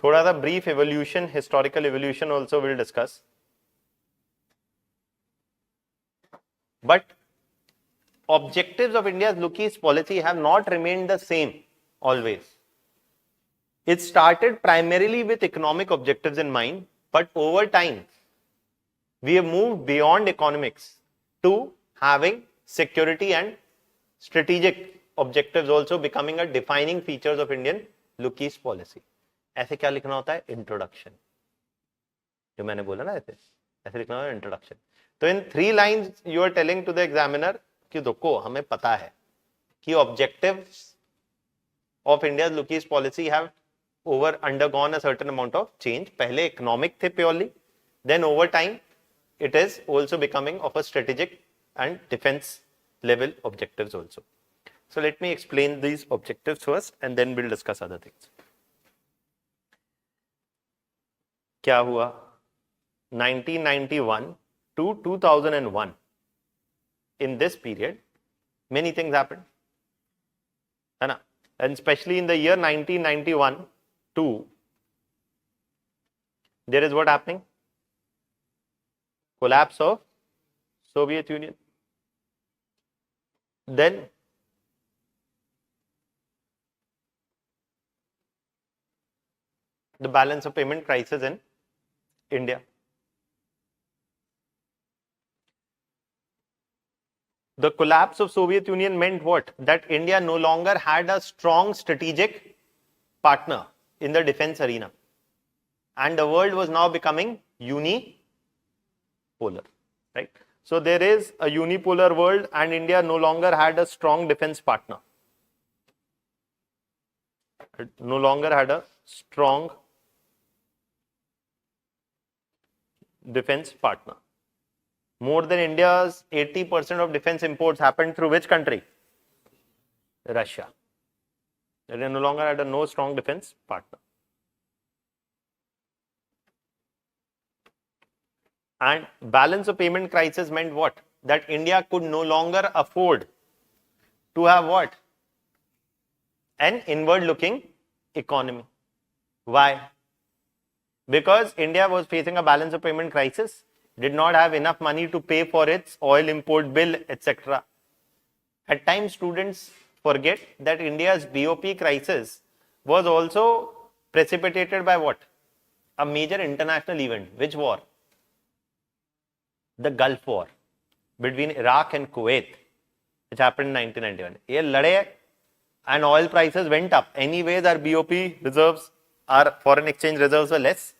थोड़ा सा brief evolution, historical evolution also will discuss. But objectives of India's look east policy have not remained the same always. It started primarily with economic objectives in mind, but over time we have moved beyond economics to having security and strategic objectives also becoming a defining features of Indian look east policy. ऐसे क्या लिखना होता है? Introduction. जो मैंने बोला ना, ऐसे लिखना होता है इंट्रोडक्शन. तो in 3 lines you are telling to the examiner कि देखो हमें पता है कि objectives of India look east policy have over undergone a certain amount of change. पहले इकोनॉमिक थे purely, then over time it is also becoming of a strategic and defense level objectives also. So let me explain these objectives first and then we'll discuss other things. क्या हुआ 1991 to 2001? In this period, many things happened, है ना? And especially in the year 1991 to, there is what happening? Collapse of Soviet Union. Then the balance of payment crisis in India. The collapse of Soviet Union meant what? That India no longer had a strong strategic partner in the defense arena. And the world was now becoming unipolar, right? So there is a unipolar world and India no longer had a strong defense partner. It no longer had a strong defense partner. More than India's 80% of defense imports happened through which country? Russia. They no longer had a no strong defense partner. And balance of payment crisis meant what? That India could no longer afford to have what? An inward looking economy. Why? Because India was facing a balance of payment crisis, did not have enough money to pay for its oil import bill, etc. At times, students forget that India's BOP crisis was also precipitated by what? A major international event. Which war? The Gulf War between Iraq and Kuwait, which happened in 1991. Ye lade and oil prices went up. Anyways, our BOP reserves, our foreign exchange reserves were less.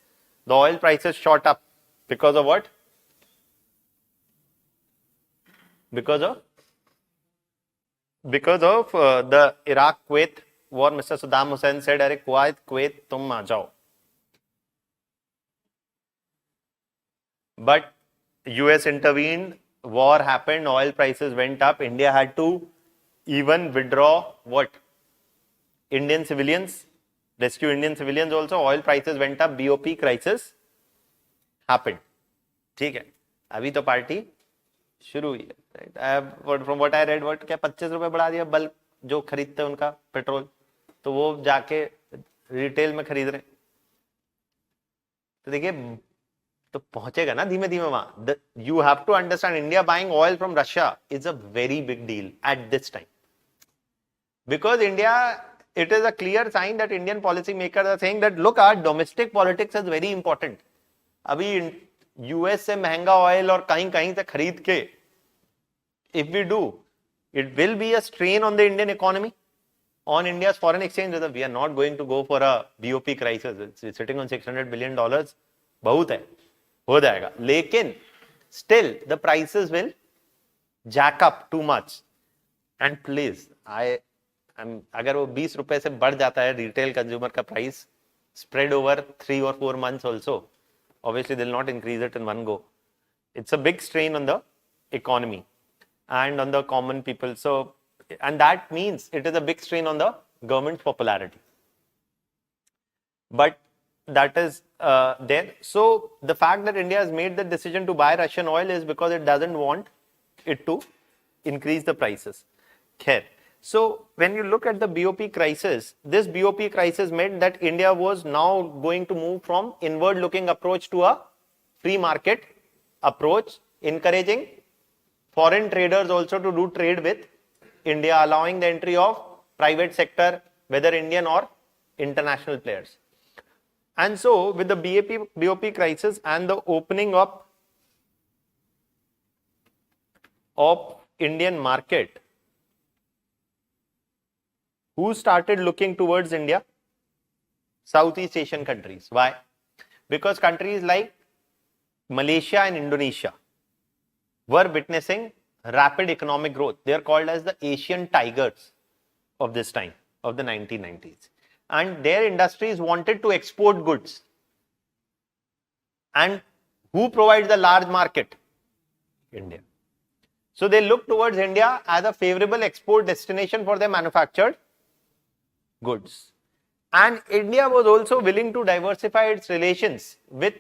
The oil prices shot up because of what? Because of the Iraq-Kuwait war. Mr. Saddam Hussein said, "Arey Kuwait, tum aa jao." But US intervened, war happened, oil prices went up. India had to even withdraw what? Indian civilians, rescue Indian civilians also. Oil prices went up, BOP crisis happened. ठीक है, अभी तो party शुरू हुई है. From what I read, what क्या 25 रुपए बढ़ा दिया बल्क जो खरीदते हैं उनका पेट्रोल, तो वो जाके रिटेल में खरीद रहे. तो देखिए, तो पहुंचेगा ना धीमे धीमे वहां. You have to understand, India buying oil from Russia is a very big deal at this time, because India, it is a clear sign that Indian policy makers are saying that look, our domestic politics is very important. अभी US से महंगा oil और कहीं कहीं से खरीद के, if we do, it will be a strain on the Indian economy, on India's foreign exchange reserve. We are not going to go for a BOP crisis. It's sitting on $600 billion. बहुत है, हो जाएगा. लेकिन still the prices will jack up too much. And please, अगर वो 20 रुपए से बढ़ जाता है रिटेल कंज्यूमर का price, spread over 3 or 4 months also, obviously they'll not increase it in one go. It's a big strain on the economy and on the common people. So, and that means it is a big strain on the government's popularity. But that is there. So the fact that India has made the decision to buy Russian oil is because it doesn't want it to increase the prices. Khair. So when you look at the BOP crisis, this BOP crisis meant that India was now going to move from inward looking approach to a free market approach, encouraging foreign traders also to do trade with India, allowing the entry of private sector, whether Indian or international players. And so with the BOP crisis and the opening up of Indian market, who started looking towards India? Southeast Asian countries. Why? Because countries like Malaysia and Indonesia were witnessing rapid economic growth. They are called as the Asian tigers of this time, of the 1990s. And their industries wanted to export goods. And Who provides the large market? India. So they look towards India as a favorable export destination for their manufactured goods. And India was also willing to diversify its relations with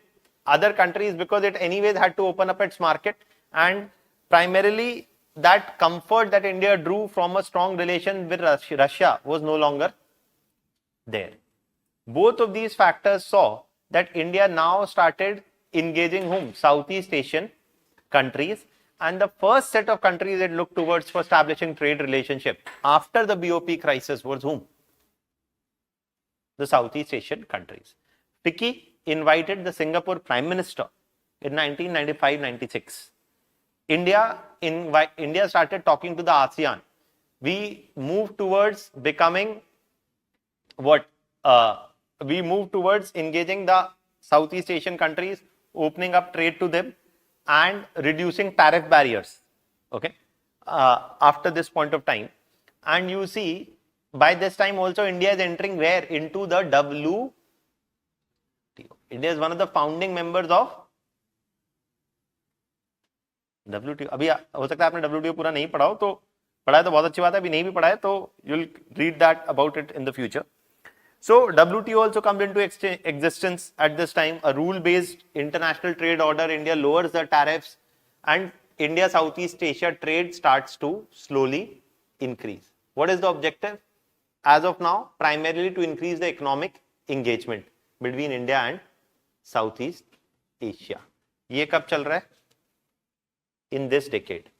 other countries because it anyways had to open up its market, and primarily that comfort that India drew from a strong relation with Russia was no longer there. Both of these factors saw that India now started engaging whom? Southeast Asian countries, and the first set of countries it looked towards for establishing trade relationship after the BOP crisis was whom? The Southeast Asian countries. FICCI invited the Singapore Prime Minister in 1995-96. India started talking to the ASEAN. We moved towards becoming what? We moved towards engaging the Southeast Asian countries, opening up trade to them, and reducing tariff barriers. Okay, after this point of time, and you see, by this time also India is entering where? Into the WTO. India is one of the founding members of WTO. अभी हो सकता है आपने WTO पूरा नहीं पढ़ा हो, तो पढ़ा है तो बहुत अच्छी बात है, अभी नहीं भी पढ़ा है तो you'll read that about it in the future. So WTO also comes into existence at this time, a rule-based international trade order. India lowers the tariffs, and India Southeast Asia trade starts to slowly increase. What is the objective? As of now, primarily to increase the economic engagement between India and Southeast Asia. ये कब चल रहा है? In this decade.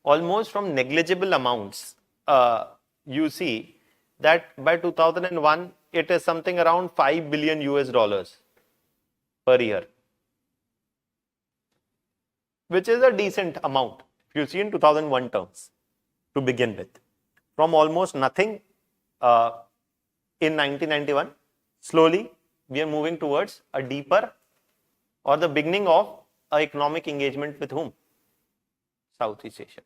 Almost from negligible amounts, you see that by 2001, it is something around $5 billion US per year, which is a decent amount if you see in 2001 terms to begin with. From almost nothing in 1991, slowly we are moving towards a deeper or the beginning of economic engagement with whom? Southeast Asia.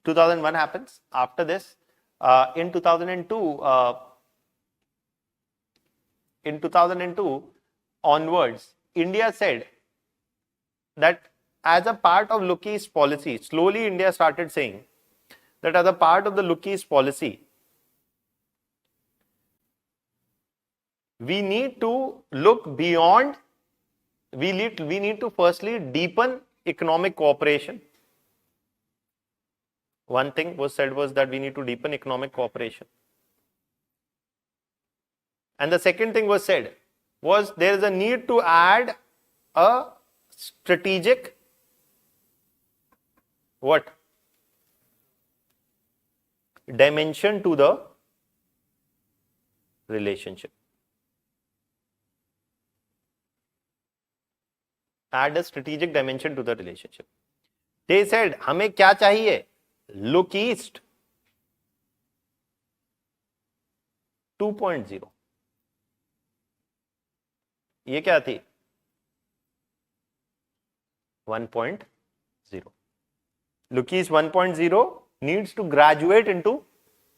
2001 happens. After this, in 2002 onwards, India said that as a part of Look East policy, slowly India started saying that as a part of the Look East policy, we need to look beyond, we need to firstly deepen economic cooperation. One thing was said was that we need to deepen economic cooperation. And the second thing was said was there is a need to add a strategic what? Dimension to the relationship. Add a strategic dimension to the relationship. They said, हमें क्या चाहिए? Look East 2.0. ये क्या थी? 1.0. Look East 1.0 needs to graduate into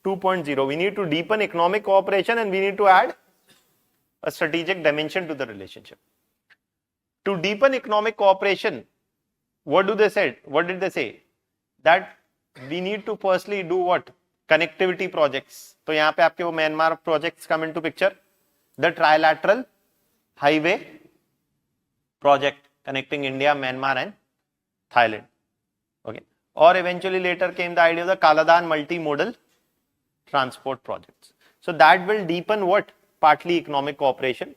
2.0. We need to deepen economic cooperation and we need to add a strategic dimension to the relationship. To deepen economic cooperation, what did they say? That we need to firstly do what? Connectivity projects. तो यहाँ पे आपके वो Myanmar projects come into picture. The trilateral highway project connecting India, Myanmar and Thailand. Okay. Or eventually later came the idea of the Kaladan multimodal transport projects. So that will deepen what? Partly economic cooperation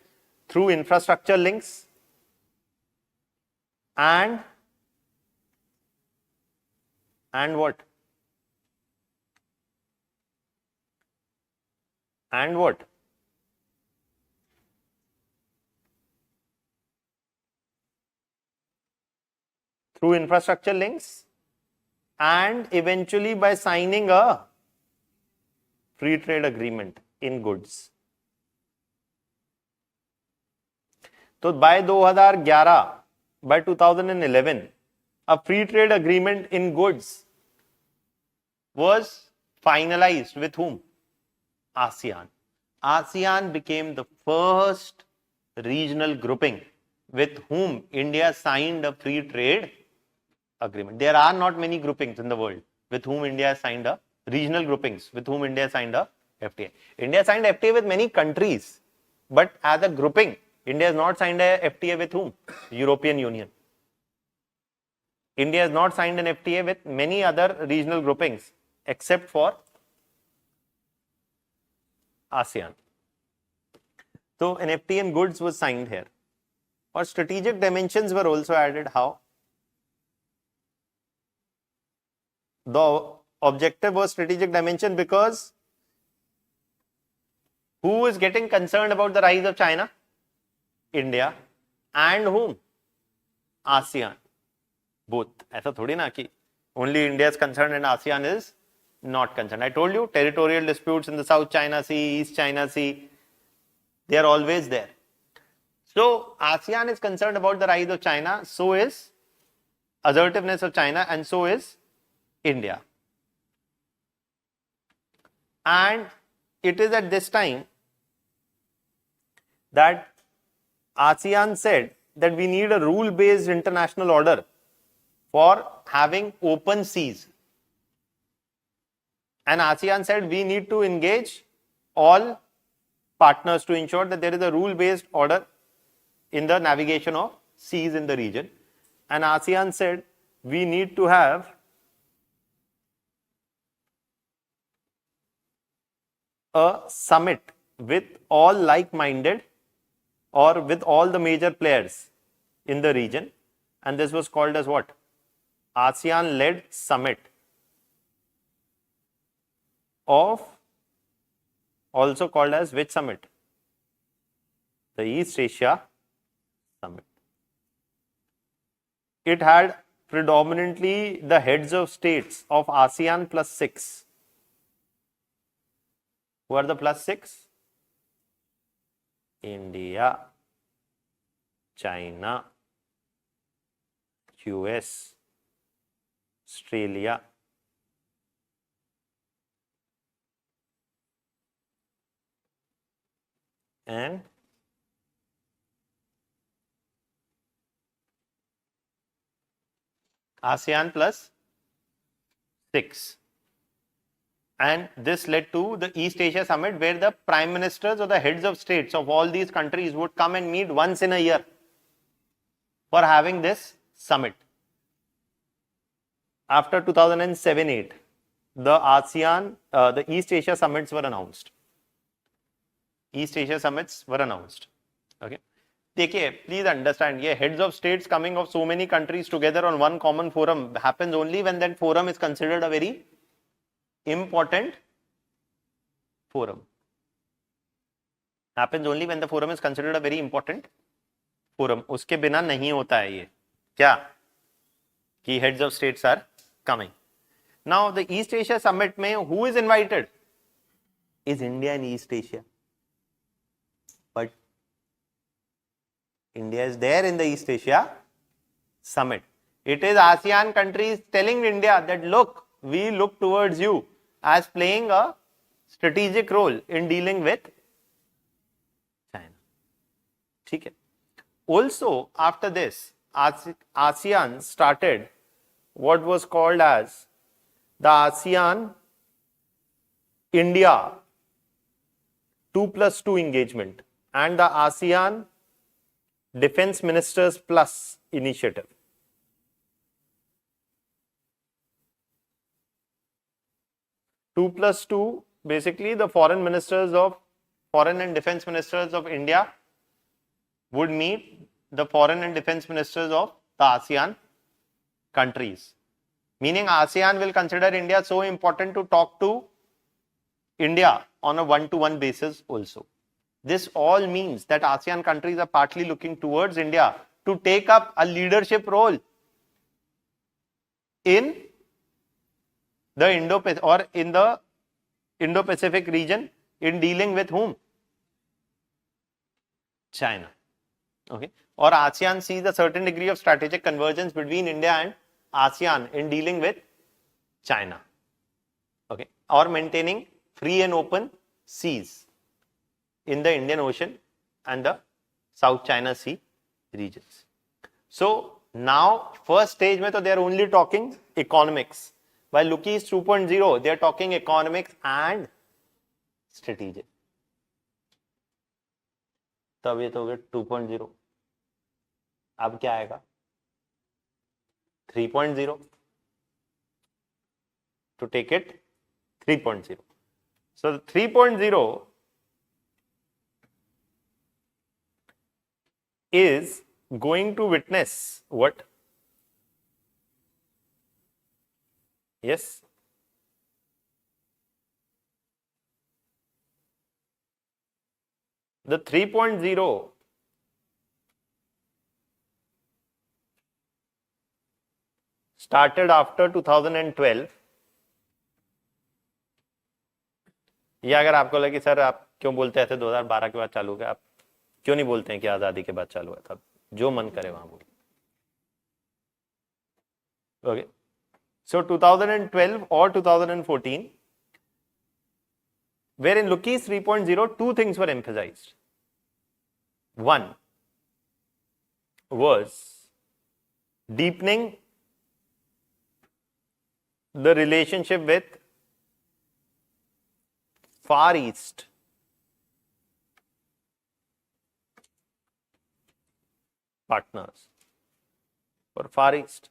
through infrastructure links and what? And what? Through infrastructure links and eventually by signing a free trade agreement in goods. So by 2011, by 2011, a free trade agreement in goods was finalized with whom? ASEAN. ASEAN became the first regional grouping with whom India signed a free trade agreement. There are not many groupings in the world with whom India signed a regional groupings with whom India signed a FTA. India signed FTA with many countries, but as a grouping, India has not signed a FTA with whom? European Union. India has not signed an FTA with many other regional groupings except for ASEAN. So an FTA in goods was signed here. Or strategic dimensions were also added. How? The objective was strategic dimension because who is getting concerned about the rise of China? India. And whom? ASEAN. Both. ऐसा थोड़ी ना कि only India is concerned and ASEAN is not concerned. I told you territorial disputes in the South China Sea, East China Sea, they are always there. So ASEAN is concerned about the rise of China, so is assertiveness of China, and so is India. And it is at this time that ASEAN said that we need a rule-based international order for having open seas. And ASEAN said we need to engage all partners to ensure that there is a rule-based order in the navigation of seas in the region. And ASEAN said we need to have a summit with all like-minded or with all the major players in the region. And this was called as what? ASEAN-led summit of, also called as which summit? The East Asia Summit. It had predominantly the heads of states of ASEAN plus 6. Who are the plus 6? India, China, US, Australia, and ASEAN plus 6. And this led to the East Asia Summit, where the prime ministers or the heads of states of all these countries would come and meet once in a year for having this summit. After 2007-8, the ASEAN, the East Asia Summits were announced. East Asia Summits were announced. Okay. देखिए, please understand, ये heads of states coming of so many countries together on one common forum happens only when that forum is considered a very important forum. Happens only when the forum is considered a very important forum. उसके बिना नहीं होता है ये. क्या? कि heads of states are coming. Now the East Asia Summit में who is invited? Is India in East Asia. But India is there in the East Asia Summit. It is ASEAN countries telling India that look, we look towards you as playing a strategic role in dealing with China. ठीक है. Also, after this, ASEAN started what was called as the ASEAN India 2+2 engagement and the ASEAN Defense Ministers Plus initiative. Two plus two, basically the foreign and defense ministers of India would meet the foreign and defense ministers of the ASEAN countries. Meaning ASEAN will consider India so important to talk to India on a one-to-one basis also. This all means that ASEAN countries are partly looking towards India to take up a leadership role in the Indo-Pacific region in dealing with whom? China. Okay. Or ASEAN sees a certain degree of strategic convergence between India and ASEAN in dealing with China. Okay. Or maintaining free and open seas in the Indian Ocean and the South China Sea regions. So now first stage mein to they are only talking economics, while Lookie's 2.0 they are talking economics and strategic. तब ये तो हो गया 2.0. अब क्या आएगा 3.0 to take it 3.0. So the 3.0 is going to witness what? Yes. The 3.0 started after 2012. ये अगर आपको लगे सर आप क्यों बोलते हैं 2012 के बाद चालू हुआ, आप क्यों नहीं बोलते हैं कि आजादी के बाद चालू हुआ था? जो मन करे वहां बोल. Okay, so 2012 or 2014, wherein Lookie's 3.0, two things were emphasized. One was deepening the relationship with Far East partners for Far East.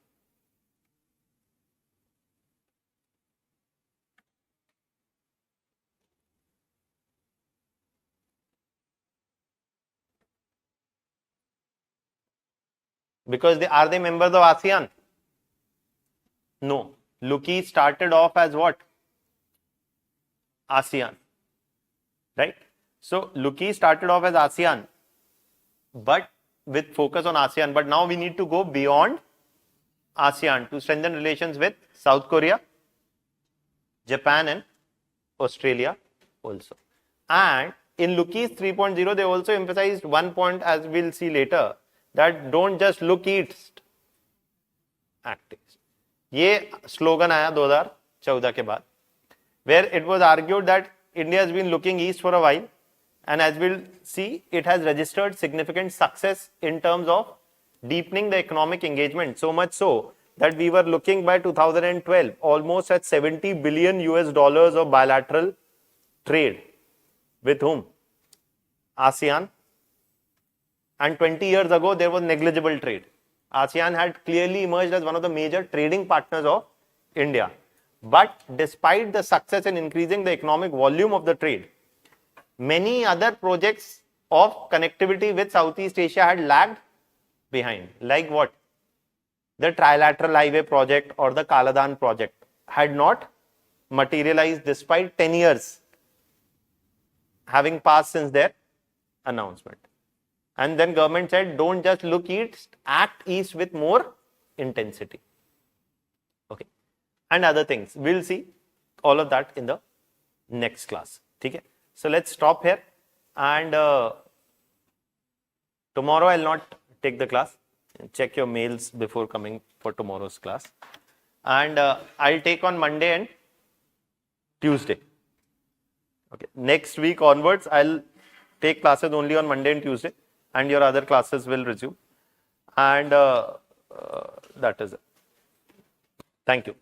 Because are they members of ASEAN? No. Lookie started off as what? ASEAN. Right? So Lookie started off as ASEAN, but with focus on ASEAN. But now we need to go beyond ASEAN to strengthen relations with South Korea, Japan and Australia also. And in Lookie's 3.0, they also emphasized one point, as we'll see later, that don't just look east, act east. ये slogan आया 2014 के बाद, where it was argued that India has been looking east for a while, and as we'll see, it has registered significant success in terms of deepening the economic engagement, so much so that we were looking by 2012 almost at $70 billion of bilateral trade. With whom? ASEAN. And 20 years ago, there was negligible trade. ASEAN had clearly emerged as one of the major trading partners of India. But despite the success in increasing the economic volume of the trade, many other projects of connectivity with Southeast Asia had lagged behind. Like what? The Trilateral Highway project or the Kaladan project had not materialized despite 10 years having passed since their announcement. And then government said, don't just look east, act east with more intensity. Okay. And other things. We'll see all of that in the next class. Okay. So let's stop here. And tomorrow I'll not take the class. Check your mails before coming for tomorrow's class. And I'll take on Monday and Tuesday. Okay. Next week onwards, I'll take classes only on Monday and Tuesday, and your other classes will resume. And that is it. Thank you.